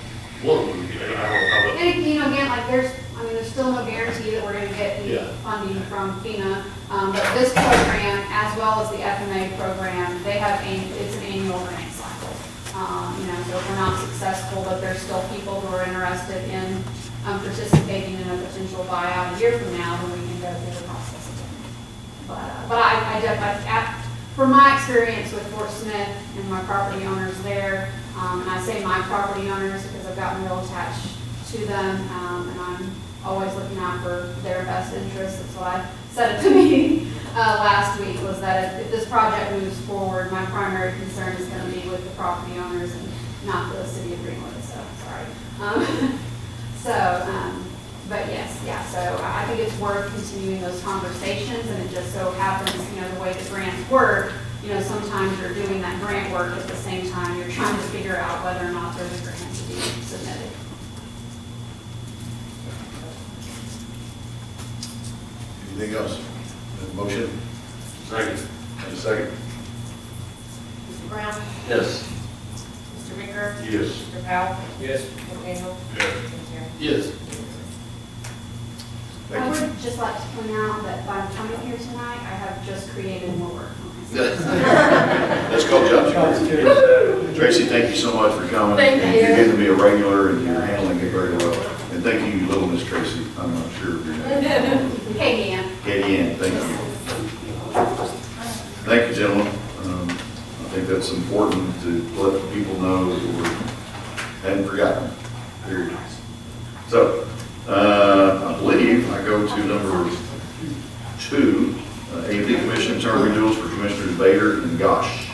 want to move, I don't know how that. And, again, like there's still no guarantee that we're gonna get the funding from FEMA. But this program, as well as the FMA program, it's an annual grant cycle. So if we're not successful, but there's still people who are interested in participating in a potential buyout a year from now, then we can go through the process again. But I definitely, from my experience with Fort Smith and my property owners there, and I say my property owners because I've gotten real attached to them, and I'm always looking out for their best interests. That's what I said at the meeting last week, was that if this project moves forward, my primary concern is going to be with the property owners and not the city of Greenwood, so sorry. But yes, so I think it's worth continuing those conversations, and it just so happens, the way the grants work, sometimes you're doing that grant work at the same time you're trying to figure out whether or not there's a grant to be submitted. Anything else? Motion? Second. And a second? Mr. Brown? Yes. Mr. Baker? Yes. Mr. Powell? Yes. Mr. Daniel? Yes. Mr. Terry? Yes. I would just like to point out that by coming here tonight, I have just created more work for myself. That's called job security. Tracy, thank you so much for coming. Thank you. You're getting to be a regular, and you're handling it very well. And thank you, little Miss Tracy. I'm not sure of your name. Katie Ann. Katie Ann, thank you. Thank you, gentlemen. I think that's important to let people know that we hadn't forgotten, period. So, I believe I go to number 2, A&D Commission term renewals for Commissioners Bader and Gosh.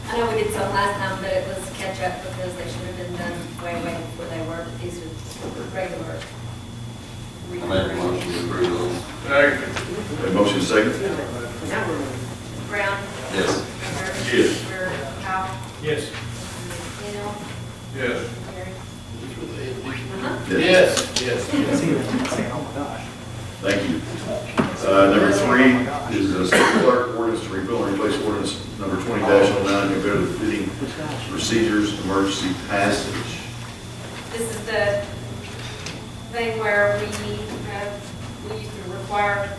I know we did some last time, but it was catch up because they should have been done way before they were, but these are regular. I make a motion to approve those. A motion second? Brown? Yes. Baker? Yes. Mr. Powell? Yes. Daniel? Yes. Terry? Yes. Oh my gosh. Thank you. Number 3 is the city clerk ordinance to repeal and replace ordinance number 20-09, competitive bidding procedures, emergency passage. This is the thing where we used to require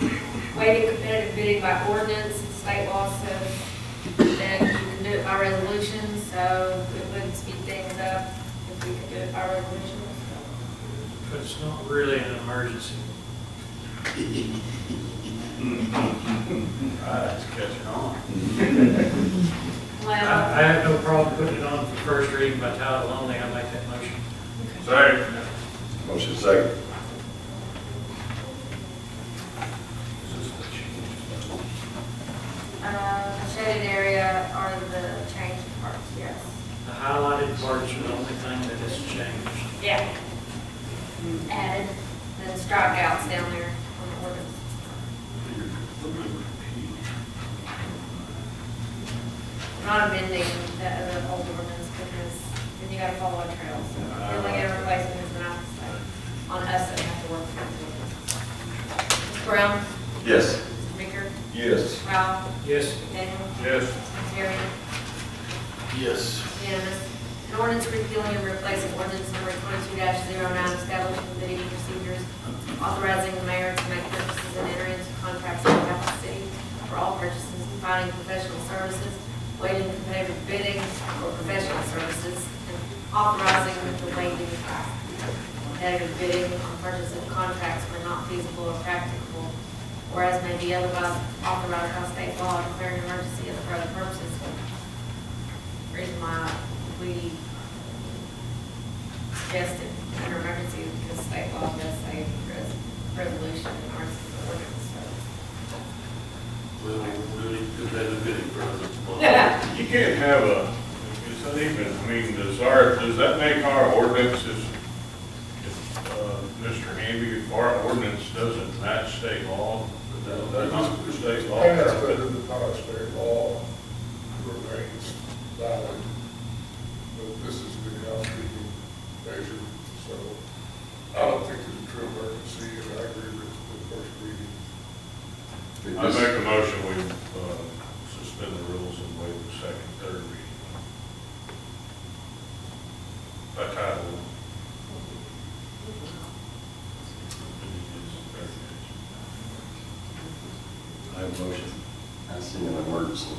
waiving competitive bidding by ordinance. State law says that you can do it by resolution, so it would speed things up if we could do it by resolution. But it's not really an emergency. It's catching on. Well, I have no problem putting it on for first reading by title only. I make that motion. Second. Motion second. Shaded area are the change parts, yes. The highlighted parts are the only thing that has changed. Yeah. Added, then strikeouts down there on the ordinance. Not amending the old ordinance because then you gotta follow a trail, so illegal replacement is not on us that have to work with it. Mr. Brown? Yes. Mr. Baker? Yes. Ralph? Yes. Daniel? Yes. Terry? Yes. Unanimous. An ordinance repealing and replacing ordinance number 22-09, establishing bidding procedures, authorizing the mayor to make purchases and enter into contracts with the city for all purchases, providing professional services, waiving competitive bidding for professional services, and authorizing the waiving competitive bidding on purchase of contracts where not feasible or practicable, whereas may be otherwise authorized by state law, declaring an emergency and for other purposes. Reason why we suggested an emergency is because state law does say resolution and emergency ordinance, so. Well, we really competitive bidding for other. You can't have it's uneven, I mean, does that make our ordinances, if Mr. Hamby, if our ordinance doesn't match state law, that's not the state law? I think that's better than not state law remains valid. But this is the housekeeping measure, so I don't think there's a true emergency, and I agree with the first reading. I make a motion, we suspend the rules and waive the second, third reading. By title. I have a motion. I see an emergency.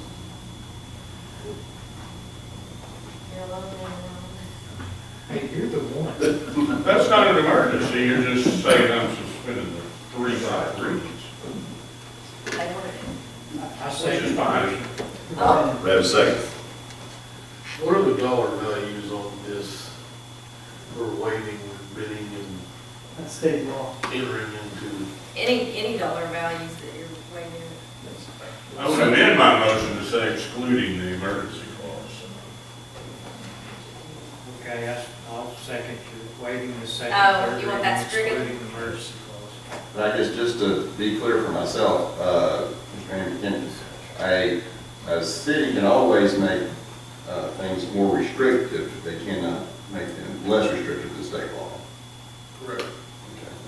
Hey, you're the one. That's not an emergency, you're just saying I'm suspending the 3 readings. I say Which is fine. We have a second. What are the dollar values on this for waiving bidding and That's state law. entering into? Any dollar values that you're waiving. I would amend my motion to say excluding the emergency clause. Okay, I'll second you, waiving the second. Oh, third you want reading, that stricken? excluding the emergency clause. And I guess just to be clear for myself, Mr. Hamby, a city can always make things more restrictive. They cannot make them less restrictive than state law. Correct.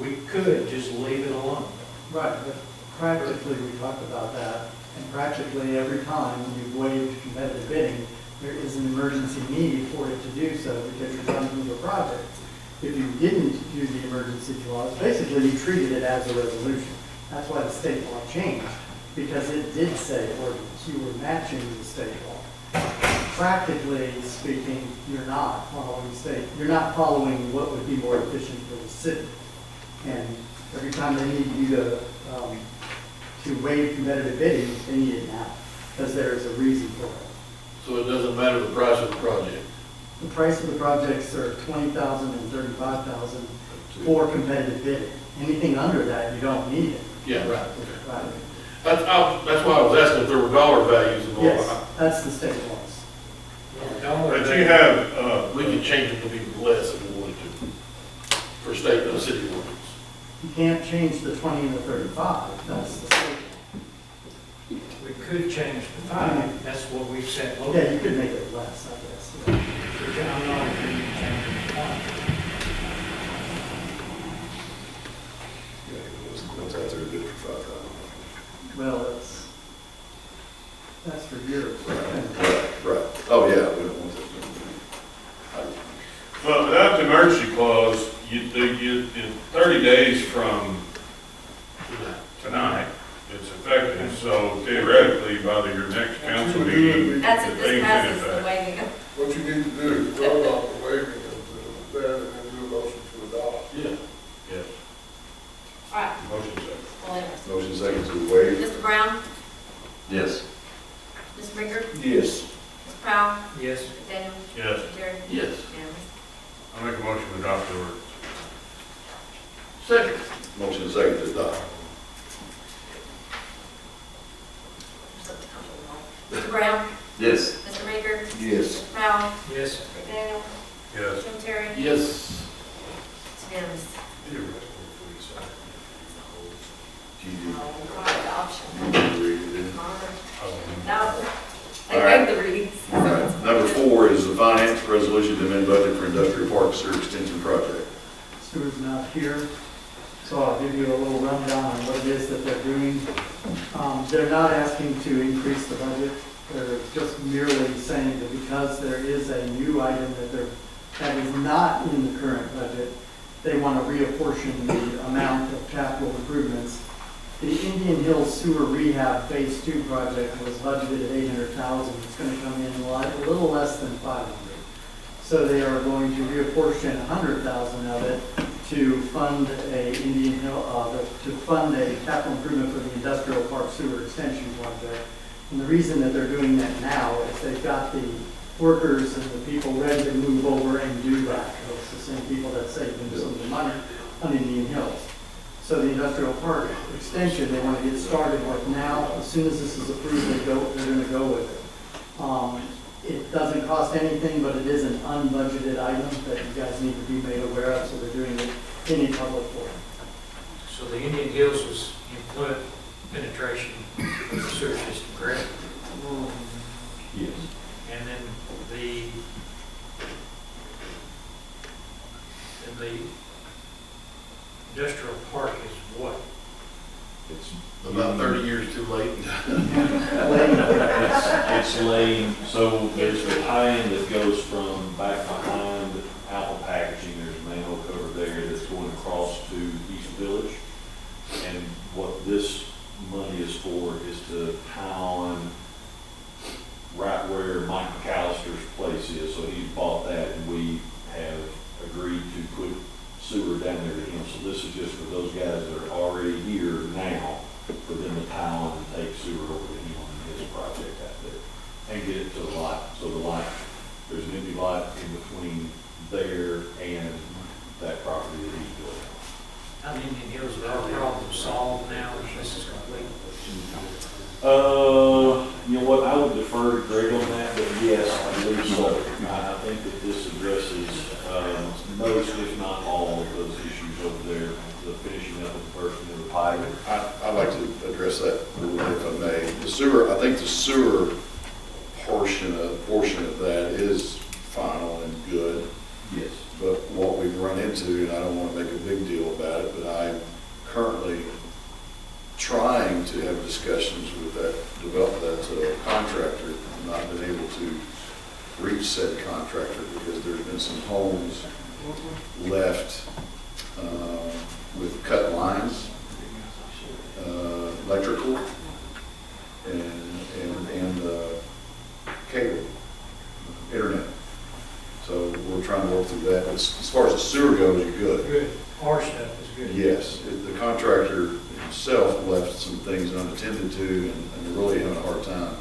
We could just leave it alone. Right, but practically, we talked about that, and practically every time you've waived competitive bidding, there is an emergency need for it to do so because you're trying to move a project. If you didn't use the emergency clause, basically you treated it as a resolution. That's why the state law changed, because it did say ordinance. You were matching the state law. Practically speaking, you're not following you're not following what would be more efficient for the city. And every time they need you to waive competitive bidding, they need it now, because there is a reason for it. So it doesn't matter the price of the project? The price of the projects are $20,000 and $35,000 for competitive bidding. Anything under that, you don't need it. Yeah, right. Right. That's why I was asking if there were dollar values involved. Yes, that's the state laws. But you have, We could change it to be less if we wanted to, for state and city ordinance. You can't change the 20 and the 35, that's the state. We could change the 5, that's what we've said. Yeah, you could make it less, I guess. I'm not agreeing to change the 5. What's out there bid for 5,000? Well, that's for yours. Right. Oh, yeah, we don't want that. but without the emergency clause, is the waiving of. What you need to do is vote on the waiving of that and then do a motion to adopt. Yeah. Yes. All right, Motion second. well, interesting. Motion second to waive. Mr. Brown, Yes. Mr. Baker, Yes. Mr. Powell, Yes. Mr. Daniel, Yes. Mr. Terry. Yes. Unanimous. I'll make a motion to adopt the ordinance. Second. Motion second to adopt. Mr. Brown, Yes. Mr. Baker, Yes. Mr. Powell, Yes. Mr. Daniel, Yes. Jim Terry. Yes. It's unanimous. Do you Oh, God, adoption. read it in? No, they All right. made the readings. All right. Number 4 is the finance resolution to amend budget for industrial park sewer extension project. Stuart's not here, so I'll give you a little rundown on what it is that they're doing. They're not asking to increase the budget. They're just merely saying that because there is a new item that is not in the current budget, they want to reapportion the amount of capital improvements. The Indian Hills Sewer Rehab Phase 2 project was budgeted at $800,000. It's going to come in a little less than $500,000. So they are going to reapportion $100,000 of it to fund a capital improvement for the industrial park sewer extension project. And the reason that they're doing that now is they've got the workers and the people ready to move over and do that. It's the same people that saved them some of the money on Indian Hills. So the industrial park extension, they want to get started with now. As soon as this is approved, they're going to go with it. It doesn't cost anything, but it is an unbudgeted item that you guys need to be made aware of, so they're doing it in a public forum. So the Indian Hills was in penetration of the sewer system, correct? Yes. And then the industrial park is what? It's About 30 years too late. It's laying, so there's the tie-in that goes from back behind Apple Packaging, there's a manhole cover there that's going across to East Village. And what this money is for is to pound right where Mike McAllister's place is. So he's bought that and we have agreed to put sewer down there to him. So this is just for those guys that are already here now, for them to pound and take sewer over to him on his project out there and get it to the lot. So the lot, there's an empty lot in between there and that property that he's building. How the Indian Hills are all problems solved now, if this is complete? You know what, I would defer to Greg on that, but yes, I believe so. I think that this addresses, most, if not all, of those issues over there, the finishing up of the first and the pipe. I'd like to address that a little bit if I may. The sewer, I think the sewer portion of that is final and good. Yes. But what we've run into, and I don't want to make a big deal about it, but I'm currently trying to have discussions with that contractor, not been able to reach said contractor because there's been some homes left with cut lines, electrical, and cable, internet. So we're trying to work through that. As far as the sewer goes, you're good. Good. Our stuff is good. Yes, the contractor himself left some things unattended to, and they're really having a hard time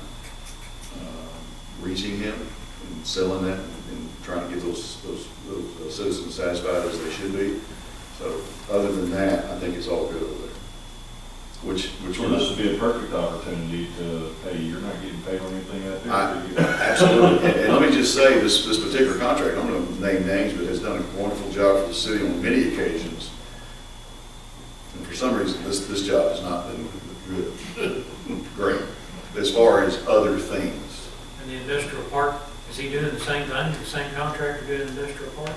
reaching him and selling that and trying to get those citizens satisfied as they should be. So other than that, I think it's all good over there. Which Well, this would be a perfect opportunity to, hey, you're not getting paid on anything out there. Absolutely. And let me just say, this particular contract, I'm going to name names, but has done a wonderful job for the city on many occasions. And for some reason, this job has not been good, great, as far as other things. And the industrial park, is he doing the same thing, the same contractor doing the industrial park?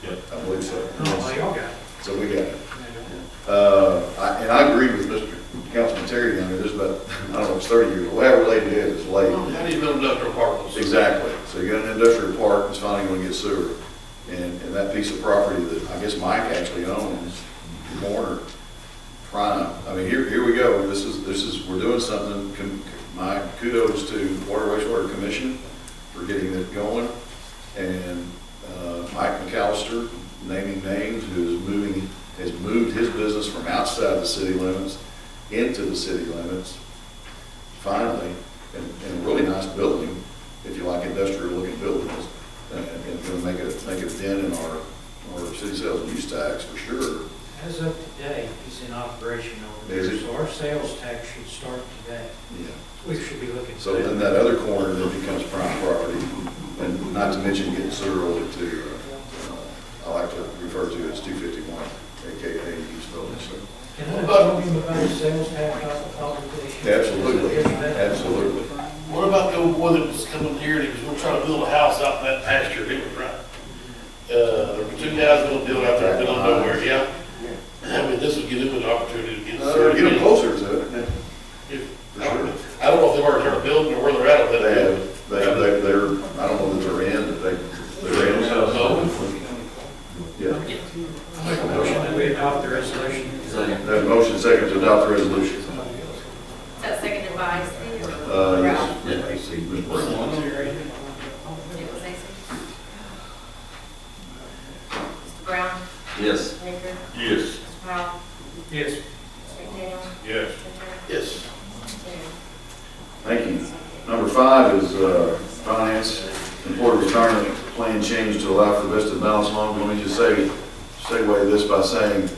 Yep. I believe so. Oh, well, y'all got it. So we got it. And I agree with Mr. Councilman Terry down there. There's about, I don't know, it's 30 years, whatever late it is, it's late. How do you build an industrial park? Exactly. So you got an industrial park that's finally going to get sewer. And that piece of property that I guess Mike actually owns, corner, prime. I mean, here we go. This is, we're doing something. My kudos to Water Wastewater Commission for getting it going. And Mike McAllister, naming names, has moved his business from outside the city limits into the city limits, finally, in a really nice building, if you like industrial looking buildings, and going to make it dent in our city sales and use tax for sure. As of today, he's in operation over Is there, he? so our sales tax should start today. Yeah. We should be looking. So then that other corner then becomes prime property, and not to mention getting Cyril to, I like to refer to as 251, AKA East Village. So. Can I talk to him about his sales tax obligation? Absolutely, absolutely. What about the old boy that was coming here and he was gonna try to build a house out in that pasture, he was right. There were two guys gonna build out there in the middle of nowhere, yeah? I mean, this would give them an opportunity to get started. Get them closer to it. For sure. I don't know if they've already started building or where they're at on that. They're, I don't know that they're in, but they're in. Yeah. I make a motion that we adopt the resolution. That motion second to adopt the resolution. Is that seconded by Steve? Yes. It was Stacy. Mr. Brown? Yes. Baker? Yes. Mr. Powell? Yes. Mr. McDaniel? Yes. Yes. Thank you. Number 5 is finance, employee retirement plan change to allow for the vested balance loan. Let me just segue this by saying,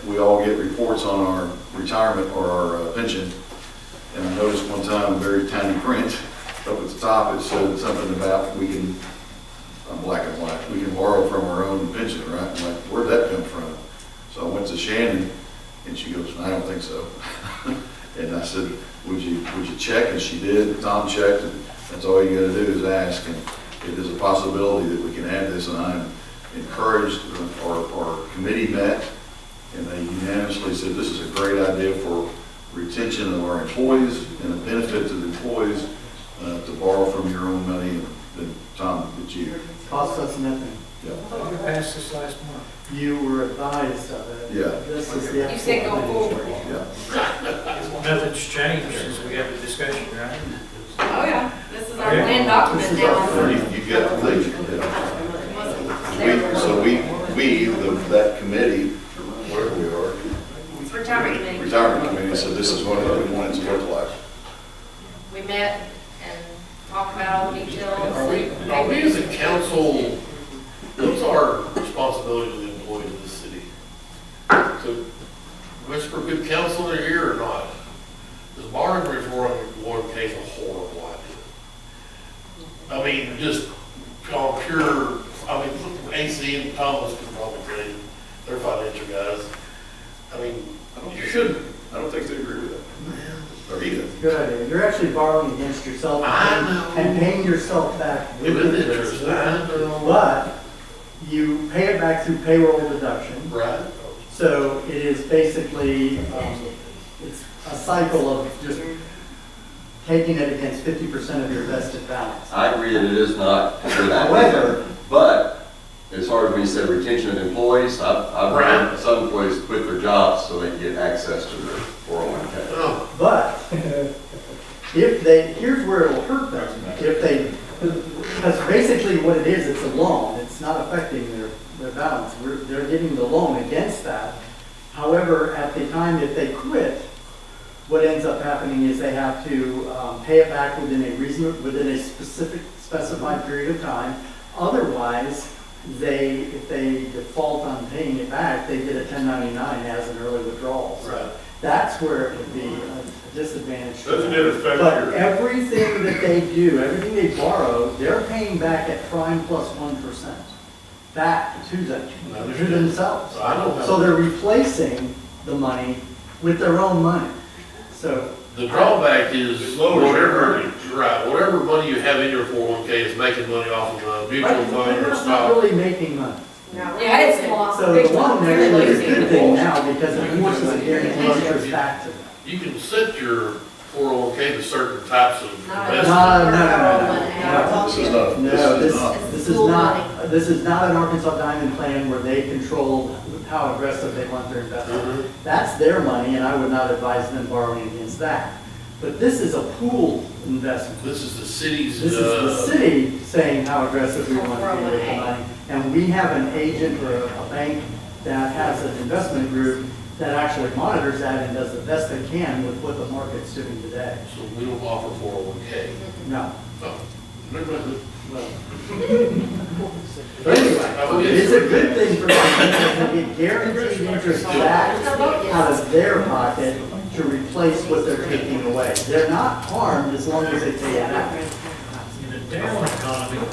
we all get reports on our retirement or our pension, and I noticed one time in very tiny print up at the top, it said something about we can, black and white, we can borrow from our own pension, right? I'm like, where'd that come from? So I went to Shannon, and she goes, I don't think so. And I said, would you check? And she did. Tom checked, and that's all you got to do is ask. And it is a possibility that we can add this, and I'm encouraged. Our committee met, and they unanimously said this is a great idea for retention of our employees and a benefit to the employees to borrow from your own money. And then Tom, did you? Cost us nothing. Yeah. We passed this last month. You were advised of it. Yeah. This is the. You said go forward. Yeah. Nothing's changed since we had the discussion, right? Oh, yeah. This is our plan document now. You got the things. That committee, wherever we are, It's retirement committee. retirement committee, said this is what we want it to look like. We met and talked about all the details. Are we as a council, what's our responsibility to the employees of the city? So, wish for good counsel they're here or not? Is borrowing reform one case a horrible idea? I mean, just on pure, I mean, AC and Thomas can probably say, they're financial guys. I mean, you shouldn't. I don't think they agree with that. Or either. Good, you're actually borrowing against yourself and paying yourself back with interest. But you pay it back through payroll deduction. Right. So it is basically, it's a cycle of just taking it against 50% of your vested balance. I agree that it is not a good idea. However, But as far as when you said retention of employees, I've heard some employees quit their jobs so they can get access to their 401k. but here's where it'll hurt them. Because basically what it is, it's a loan. It's not affecting their balance. They're getting the loan against that. However, at the time if they quit, what ends up happening is they have to pay it back within a specified period of time. Otherwise, if they default on paying it back, they get a 1099 as an early withdrawal. So Right. that's where it would be a disadvantage. Doesn't it affect But your? everything that they do, everything they borrow, they're paying back at prime plus 1%. Back to them, to themselves. I don't know. So they're replacing the money with their own money. So The drawback is As low as you're earning. Right, whatever money you have in your 401k is making money off of a mutual but fund they're or not stock. really making money. Yeah, it's lost. So the one actually is a good thing now because it forces a guaranteed interest back to them. You can set your 401k to certain types of investments. No. This is not. No, This is not. this is not an Arkansas Diamond plan where they control how aggressive they want their investment. That's their money, and I would not advise them borrowing against that. But this is a pooled investment. This is the city's, This is the city saying how aggressive we want to be with the money. And we have an agent or a bank that has an investment group that actually monitors that and does the best they can with what the market's doing today. so we don't offer 401K. No. Oh. Well, but anyway, it's a good thing for them because they get guaranteed interest back out of their pocket to replace what they're taking away. They're not harmed as long as they pay it out. In a down economy,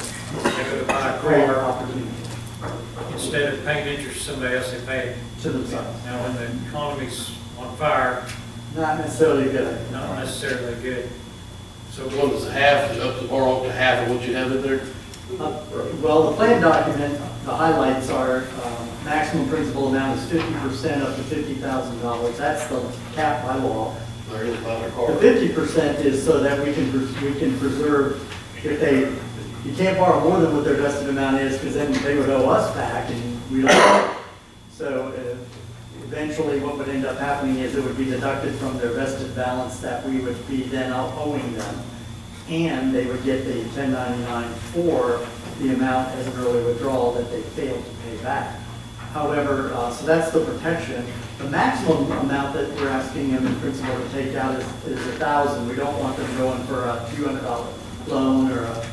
they go to buy a Greater car, opportunity instead of paying interest to somebody else, they pay it. to themselves. Now, when the economy's on fire, Not necessarily a good idea. not necessarily good. So what is half, up to borrow up to half of what you have in there? Well, the plan document, the highlights are, maximum principal amount is 50% up to $50,000. That's the cap by law. They're gonna buy their The car. 50% is so that we can preserve, you can't borrow more than what their vested amount is, because then they would owe us back, and we don't. So eventually, what would end up happening is it would be deducted from their vested balance that we would be then owing them, and they would get the 1099 for the amount as an early withdrawal that they failed to pay back. However, so that's the protection. The maximum amount that we're asking them in principal to take out is $1,000. We don't want them going for a $200 loan or a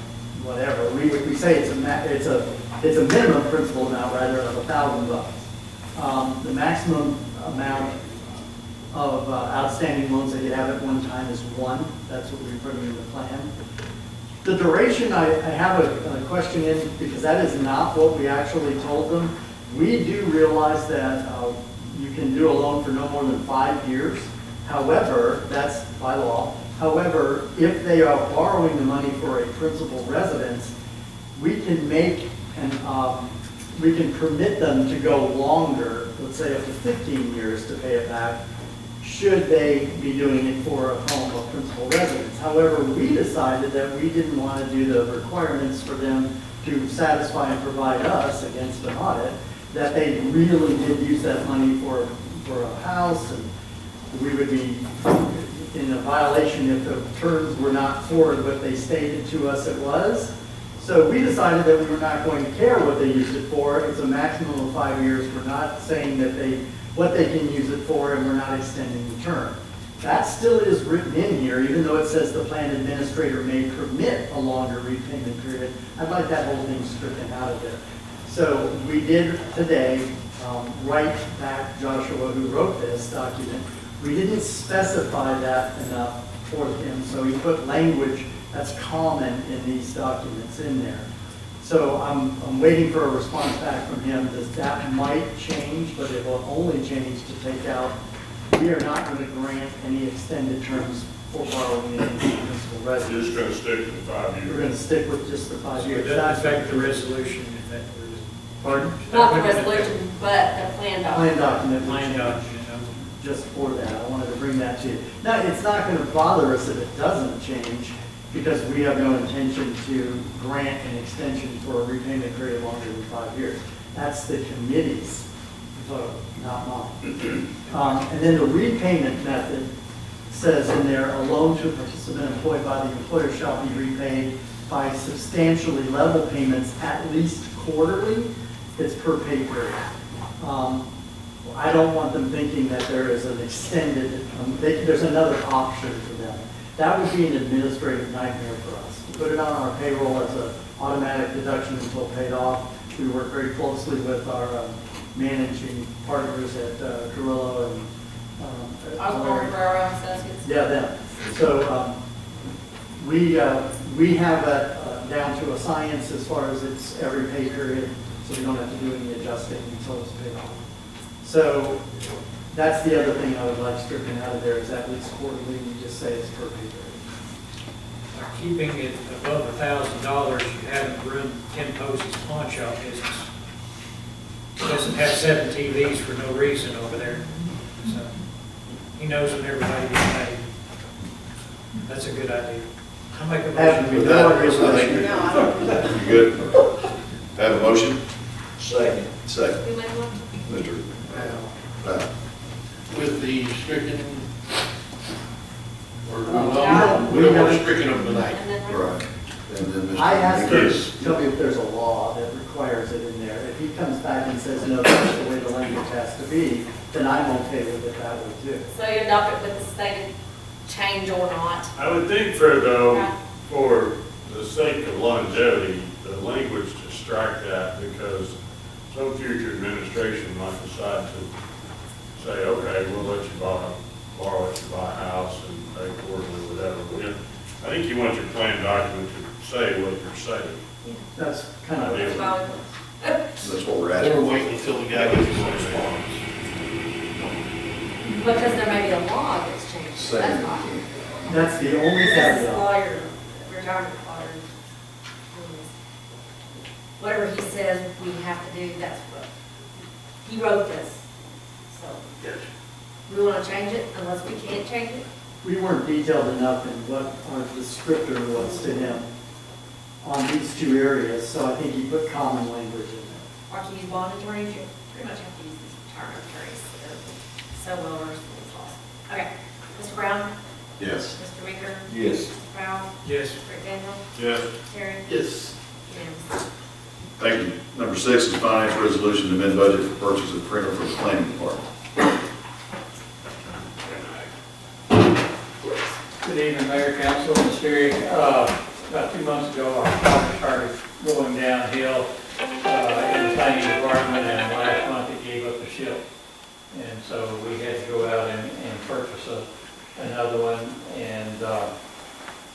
whatever. We say it's a minimum principal amount rather of $1,000. The maximum amount of outstanding loans they could have at one time is 1. That's what we put in the plan. The duration, I have a question in, because that is not what we actually told them. We do realize that you can do a loan for no more than 5 years. However, that's by law. However, if they are borrowing the money for a principal residence, we can make we can permit them to go longer, let's say up to 15 years to pay it back, should they be doing it for a home of principal residence. However, we decided that we didn't want to do the requirements for them to satisfy and provide us against an audit, that they really did use that money for a house, and we would be in a violation if the terms were not for what they stated to us it was. So we decided that we were not going to care what they used it for. It's a maximum of 5 years. We're not saying that what they can use it for, and we're not extending the term. That still is written in here, even though it says the plan administrator may permit a longer repayment period. I'd like that whole thing stricken out of there. So we did today write back Joshua, who wrote this document. We didn't specify that enough for him, so he put language that's common in these documents in there. So I'm waiting for a response back from him. That might change, but it will only change to take out, we are not going to grant any extended terms for borrowing against the principal residence. Just gonna stick to the 5 years. We're going to stick with just the 5 So years. it doesn't affect the resolution if that were. Pardon? Not the resolution, but the plan Plan document. document. will Plan change. document. Just for that, I wanted to bring that to you. Now, it's not going to bother us if it doesn't change, because we have no intention to grant an extension for a repayment period longer than 5 years. That's the committee's vote, not mine. And then the repayment method says in there, a loan to a participant employed by the employer shall be repaid by substantially level payments at least quarterly. It's per pay period. I don't want them thinking that there is an extended, there's another option for them. That would be an administrative nightmare for us. We put it on our payroll as an automatic deduction until paid off. We work very closely with our managing partners at Carrillo and Osborne, Ferraro, Associates. yeah, them. So we have that down to a science as far as it's every pay period, so we don't have to do any adjusting until it's paid off. So that's the other thing I would like stricken out of there, is at least quarterly, you just say it's per pay period. By keeping it above $1,000, you haven't ruined Ken Posey's pawn shop business. He doesn't have 7 TVs for no reason over there. So he knows when everybody gets paid. That's a good idea. I make a motion. With that, I think you good? Have a motion? Second. Who made one? Mr. With the stricken We don't want to stricken them tonight. Right. And then Mr. I asked him Yes. to tell me if there's a law that requires it in there. If he comes back and says, no, that's the way the language has to be, then I'm okay with it that way too. So you adopt it with the stated change or not? I would think for the sake of longevity, the language to strike that, because some future administration might decide to say, okay, we'll let you borrow it to buy a house and pay quarterly, whatever. But yeah, I think you want your plan document to say what you're saying. That's kind of. That's what we're We're asking. waiting until the guy gets his response. Because there may be a law that's changed. Same. That's not. That's the only This is caveat. lawyer, retirement lawyer. Whatever he says we have to do, that's what, he wrote this. So, we want to change it unless we can't change it? We weren't detailed enough in what our descriptor was to him on these two areas, so I think he put common language in there. Or to use bond attorneys, you pretty much have to use these retirement attorneys. They're so well versed in these laws. Okay, Mr. Brown? Yes. Mr. Meeker? Yes. Mr. Powell? Yes. Rick Daniel? Yes. Terry? Yes. Unanimous. Thank you. Number 6 is financial resolution to amend budget for purchase of printer for the planning department. Good evening, Mayor, Council, and Terry. About 2 months ago, our project started going downhill in the planning department, and last month it gave up the ship. And so we had to go out and purchase another one, and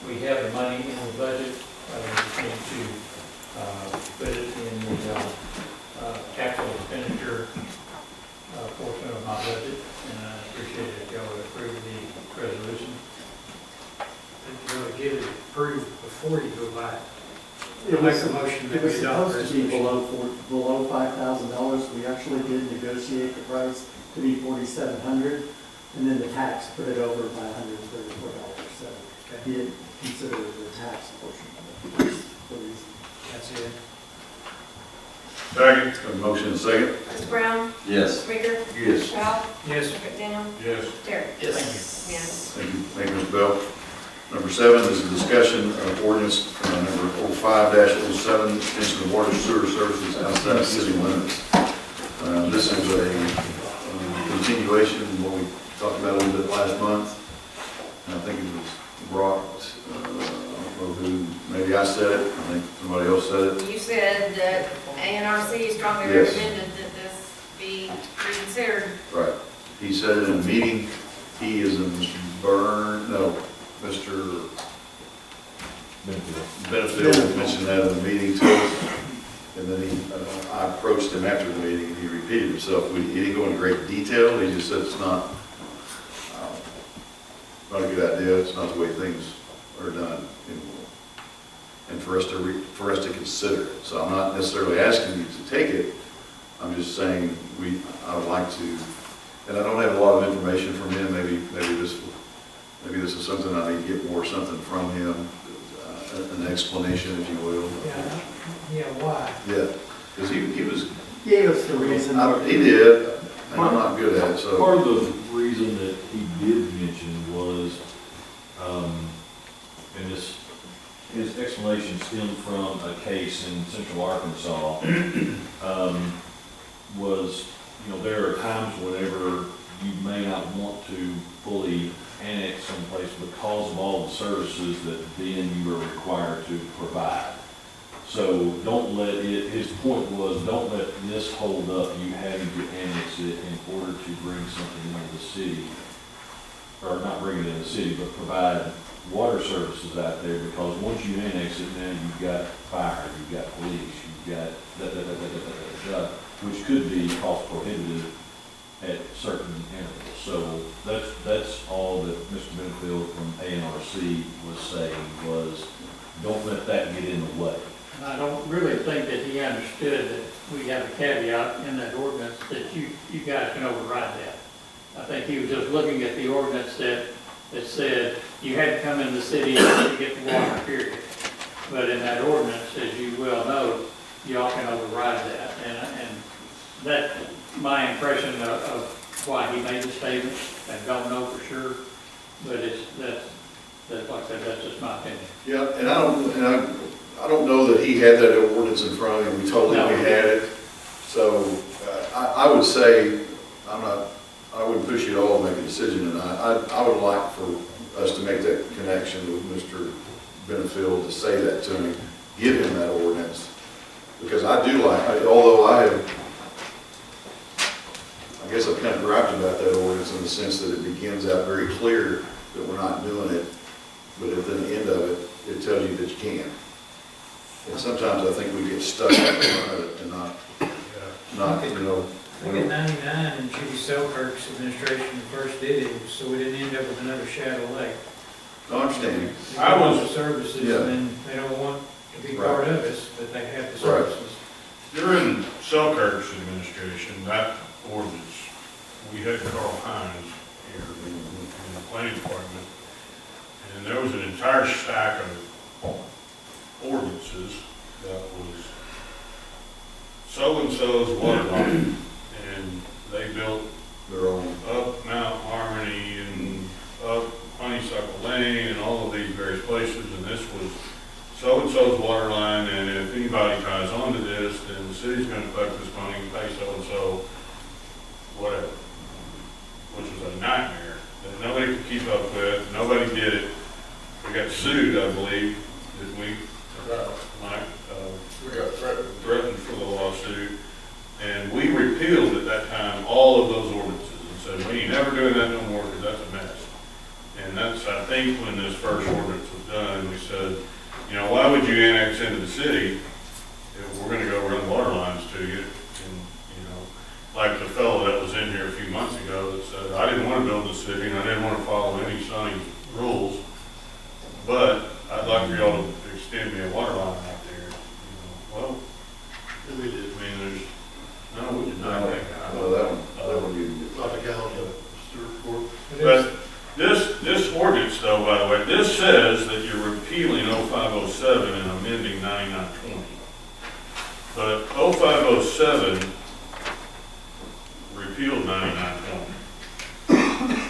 we have the money in the budget. We just need to put it in the capital expenditure portion of my budget, and I appreciate it if y'all would approve the resolution. You really get it approved before you go buy it. It Make was, a motion that it was we adopt the supposed to be resolution. below $5,000. We actually did negotiate the price to be $4,700, and then the tax put it over by $134. So he didn't consider the tax portion of it. That's it. Second. Have a motion and a second. Mr. Brown? Yes. Mr. Meeker? Yes. Mr. Powell? Yes. Rick Daniel? Yes. Terry? Yes. Unanimous. Thank you. Thank you, Mr. Bell. Number 7 is a discussion of ordinance number 05-07, extension of water sewer services outside of city limits. This is a continuation of what we talked about a little bit last month. And I think it was brought, I don't know who, maybe I said it, I think somebody else said it. You said that ANRC strongly Yes. recommended that this be reconsidered. Right. He said it in a meeting. He is in Mr. Benefield mentioned that in the meeting to us. And then I approached him after the meeting and he repeated himself. He didn't go into great detail. He just said it's not a good idea. It's not the way things are done anymore. And for us to consider it. So I'm not necessarily asking you to take it. I'm just saying I would like to, and I don't have a lot of information from him. Maybe this is something I need to get more something from him, an explanation, if you will. Yeah, why? Yeah, because he was. Gave us the reason. He did, and I'm not good at it, so. Part of the reason that he did mention was, and his explanation stemmed from a case in central Arkansas, was, there are times whenever you may not want to fully annex someplace because of all the services that then you are required to provide. So don't let it, his point was, don't let this hold up you having to annex it in order to bring something into the city, or not bring it in the city, but provide water services out there, because once you annex it, now you've got fire, you've got police, you've got which could be cost prohibitive at certain intervals. So that's all that Mr. Benefield from ANRC was saying, was don't let that get in the way. I don't really think that he understood that we have a caveat in that ordinance that you guys can override that. I think he was just looking at the ordinance that said you had to come in the city to get the water, period. But in that ordinance, as you well know, y'all can override that. And that's my impression of why he made the statement. I don't know for sure, but That's like I said, that's just my opinion. Yeah, and I don't know that he had that ordinance in front of him. We told him we had it. So I would say, I wouldn't push you at all to make a decision tonight. I would like for us to make that connection with Mr. Benefield, to say that to me, give him that ordinance. Because I do although I guess I've kind of griped about that ordinance in the sense that it begins out very clear that we're not doing it, but at the end of it, it tells you that you can. And sometimes I think we get stuck at the front of it and not, you know. I think in '99, in Judy Selkirk's administration first did it, so we didn't end up with another Shadow Lake. I understand. I was- The services, Yeah. and then they don't want to be part of us, but they have the Right. services. During Selkirk's administration, that ordinance, we had Carl Hines here in the planning department, and there was an entire stack of ordinances that was so-and-so's water line, and they built Their own. up Mount Harmony and up Honeysuckle Lane and all of these various places, and this was so-and-so's water line, and if anybody ties onto this, then the city's gonna collect this money and pay so-and-so whatever, which was a nightmare that nobody could keep up with. Nobody did it. We got sued, I believe, did we? Mike, We got threatened. threatened for the lawsuit, and we repealed at that time all of those ordinances and said, we ain't never doing that no more because that's a mess. And that's, I think, when this first ordinance was done, we said, you know, why would you annex into the city if we're gonna go run water lines to you? And, you know, like the fellow that was in here a few months ago that said, I didn't wanna build the city and I didn't wanna follow any Sonny's rules, but I'd like for y'all to extend me a water line out there. You know, well, we did. I mean, there's, no, we did not that guy. No, that one you did. Not the gallon of Stewart Court. But this ordinance though, by the way, this says that you're repealing 0507 and amending 9920. But 0507 repealed 9920.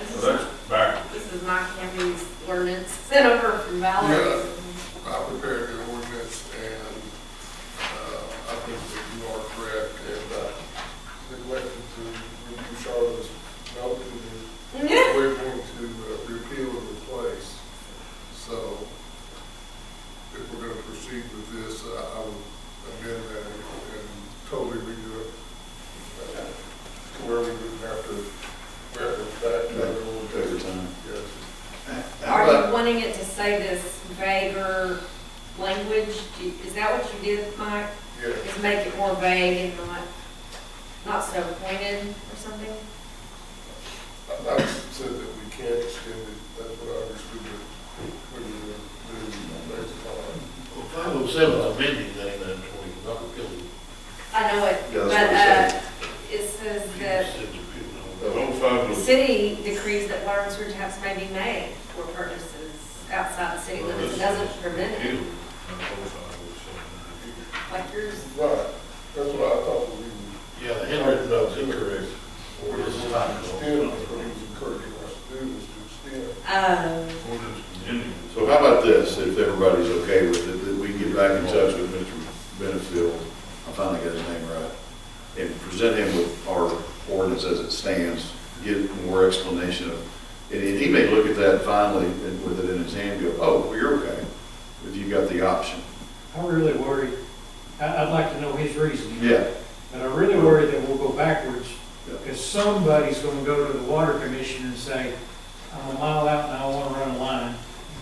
So that's backwards. This is Mike Campy's ordinance sent over from Valerie. Yeah, I prepared the ordinance, and I think that you are correct, and neglected to review Charlotte's note, and we're going to repeal and replace. So if we're going to proceed with this, I would amend that and totally redo it to where we wouldn't have to reference back to the old. Every time. Yes. Are you wanting it to say this vaguer language? Is that what you did, Mike? Yes. Is make it more vague and not so pointed or something? I said that we can't extend it, that's what I understood that we were going to do based upon. Well, 507 is amending 9920, not repealing. I know it, Yeah, but that's what it says that the 05 was, city decrees that water and sewer taps may be made for purposes outside the city limits. It doesn't prevent it, repealed. like yours. Right, that's what I thought we were. Yeah, the handwritten note's incorrect. Or this is not extend, that's what he was encouraging us to do, is to extend. Ordinance amending. So how about this, if everybody's okay with it, that we get back in touch with Mr. Benefield, I finally got his name right, and present him with our ordinance as it stands, give more explanation of, and he may look at that finally and with it in his hand, go, oh, well, you're okay, if you've got the option. I really worry, I'd like to know his reasoning. Yeah. But I really worry that we'll go backwards, Yeah. because somebody's gonna go to the water commission and say, I'm a mile out and I wanna run a line.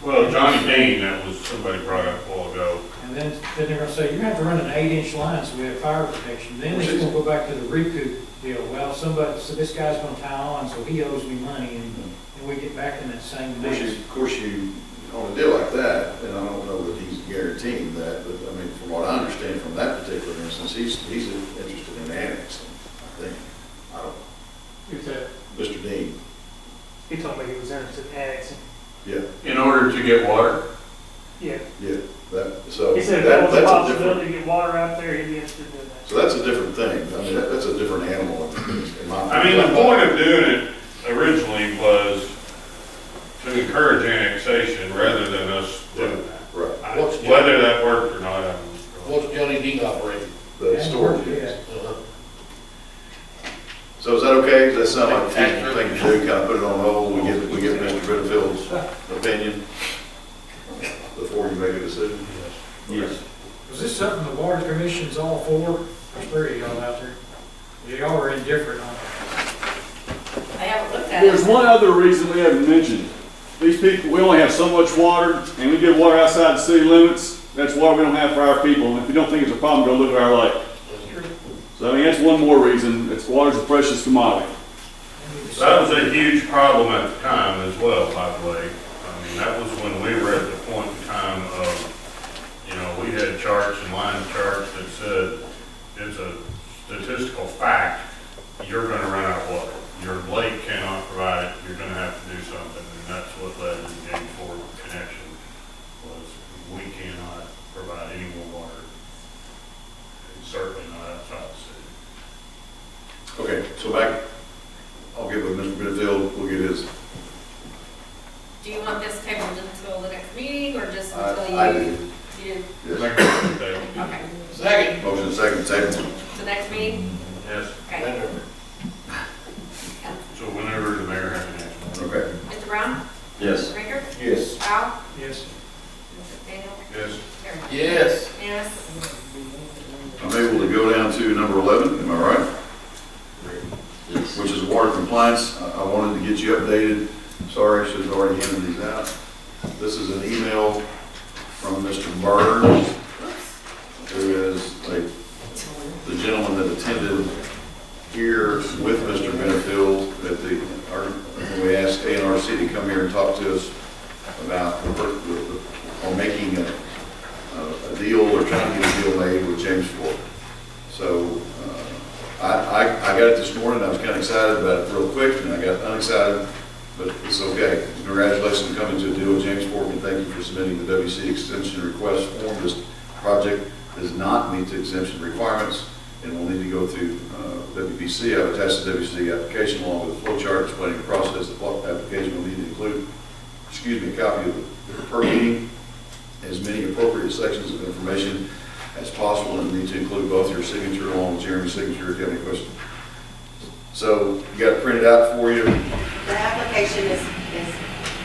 Well, Johnny Dean, that was somebody brought up a while ago. And then they're gonna say, you have to run an 8-inch line so we have fire protection. Then it's gonna go back to the recoup deal. Well, so this guy's gonna tie on, so he owes me money, and we get back in that same mess. Of course, you, on a deal like that, and I don't know that he's guaranteeing that, but I mean, from what I understand from that particular instance, he's interested in annexing, I think. I don't know. Who's that? Mr. Dean, He told me he was interested in annexing. yeah, In order to get water? Yeah. yeah, so. He said if that was a that's possibility different- to get water out there, he'd be interested in that. So that's a different thing, I mean, that's a different animal in my. I mean, the point of doing it originally was to encourage annexation annexation rather than us doing that. Right. Whether that worked or not, I don't know. What's Johnny Dean operating? The storage units. Uh-huh. So is that okay? Does that sound like a feasible thing to do? Kind of put it on hold, we get Mr. Brittenfield's opinion before you make a decision? Yes. Was this something the water commission's all for? There's three of y'all out there. Y'all are indifferent on it. I haven't looked at it. There's one other reason we haven't mentioned. These people, we only have so much water, and we get water outside the city limits. That's water we don't have for our people. And if you don't think it's a problem, go look at our lake. So, I mean, that's one more reason. Water's a precious commodity. That was a huge problem at the time as well, by the way. I mean, that was when we were at the point in time of, you know, we had charts and line charts that said, it's a statistical fact, you're gonna run out of water. Your lake cannot provide it, you're gonna have to do something, and that's what led to the James Ford connection, was we cannot provide any more water. And certainly not outside the city. Okay, so back, I'll get with Mr. Brittenfield, we'll get his. Do you want this tabled until the next meeting, or just until you? I do. You do? Yes. Okay. Second. Motion second, table. The next meeting? Yes, Okay. so whenever the mayor has an answer. Okay. Mr. Brown? Yes. Mr. Baker? Yes. Al? Yes. Mr. Daniel? Yes. Karen? Yes. Yes. I'm able to go down to number 11, am I right? Yes. Which is water compliance. I wanted to get you updated. Sorry, I should have already handed these out. This is an email from Mr. Burns, who is the gentleman that attended here with Mr. Benefield at when we asked ANRC to come here and talk to us about or making a deal or trying to get a deal made with James Ford. So I got it this morning. I was kind of excited about it real quick, and I got unexcited, but it's okay. Congratulations on coming to a deal with James Ford, and thank you for submitting the WC extension request form. This project does not meet the exemption requirements, and will need to go through WPC. I've attached the WC application along with a flow chart explaining the process. The application will need to include, a copy of the per meeting, as many appropriate sections of information as possible, and need to include both your signature along with Jeremy's signature if you have any questions. So you got it printed out for you. The application is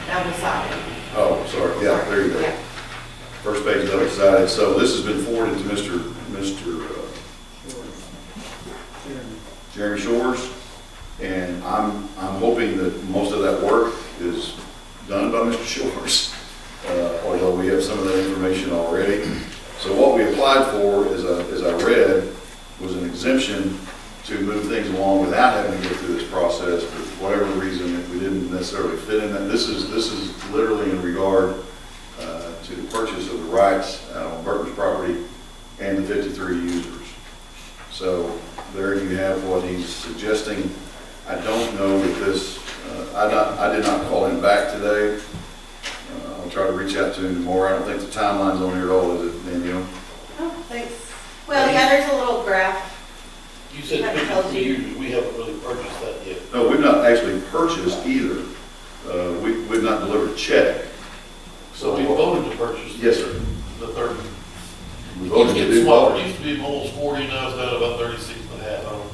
double-sided. Oh, sorry. Yeah, there you go. Yeah. First page is double-sided. So this has been forwarded to Mr. Jeremy Shores, and I'm hoping that most of that work is done by Mr. Shores, although we have some of that information already. So what we applied for, as I read, was an exemption to move things along without having to go through this process. For whatever reason, we didn't necessarily fit in that. This is literally in regard to the purchase of the rights on Burton's property and the 53 users. So there you have what he's suggesting. I don't know that this, I did not call him back today. I'll try to reach out to him tomorrow. I don't think the timeline's on here at all, is it, Danielle? Oh, thanks. Well, yeah, there's a little graph. You said That tells you. we haven't really purchased that yet. No, we've not actually purchased either. We've not delivered a check. So we voted to purchase. Yes, sir. The third. We It's voted to getting do smaller. both. It used to be almost 40, now it's down to about 36 and a half. I don't know.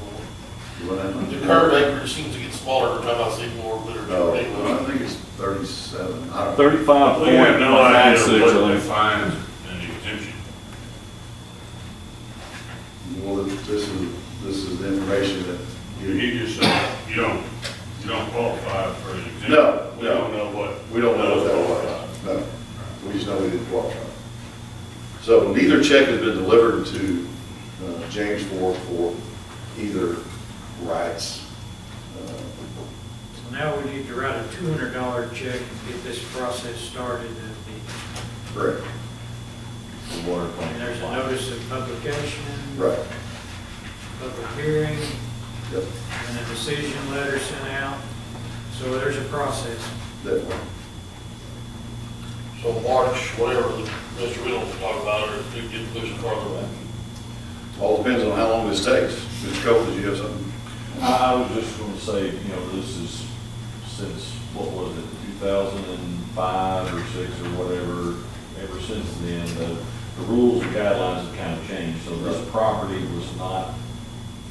You want that? The curve acreage seems to get smaller every time I see more literature. No, Anyway. I think it's 37. I don't. 35. We have no idea what I think. defines an exemption. Well, this is the information that You just said, you don't qualify for an exemption. No, We no. don't know what. We don't know what that was. No, we just know we didn't qualify. So neither check has been delivered to James Ford for either rights. So now we need to write a $200 check and get this process started. Correct. The water And plant. there's a notice of publication. Right. Public hearing, Yep. and a decision letter sent out. So there's a process. Definitely. So March, whatever Mr. Riddle was talking about, or if we get pushed farther back. All depends on how long this takes. Mr. Cole, did you have something? I was just going to say, this is since, what was it, 2005 or 6 or whatever, ever since then, the rules and guidelines have kind of changed. So this property was not,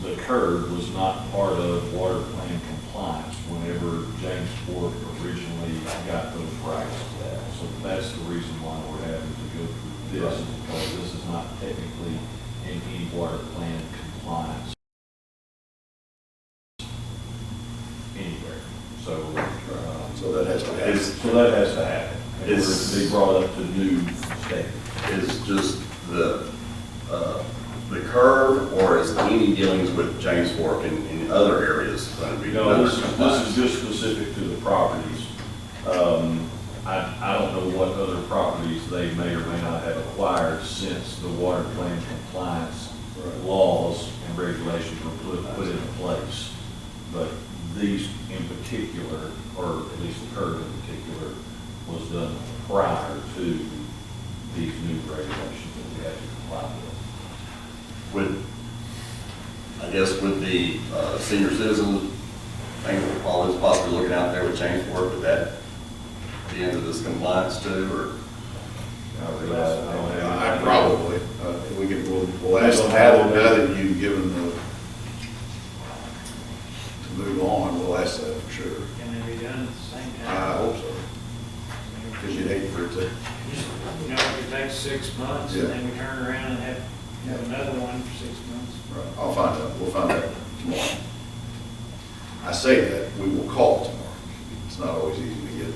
the curb was not part of water plan compliance whenever James Fork originally got those rights to that. So that's the reason why we're having to go through this, is because this is not technically in any water plan compliance anywhere. So, So that has to happen. so that has to happen. And we're to be brought up to new standards. Is just the curve, or is any dealings with James Fork in other areas going to be? No, this is just specific to the properties. I don't know what other properties they may or may not have acquired since the water plan compliance laws and regulations were put into place. But these in particular, or at least the curve in particular, was done prior to these new regulations that we had to comply with. I guess with the senior citizens, thing while it's possibly looking out there with James Fork, would that be into this compliance too, or? I probably, we'll ask them now that you've given the, to move on, we'll ask that for sure. Can they be done at the same time? I hope so. Because you'd hate for it to. You know, it takes 6 months, and Yeah. then we turn around and have another one for 6 months. Right, I'll find out, we'll find out tomorrow. I say that, we will call tomorrow. It's not always easy to get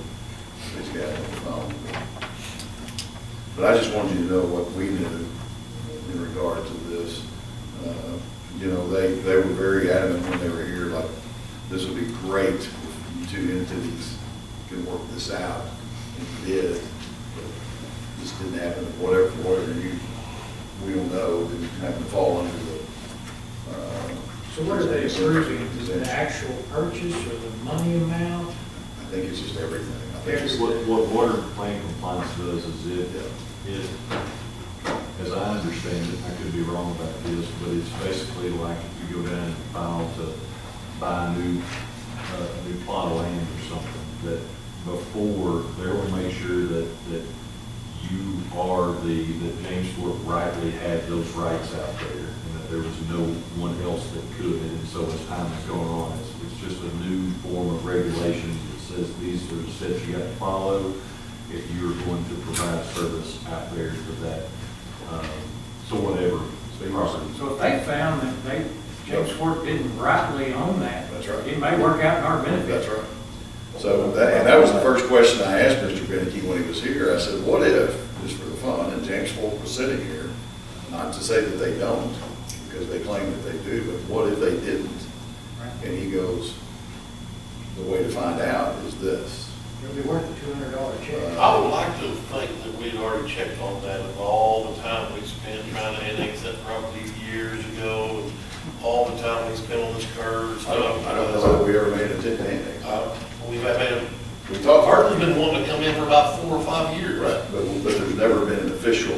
these guys on the phone. But I just wanted you to know what we knew in regard to this. You know, they were very adamant when they were here, like, this would be great if you two entities could work this out. And you did, but this didn't happen, for whatever we don't know, didn't happen to fall under the. So what are they approving? Is it the actual purchase or the money amount? I think it's just everything. I think it's What water plan compliance does is it, as I understand it, I could be wrong about this, but it's basically like if you go down and file to buy a new plot of land or something, that before, they will make sure that you are that James Fork rightly had those rights out there, and that there was no one else that could. And so as time is going on, it's just a new form of regulations that says these are the steps you got to follow if you're going to provide service out there to that, so whatever property. So if they found that James Fork didn't rightly own that, That's right. it may work out in our benefit. That's right. So that was the first question I asked Mr. Beneke when he was here. I said, what if, just for the fun, and James Fork was sitting here, not to say that they don't, because they claim that they do, but what if they didn't? And he goes, the way to find out is this. It'll be worth a $200 check. I would like to think that we'd already checked on that, of all the time we spent trying to annex that property years ago, and all the time we spent on this curve and I don't stuff. know that we ever made a tip to anything. We've had, We talked. Hartley's been wanting to come in for about 4 or 5 years. Right, but there's never been an official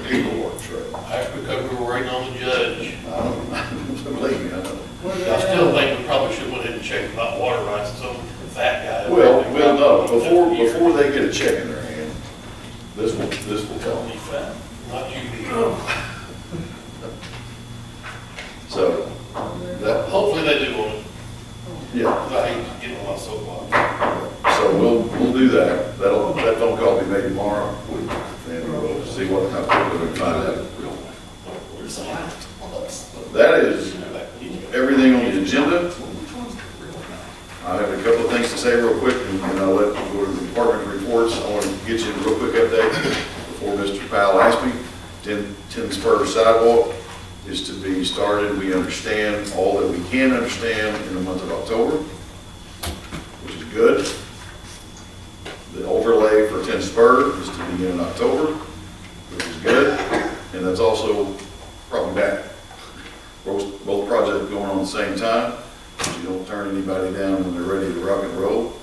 paperwork trail. That's because we were waiting on the judge. I don't, believe me, I don't. I still think we probably should went ahead and check about water rights, and some fat guy. Well, no, before they get a check in their hand, this will tell Be me. fat, not you, be. So, that, Hopefully they do want it, yeah, 'cause I hate getting on my soapbox. so we'll do that. That phone call will be made tomorrow, and we'll see how quickly we can find out. That is everything on the agenda. I have a couple of things to say real quick, and I'll let go to the department reports. I want to get you a real quick update before Mr. Powell asks me. 10 spur sidewalk is to be started. We understand all that we can understand in the month of October, which is good. The overlay for 10 spur is to begin in October, which is good. And that's also probably bad. Both projects going on at the same time. You don't turn anybody down when they're ready to rock and roll.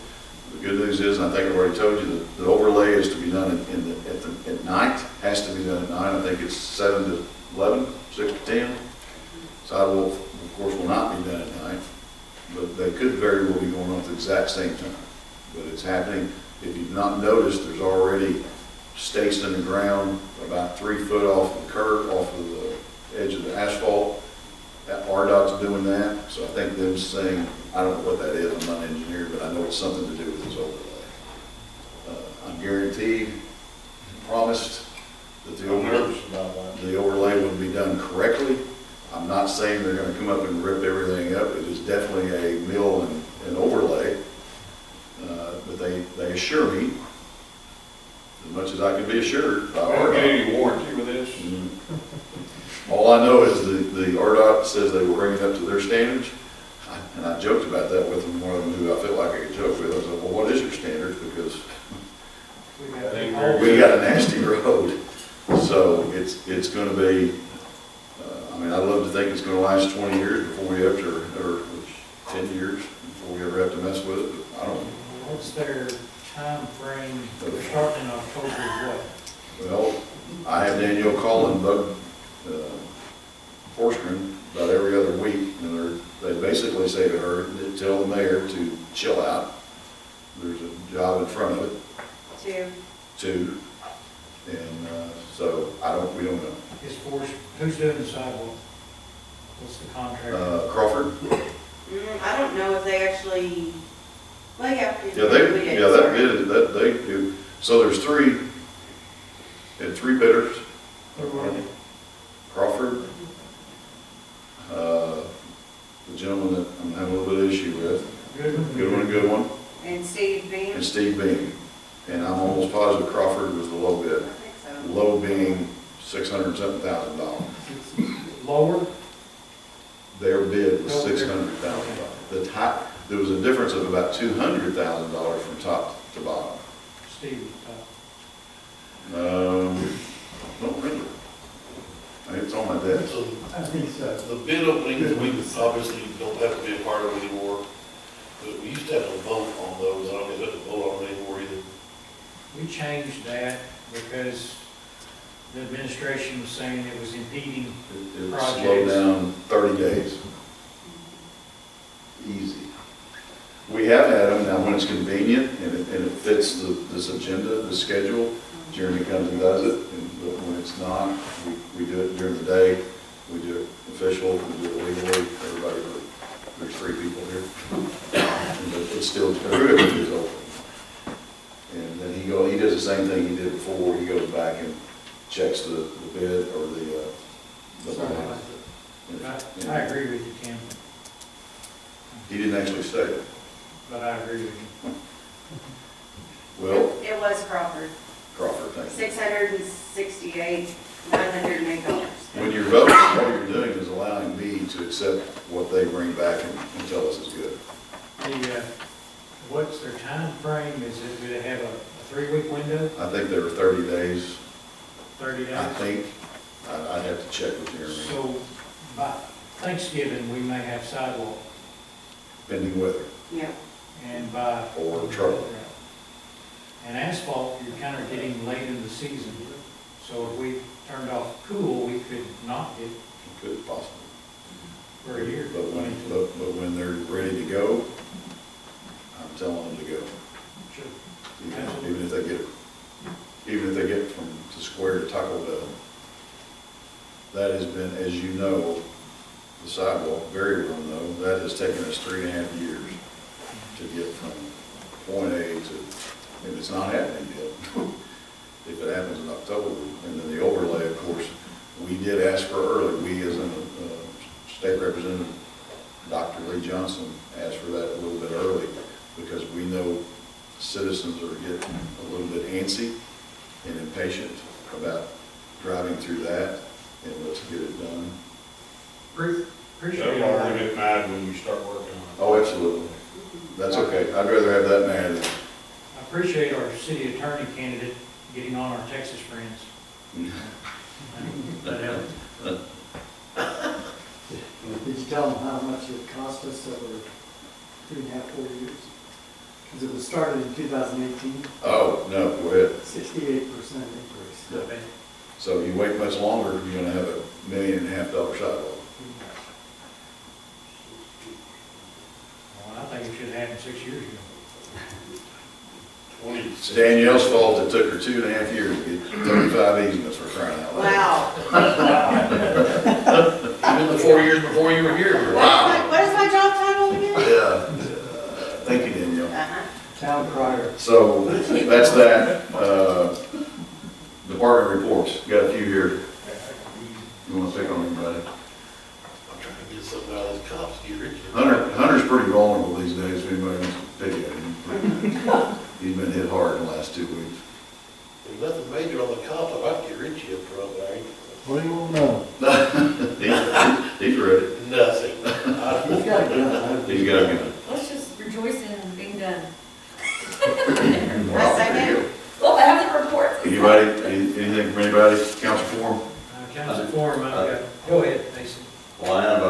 The good news is, and I think I've already told you, that the overlay is to be done at night, has to be done at 9. I think it's 7 to 11, 6 to 10. Sidewalk, of course, will not be done at night, but they could very well be going on at the exact same time. but it's happening. If you've not noticed, there's already stakes in the ground about 3 foot off the curb, off of the edge of the asphalt. That RDOT's doing that, so I think them saying, I don't know what that is, I'm not an engineer, but I know it's something to do with this overlay. I'm guaranteed, promised that the overlay would be done correctly. I'm not saying they're gonna come up and rip everything up. It is definitely a mill and overlay. But they assure me, as much as I can be assured by RDOT. Any warranty with this? All I know is the RDOT says they will bring it up to their standards. And I joked about that with them more than who I felt like I could joke with. I said, well, what is your standards? Because we got a nasty road. So it's going to be, I mean, I'd love to think it's going to last 20 years before we have to, or 10 years before we ever have to mess with it. But I don't know. What's their time frame? They're starting in October, what? Well, I have Danielle calling Bud Forsgren about every other week, and they basically say to her, tell the mayor to chill out. There's a job in front of it. Two. And so we don't know. Who's doing the sidewalk? What's the contract? Crawford. I don't know if they actually, well, yeah. They do. So there's three bidders. Crawford, the gentleman that I'm having a little bit of issue with. Good one. And Steve Beam. And Steve Beam. And I'm almost positive Crawford was the low bid. I think so. Low being $607,000. Lower? Their bid was $600,000. There was a difference of about $200,000 from top to bottom. Steve was top. Don't remember. It's on my desk. So I think so. the bid openings, we obviously don't have to be a part of anymore, but we used to have a vote on those. I don't think we have to vote on them anymore either. We changed that because the administration was saying it was impeding It projects. slowed down 30 days. Easy. We have had them now when it's convenient and it fits this agenda, the schedule. Jeremy comes and does it, but when it's not, we do it during the day. We do it official, we do it legally. Everybody, there's 3 people here. But it's still, everybody is open. And then he does the same thing he did before. He goes back and checks the bid or the plan. I agree with you, Tim, He didn't actually say it. but I agree with you. Well, It was Crawford. Crawford, thank you. $668,908. When you're voting, what you're doing is allowing me to accept what they bring back and tell us is good. What's their time frame? Do they have a 3-week window, I think there were 30 days. 30 days? I think, I'd have to check with Jeremy, So by Thanksgiving, we may have sidewalk, pending weather Yeah. and by. or trouble. And asphalt, you're kind of getting late in the season. So if we turned off cool, we could not get Could possibly. for a year. But when they're ready to go, I'm telling them to go. Sure. Even if they get from the square to Taco Bell. That has been, as you know, the sidewalk, very well known, that has taken us 3.5 years to get from point A to, and it's not happening yet. If it happens in October, and then the overlay, of course, we did ask for early. We, as in State Representative Dr. Lee Johnson, asked for that a little bit early because we know citizens are getting a little bit antsy and impatient about driving through that, and let's get it done. Appreciate They'll our, only get mad when we start working on it. Oh, absolutely. That's okay. I'd rather have that mad than I appreciate our city attorney candidate getting on our Texas friends. That helped. Did you tell them how much it cost us over 3.5, 4 years? Because it was started in 2018. Oh, no, go ahead. 68% increase. Yeah. So if you wait much longer, you're gonna have $1.5 million sidewalk. Well, I think it should have happened 6 years ago. It's Danielle's fault it took her 2.5 years to get 35 easements for crying out loud. Wow. Even the 4 years before you were here. Wow. What is my job title again? Yeah. Thank you, Danielle. Town crier. So that's that. Department reports, got a few here. You want to pick on anybody? I'm trying to get something out of those cops, get rich. Hunter's pretty vulnerable these days, if anybody wants to pick at him. He's been hit hard in the last 2 weeks. There's nothing major on the cops, I'd like to get Richie up front, there ain't What do you want to know? He's ready. nothing. He's got a gun. He's got a gun. Let's just rejoice in being done. Wow, there you go. Well, I have the reports. Anybody, anything from anybody? Council forum? Council forum, go ahead, Mason. Well, I have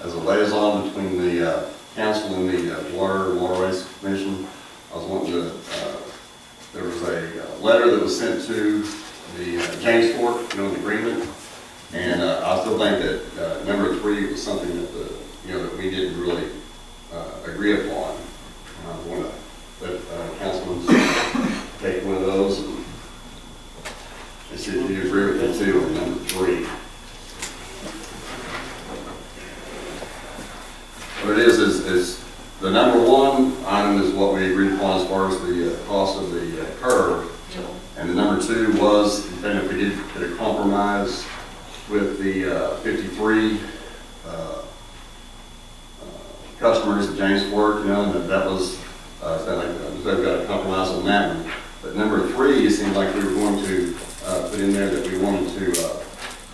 as a liaison between the council and the Water and Waterways Commission, I was wanting to, there was a letter that was sent to the James Fork, the agreement, and I still think that number 3 was something that that we didn't really agree upon. I want to let councilmen take one of those and see if you agree with it too on number 3. What it is the number 1 item is what we agreed upon as far as the cost of the curb. And the number 2 was, then if we did get a compromise with the 53 customers at James Fork, and that was, they've got a compromise on that one. But number 3, it seemed like we were going to put in there that we wanted to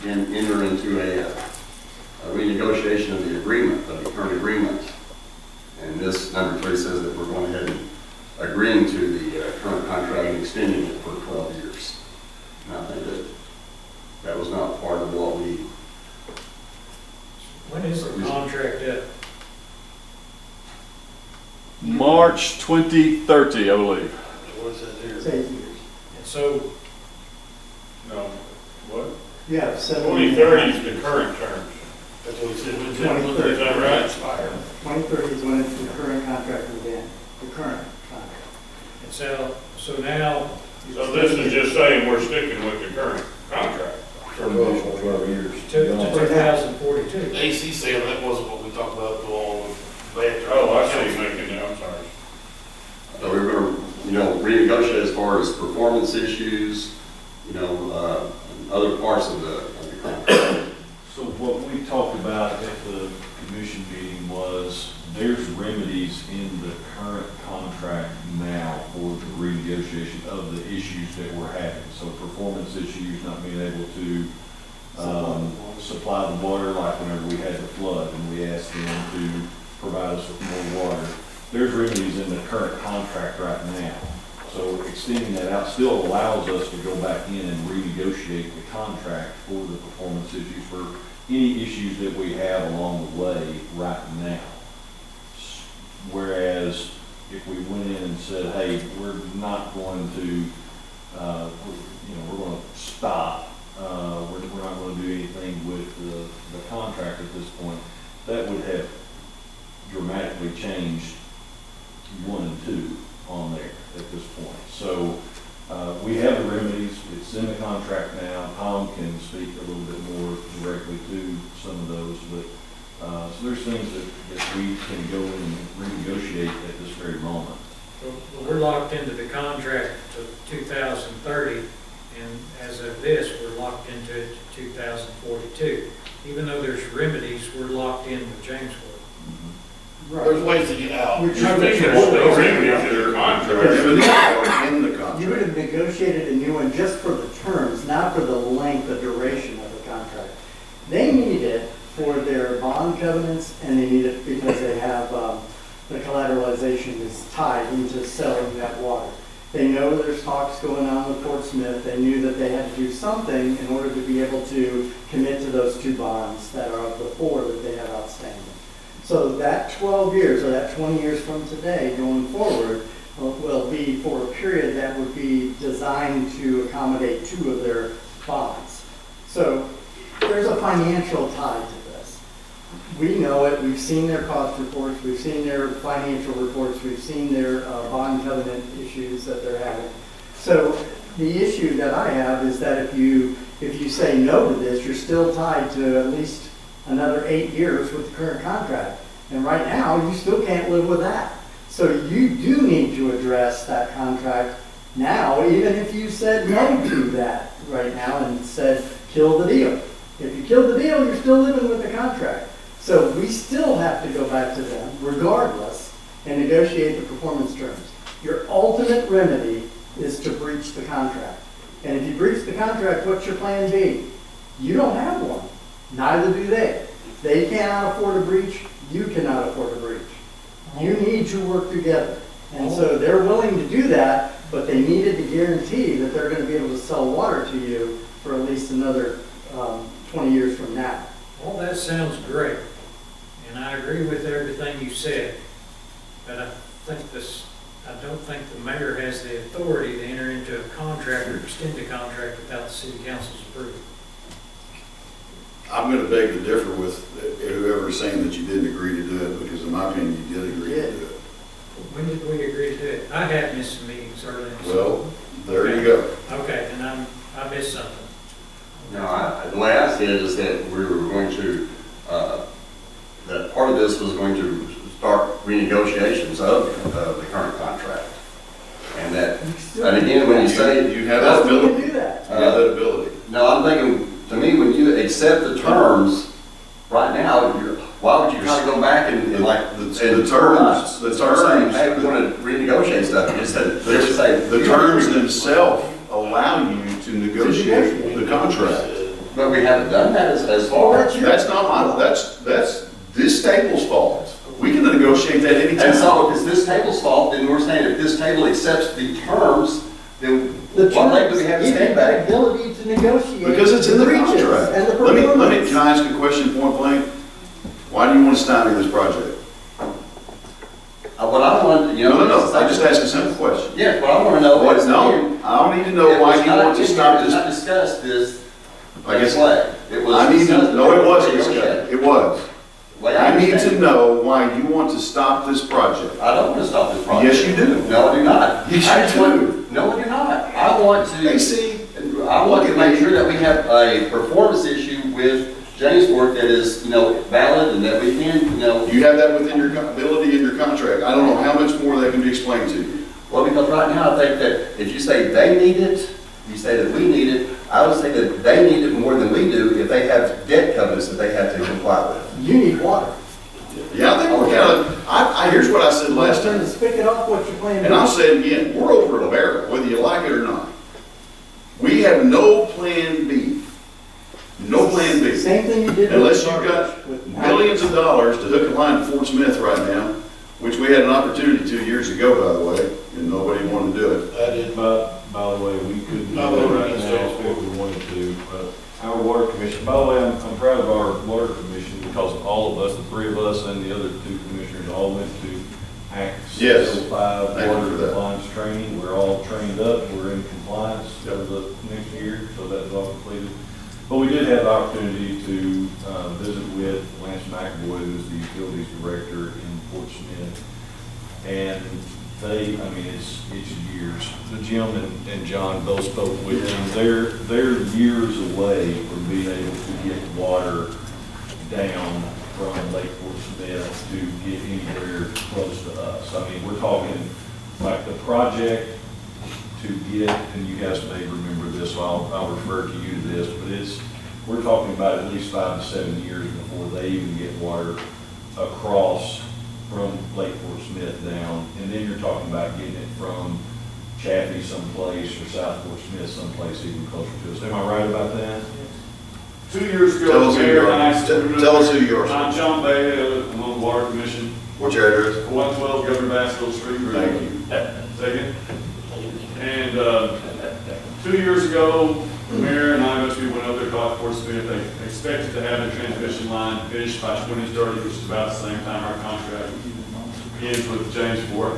enter into a renegotiation of the agreement, of the current agreement. And this number 3 says that we're going ahead and agreeing to the current contract and extending it for 12 years. And I think that was not part of what we. When is the contract up? March 2030, I believe. What is that here? It's 8 years. And so, No, what? Yeah, 2030 is the current term. That's what he said. Is that right? 2030 is when the current contract will end, the current contract. and so now, So this is just saying we're sticking with the current contract. For an additional 12 years. to 2042. AC saying that wasn't what we talked about at all. Oh, I see you making that, I'm sorry. So we were going to, renegotiate as far as performance issues, other parts of the contract. So what we talked about at the commission meeting was there's remedies in the current contract now for the renegotiation of the issues that we're having. So performance issues, not being able to supply the water, like whenever we had the flood and we asked them to provide us with more water. There's remedies in the current contract right now. So extending that out still allows us to go back in and renegotiate the contract for the performance issues, for any issues that we have along the way right now. Whereas if we went in and said, hey, we're not going to, we're going to stop, we're not going to do anything with the contract at this point, that would have dramatically changed 1 and 2 on there at this point. So we have the remedies, it's in the contract now. Tom can speak a little bit more directly to some of those, but so there's things that we can go in and renegotiate at this very moment. Well, we're locked into the contract to 2030, and as of this, we're locked into it to 2042. Even though there's remedies, we're locked in with Jamesport. Right. There's ways to get out. Which I think there's still remedies in their contract. In the contract. you would have negotiated a new one just for the terms, not for the length, the duration of the contract. They need it for their bond covenants, and they need it because they have, the collateralization is tied into selling that water. They know there's talks going on with Fort Smith. They knew that they had to do something in order to be able to commit to those 2 bonds that are of the 4 that they have outstanding. So that 12 years or that 20 years from today going forward will be for a period that would be designed to accommodate 2 of their bonds. So there's a financial tie to this. We know it, we've seen their cost reports, we've seen their financial reports, we've seen their bond covenant issues that they're having. So the issue that I have is that if you say no to this, you're still tied to at least another 8 years with the current contract. And right now, you still can't live with that. So you do need to address that contract now, even if you said no to that right now and said, kill the deal. If you kill the deal, you're still living with the contract. So we still have to go back to them, regardless, and negotiate the performance terms. Your ultimate remedy is to breach the contract. And if you breach the contract, what's your plan B? You don't have one. Neither do they. They cannot afford a breach. You cannot afford a breach. You need to work together. And so they're willing to do that, but they needed to guarantee that they're going to be able to sell water to you for at least another 20 years from now. All that sounds great, and I agree with everything you said, but I don't think the mayor has the authority to enter into a contract or extend a contract without the city council's approval. I'm going to beg to differ with whoever's saying that you didn't agree to do it, because in my opinion, you did agree to do it. When did we agree to do it? I had missed some meetings early in the summer. Well, there you go. Okay, and I missed something. No, the way I see it is that we were going to, that part of this was going to start renegotiations of the current contract. And that, and again, when you say. You have that ability. You have that ability. No, I'm thinking, to me, when you accept the terms, right now, why would you try to go back and like, the terms, saying, hey, we want to renegotiate stuff, you just said, the terms themselves allow you to negotiate the contract. But we haven't done that as far. That's not my, that's this table's fault. We can negotiate that anytime. And so if it's this table's fault, then we're saying if this table accepts the terms, then what leg do we have to stand back? Ability to negotiate. Because it's in the breaches contract. and the Can I ask a question point blank? Why do you want to stymie this project? What I want, you know. No, I just asked a simple question. Yeah, what I want to know is. No, I don't need to know why you want to stop this. Not discuss this. I guess. It was. I need to, no, it was discussed. It was. I need to understand. know why you want to stop this project. I don't want to stop this project. Yes, you do. No, I do not. Yes, you do. No, I do not. I want to. Hey, see, I want to make sure that we have a performance issue with Jamesport that is, valid and that we can, You have that within your ability in your contract. I don't know how much more that can be explained to you. Well, because right now I think that if you say they need it, you say that we need it, I would say that they need it more than we do if they have debt covenants that they have to comply with. You need water. Yeah, I think we're kind of, here's what I said last time. Pick it up what you're planning. And I'll say it again, we're over a barrel, whether you like it or not. We have no plan B. No plan B. Same thing you did. Unless you've got millions of dollars to hook a line to Fort Smith right now, which we had an opportunity 2 years ago, by the way, and nobody wanted to do it. By the way, we couldn't do that right now if we wanted to. Our water commission, by the way, I'm proud of our water commission because all of us, the three of us and the other two commissioners all went to Act 605 water compliance training. We're all trained up. We're in compliance for the next year, so that's all completed. But we did have the opportunity to visit with Lance McAvoy, who's the utilities director in Fort Smith. And it's years. Jim and John both spoke with them. They're years away from being able to get water down from Lake Fort Smith to get anywhere close to us. We're talking like the project to get, and you guys may remember this, so I'll refer to you to this, but we're talking about at least 5 to 7 years before they even get water across from Lake Fort Smith down, and then you're talking about getting it from Chaffee someplace or South Fort Smith someplace even closer to us. Am I right about that? 2 years ago, Tell us who you are. I'm John Bay, I'm on the Water Commission. What's your address? 112 Governor Basville Street. Thank you. Second. And 2 years ago, the mayor and I went up there to Fort Smith. They expected to have the transmission line finished by 2030, which is about the same time our contract ends with Jamesport.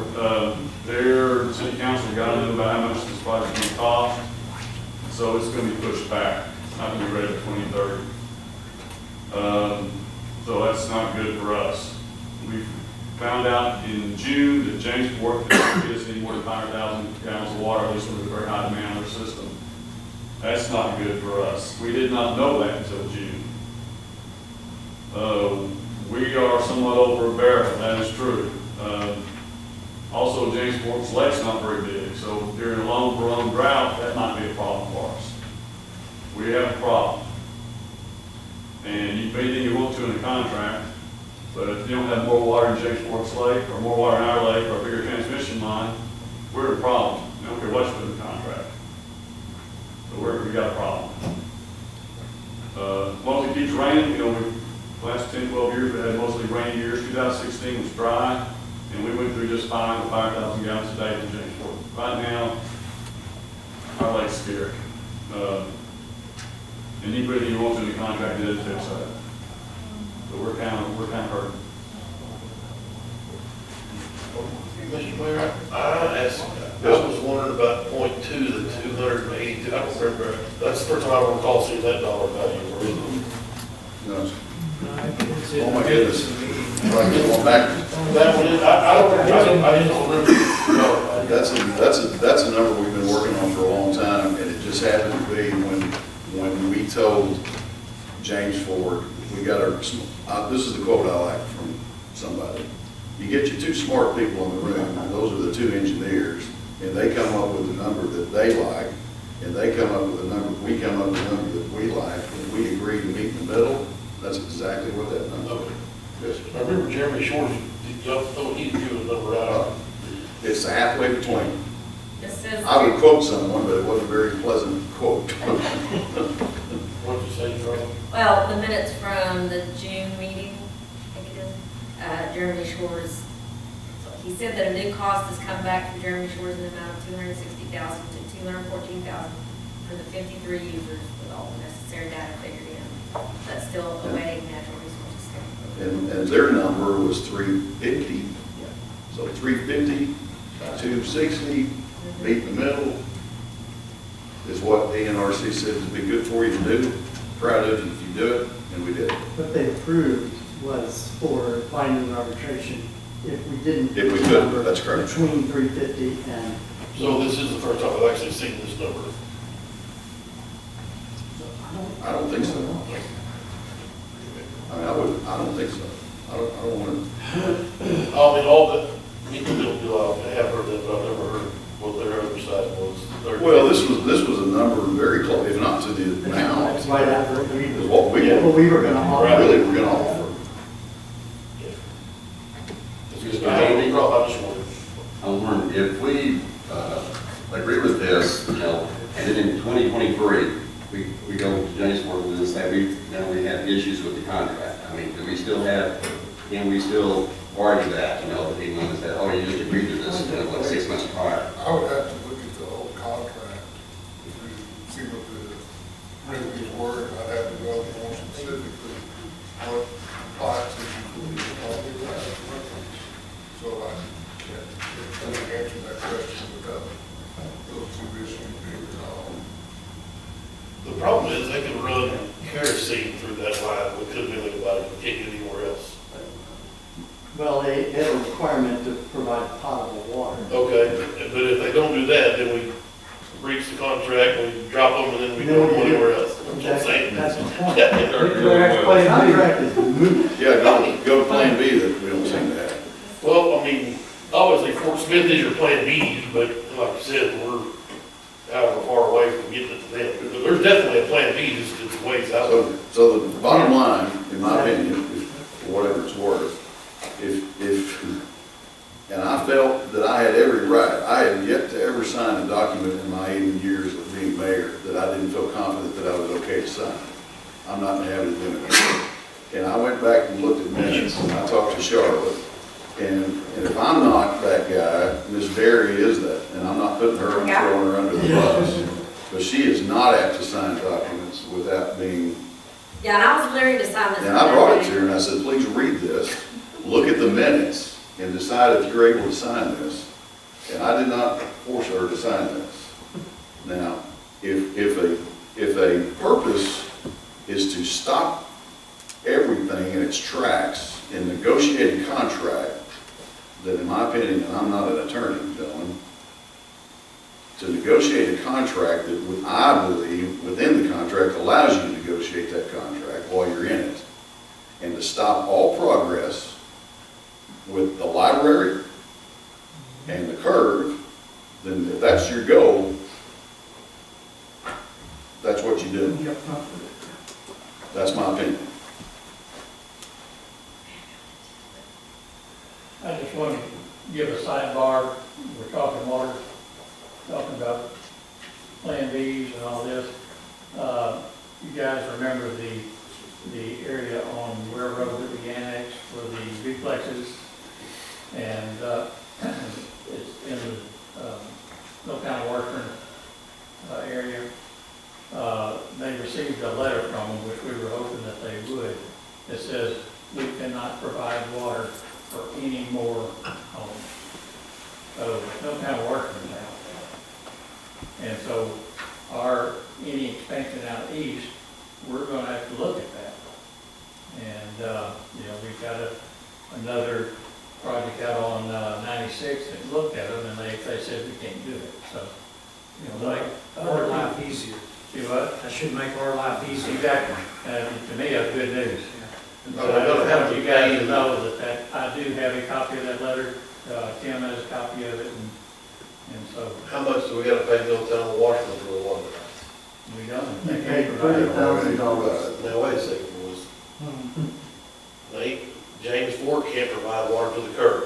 Their city council got into about how much this project is going to cost, so it's going to be pushed back. It's not going to be ready for 2030. So that's not good for us. We found out in June that Jamesport can't get us any more than 500,000 gallons of water, at least with a very high demand on their system. That's not good for us. We did not know that until June. We are somewhat over a barrel, that is true. Also, Jamesport's lake's not very big, so during a long prolonged drought, that might be a problem for us. We have a problem. And you can pay anything you want to in a contract, but if you don't have more water in Jamesport's lake, or more water in our lake, or a bigger transmission line, we're the problem. I don't care what you put in the contract. So we got a problem. Mostly keeps raining, you know, the last 10, 12 years, we had mostly rainy years. 2016 was dry, and we went through just fine with 5,000 gallons a day in Jamesport. Right now, our lake's scary. And anybody you want to in the contract did fix that. So we're kind of hurting. Mr. Mayor, I was wondering about point two, the 282, I don't remember, that's the first time I recall seeing that dollar value. No. Oh my goodness. Like going back. That one is, I don't remember. That's a number we've been working on for a long time, and it just happened to be when we told James Ford, we got our, this is the quote I like from somebody. You get your two smart people in the room, and those are the two engineers, and they come up with a number that they like, and they come up with a number, we come up with a number that we like, and we agree to meet in the middle. That's exactly what that number is. I remember Jeremy Shores, he drew a number out. It's halfway between. It says. I would quote someone, but it wasn't a very pleasant quote. What did you say, Charlie? Well, the minutes from the June meeting, I think it is, Jeremy Shores, he said that a new cost has come back from Jeremy Shores in the amount of $260,000 to $214,000 for the 53 users with all the necessary data figured in. That's still awaiting natural resources. And their number was 350. So 350, 260, meet in the middle is what the NRC said would be good for you to do. Proud of you if you do it, and we did. What they approved was for finding arbitration if we didn't. If we could, that's correct. Between 350 and. So this is the first time I've actually seen this number. I don't think so. I mean, I don't think so. I don't want to. I mean, all that, I have heard that, but I've never heard what their other side was. Well, this was a number very close, if not to the amount. That's right after we. Is what we were going to offer. Really, we're going to offer. I was wondering if we agree with this, you know, and then in 2023, we go to Jamesport and say we have issues with the contract. I mean, can we still argue that, you know, that even when they said, oh, you just agreed to this, you know, like 6 months prior? I would have to look at the whole contract to see what the penalties were. I'd have to go more specifically what compliance issues would be involved with that. So I can't answer that question without those two issues being resolved. The problem is they can run kerosene through that line, we couldn't do anything about it, we can't get anywhere else. Well, they have a requirement to provide potable water. Okay, but if they don't do that, then we breach the contract, we drop them, and then we don't go anywhere else. That's what I'm saying. That's the point. The contract is moot. Yeah, go to plan B that we don't seem to have. Well, I mean, obviously Fort Smith is your plan B, but like I said, we're however far away from getting it to them. There's definitely a plan B, just it's ways out. So the bottom line, in my opinion, is for whatever it's worth, and I felt that I had every right, I had yet to ever sign a document in my 80 years of being mayor that I didn't feel confident that I was okay to sign. I'm not in the habit of doing it. And I went back and looked at minutes, and I talked to Charlotte, and if I'm not that guy, Ms. Berry is that, and I'm not putting her, throwing her under the bus, but she is not apt to sign documents without being. Yeah, and I was learning to sign this. And I brought it to her and I said, please read this, look at the minutes, and decide if you're able to sign this. And I did not force her to sign this. Now, if a purpose is to stop everything in its tracks in negotiated contract, that in my opinion, and I'm not an attorney, gentlemen, to negotiate a contract that I believe within the contract allows you to negotiate that contract while you're in it, and to stop all progress with the library and the curve, then if that's your goal, that's what you do. That's my opinion. I just want to give a sidebar. We're talking water, talking about Plan Bs and all this. You guys remember the area on Railroad that we annexed for the duplexes? And it's in the Mill County Washburn area. They received a letter from them, which we were hoping that they would. It says, we cannot provide water for any more homes. So Mill County Washburn now. And so any expansion out east, we're gonna have to look at that. And, we've got another project out on 96 that looked at them and they said we can't do it. So, Make our life easier. See what? That should make our life easier. Exactly. To me, that's good news. And No, so we I don't just have want to you guys pay. to know that I do have a copy of that letter. Tim has a copy of it, and so How much do we gotta pay Milltown Washington for the water? we don't. You They paid can't provide it. $30,000. Now, wait a second, was, James Ford can't provide water to the curb,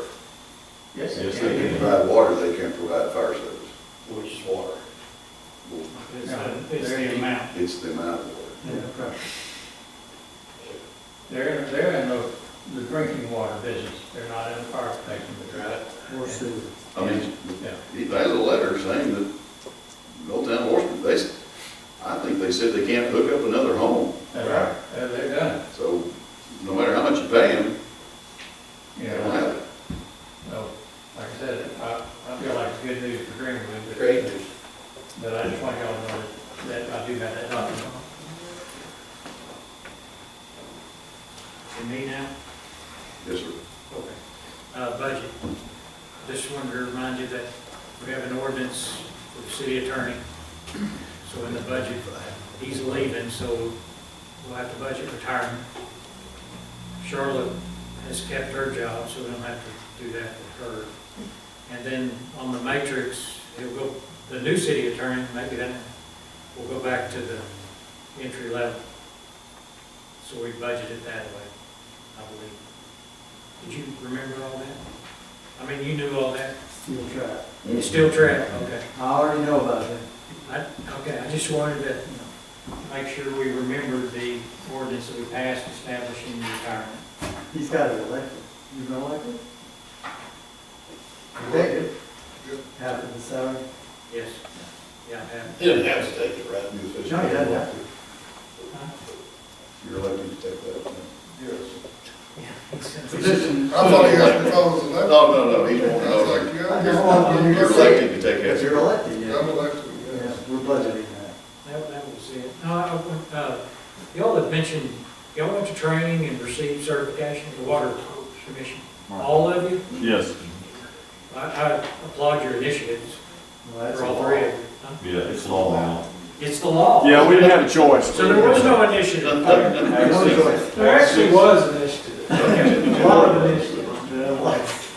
Yes, If they they can can. provide water, they can't provide fire service. which is water. It's the amount. It's the amount of water. Yeah, okay. They're in the drinking water business. They're not in the fire protection business. Right. Or sewer. I mean, Yeah. he has a letter saying that Milltown Washburn, I think they said they can't hook up another home. That's right. They're done. So no matter how much you pay them, You they don't know, have it. so, like I said, I feel like it's good news for Greenwood. but- Great news. But I just want y'all to know that I do have that document. And me now? Yes, sir. Okay. Budget. Just wanted to remind you that we have an ordinance for the city attorney. So in the budget, he's leaving, so we'll have to budget retirement. Charlotte has kept her job, so we don't have to do that with her. And then on the matrix, it'll go, the new city attorney, maybe then we'll go back to the entry level. So we budgeted that way, I believe. Did you remember all that? I mean, you knew all that? Steel trap. You still track, okay. I already know about it. Okay, I just wanted to make sure we remembered the ordinance that we passed establishing retirement. He's got it elected. You been elected? You take it. Half of the salary? Yes. Yeah, I have. He doesn't have to take it, right? No, he doesn't have to. You're elected to take that. Position. I thought he had to follow the election. No, he won't. I was like, yeah. I just wanted you to You're say elected to take If that. you're elected, yeah. I'm elected, Yeah, yes. we're budgeting that. That was it. No, y'all had mentioned, y'all went to training and received certification, the Water Commission. All of you? Yes. I applaud your initiatives Well, that's for a all law. three of you. Huh? Yeah, it's law now. It's the law. Yeah, we didn't have a choice. So there was no initiative. No choice. There actually was an initiative. A lot of initiatives.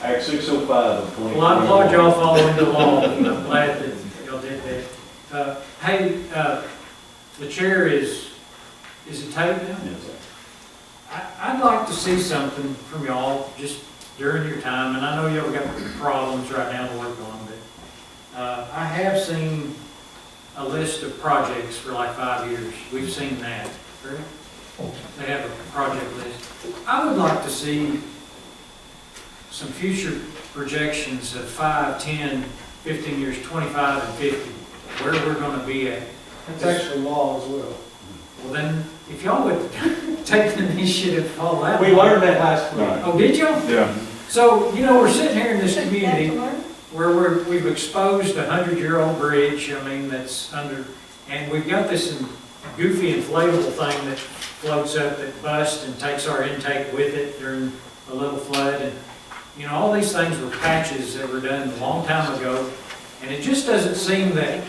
Act 605 of 20. Well, I applaud y'all following the law. I'm glad that y'all did that. Hey, the chair is it taped now? Yes. I'd like to see something from y'all just during your time, and I know y'all got problems right now to work on, but I have seen a list of projects for like 5 years. We've seen that, correct? They have a project list. I would like to see some future projections of 5, 10, 15 years, 25 and 50, where we're gonna be at. That's actually law as well. Well then, if y'all would take the initiative to follow that. We learned that last week. Oh, did y'all? Yeah. So, we're sitting here in this community where we've exposed a 100-year-old bridge, I mean, that's under, and we've got this goofy inflatable thing that floats up that busts and takes our intake with it during a little flood. And, you know, all these things were patches that were done a long time ago. And it just doesn't seem that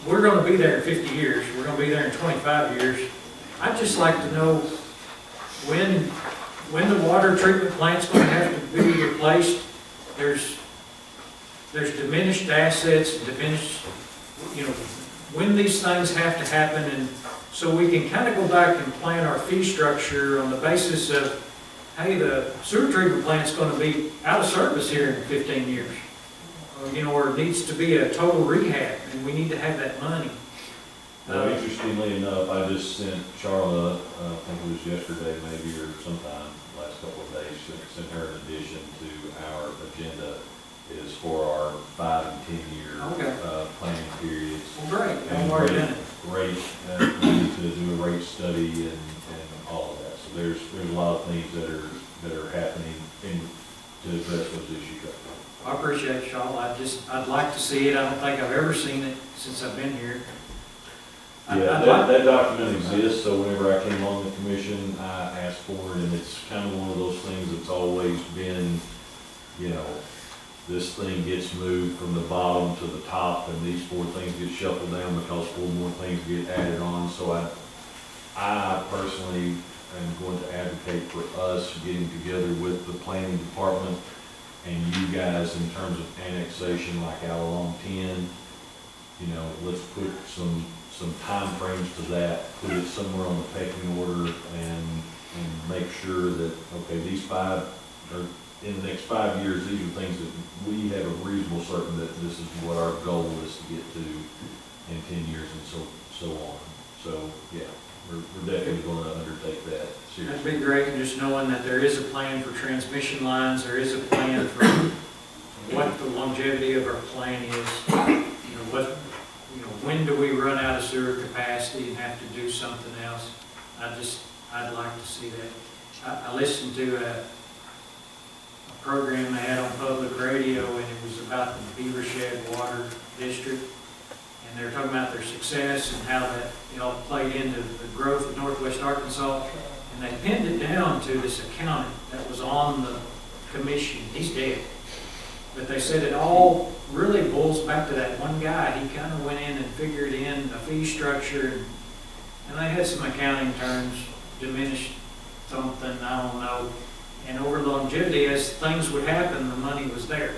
we're gonna be there in 50 years, we're gonna be there in 25 years. I'd just like to know when the water treatment plant's gonna have to be replaced. There's diminished assets, diminished, you know, when these things have to happen, and so we can kind of go back and plan our fee structure on the basis of, hey, the sewer treatment plant's gonna be out of service here in 15 years. You know, or it needs to be a total rehab, and we need to have that money. Well, interestingly enough, I just sent Charla, I think it was yesterday maybe, or sometime last couple of days, sent her an addition to our agenda is for our 5 and 10 year planning periods. Well, great. And Already done it. rate, we need to do a rate study and all of that. So there's a lot of things that are happening to address those issues right now. I appreciate it, Shaw. I'd like to see it. I don't think I've ever seen it since I've been here. Yeah, that document exists, so whenever I came on the commission, I asked for it, and it's kind of one of those things that's always been, you know, this thing gets moved from the bottom to the top, and these 4 things get shuffled down because 4 more things get added on. So I personally am going to advocate for us getting together with the planning department and you guys in terms of annexation like out along 10, you know, let's put some time frames to that, put it somewhere on the pecking order and make sure that, okay, these 5, or in the next 5 years, these are things that we have a reasonable certain that this is what our goal is to get to in 10 years and so on. So, yeah, we're definitely going to undertake that seriously. That'd be great, just knowing that there is a plan for transmission lines, there is a plan for what the longevity of our plan is. When do we run out of sewer capacity and have to do something else? I'd like to see that. I listened to a program they had on public radio, and it was about the Beaver Shed Water District. And they were talking about their success and how that all played into the growth of Northwest Arkansas. And they pinned it down to this accountant that was on the commission. He's dead. But they said it all really boils back to that one guy. He kind of went in and figured in a fee structure, and they had some accounting terms, diminished something, I don't know. And over longevity, as things would happen, the money was there.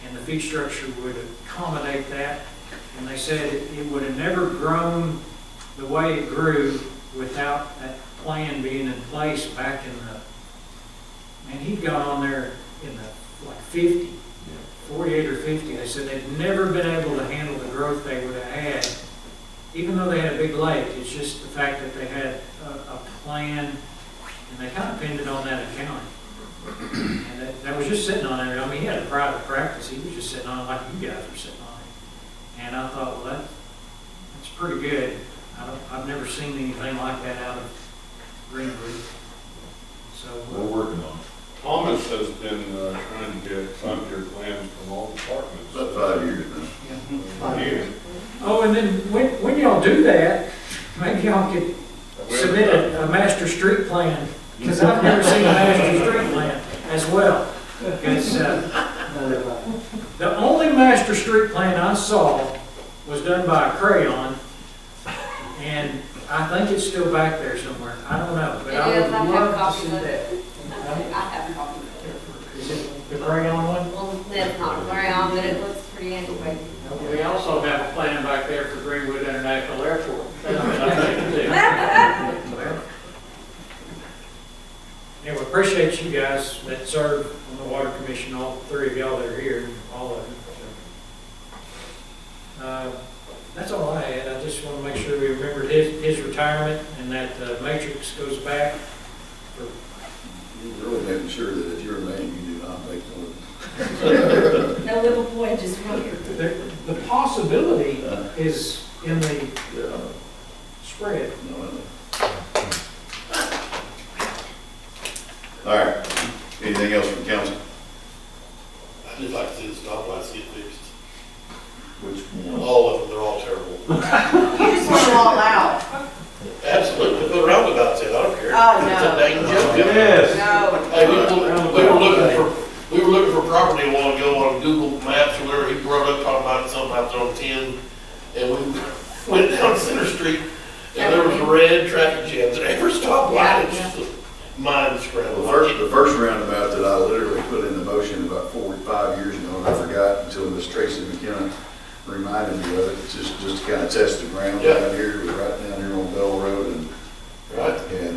And the fee structure would accommodate that. And they said it would have never grown the way it grew without that plan being in place back in the, man, he'd gone on there in the, like 50, 48 or 50. They said they'd never been able to handle the growth they would have had, even though they had a big lake. It's just the fact that they had a plan, and they kind of pinned it on that accounting. And that was just sitting on there. I mean, he had a private practice. He was just sitting on it like you guys were sitting on it. And I thought, well, that's pretty good. I've never seen anything like that out of Greenwood. So we're working on it. Thomas has been trying to get 5-year plans from all departments. About 5 years now. Yeah. 5 years. Oh, and then when y'all do that, maybe y'all could submit a master street plan, because I've never seen a master street plan as well. Because the only master street plan I saw was done by a crayon, and I think it's still back there somewhere. I don't know, but I would love to see that. I have a copy of it. Is it the crayon one? Well, that's not crayon, but it looks pretty antiquated. We also have a plan back there for Greenwood International Airport. Anyway, appreciate you guys that serve on the Water Commission, all 3 of y'all that are here, all of you. That's all I had. I just want to make sure we remembered his retirement and that the matrix goes back. You're really making sure that if you're a man, you do not make one. No little boy, just right here. The possibility is in the spread. All right. Anything else from council? I'd just like to see the stoplights get fixed. Which one? All of them, they're all terrible. You just want to walk Oh, It's a no. dang joke. Yes. No. Hey, we were looking for property a while ago on Google Maps or whatever, he brought up talking about something out there on 10, and we went down Center Street, and there was red traffic jams at every stoplight, it's just a mind scramble. The first roundabout that I literally put into motion about 45 years ago, and I forgot until Miss Tracy McKenna reminded me of it, just to kind of test the ground Yeah. down here, we're right down here on Bell Road, and, Right? then,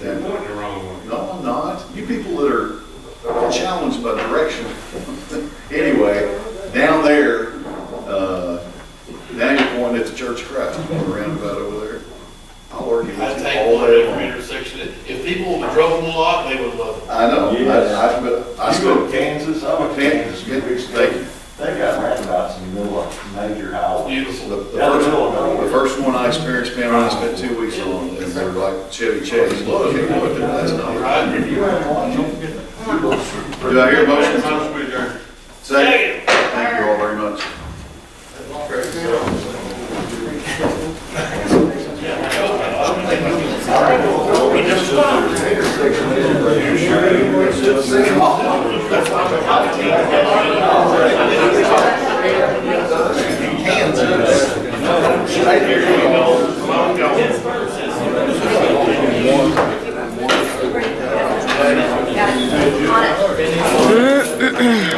You're pointing the wrong way. no, I'm not. You people that are challenged by direction. Anyway, down there, now you're pointing at the Church of Christ, on the roundabout over there. I'll argue I with you take all one day every long. intersection, if people would drove them a lot, they would love it. I know, Yes. but I You go to spent, Kansas, I went to Kansas, Kansas. thank you. They got roundabouts in the middle of major highways. Beautiful. The Down the first middle of one, nowhere. the first one I experienced, man, I spent 2 weeks on, and they're like Chevy Chase, look, that's not Right? If you haven't watched, don't forget that. Do I hear a motion? Motion to adjourn. Second. Thank you all very much. On it.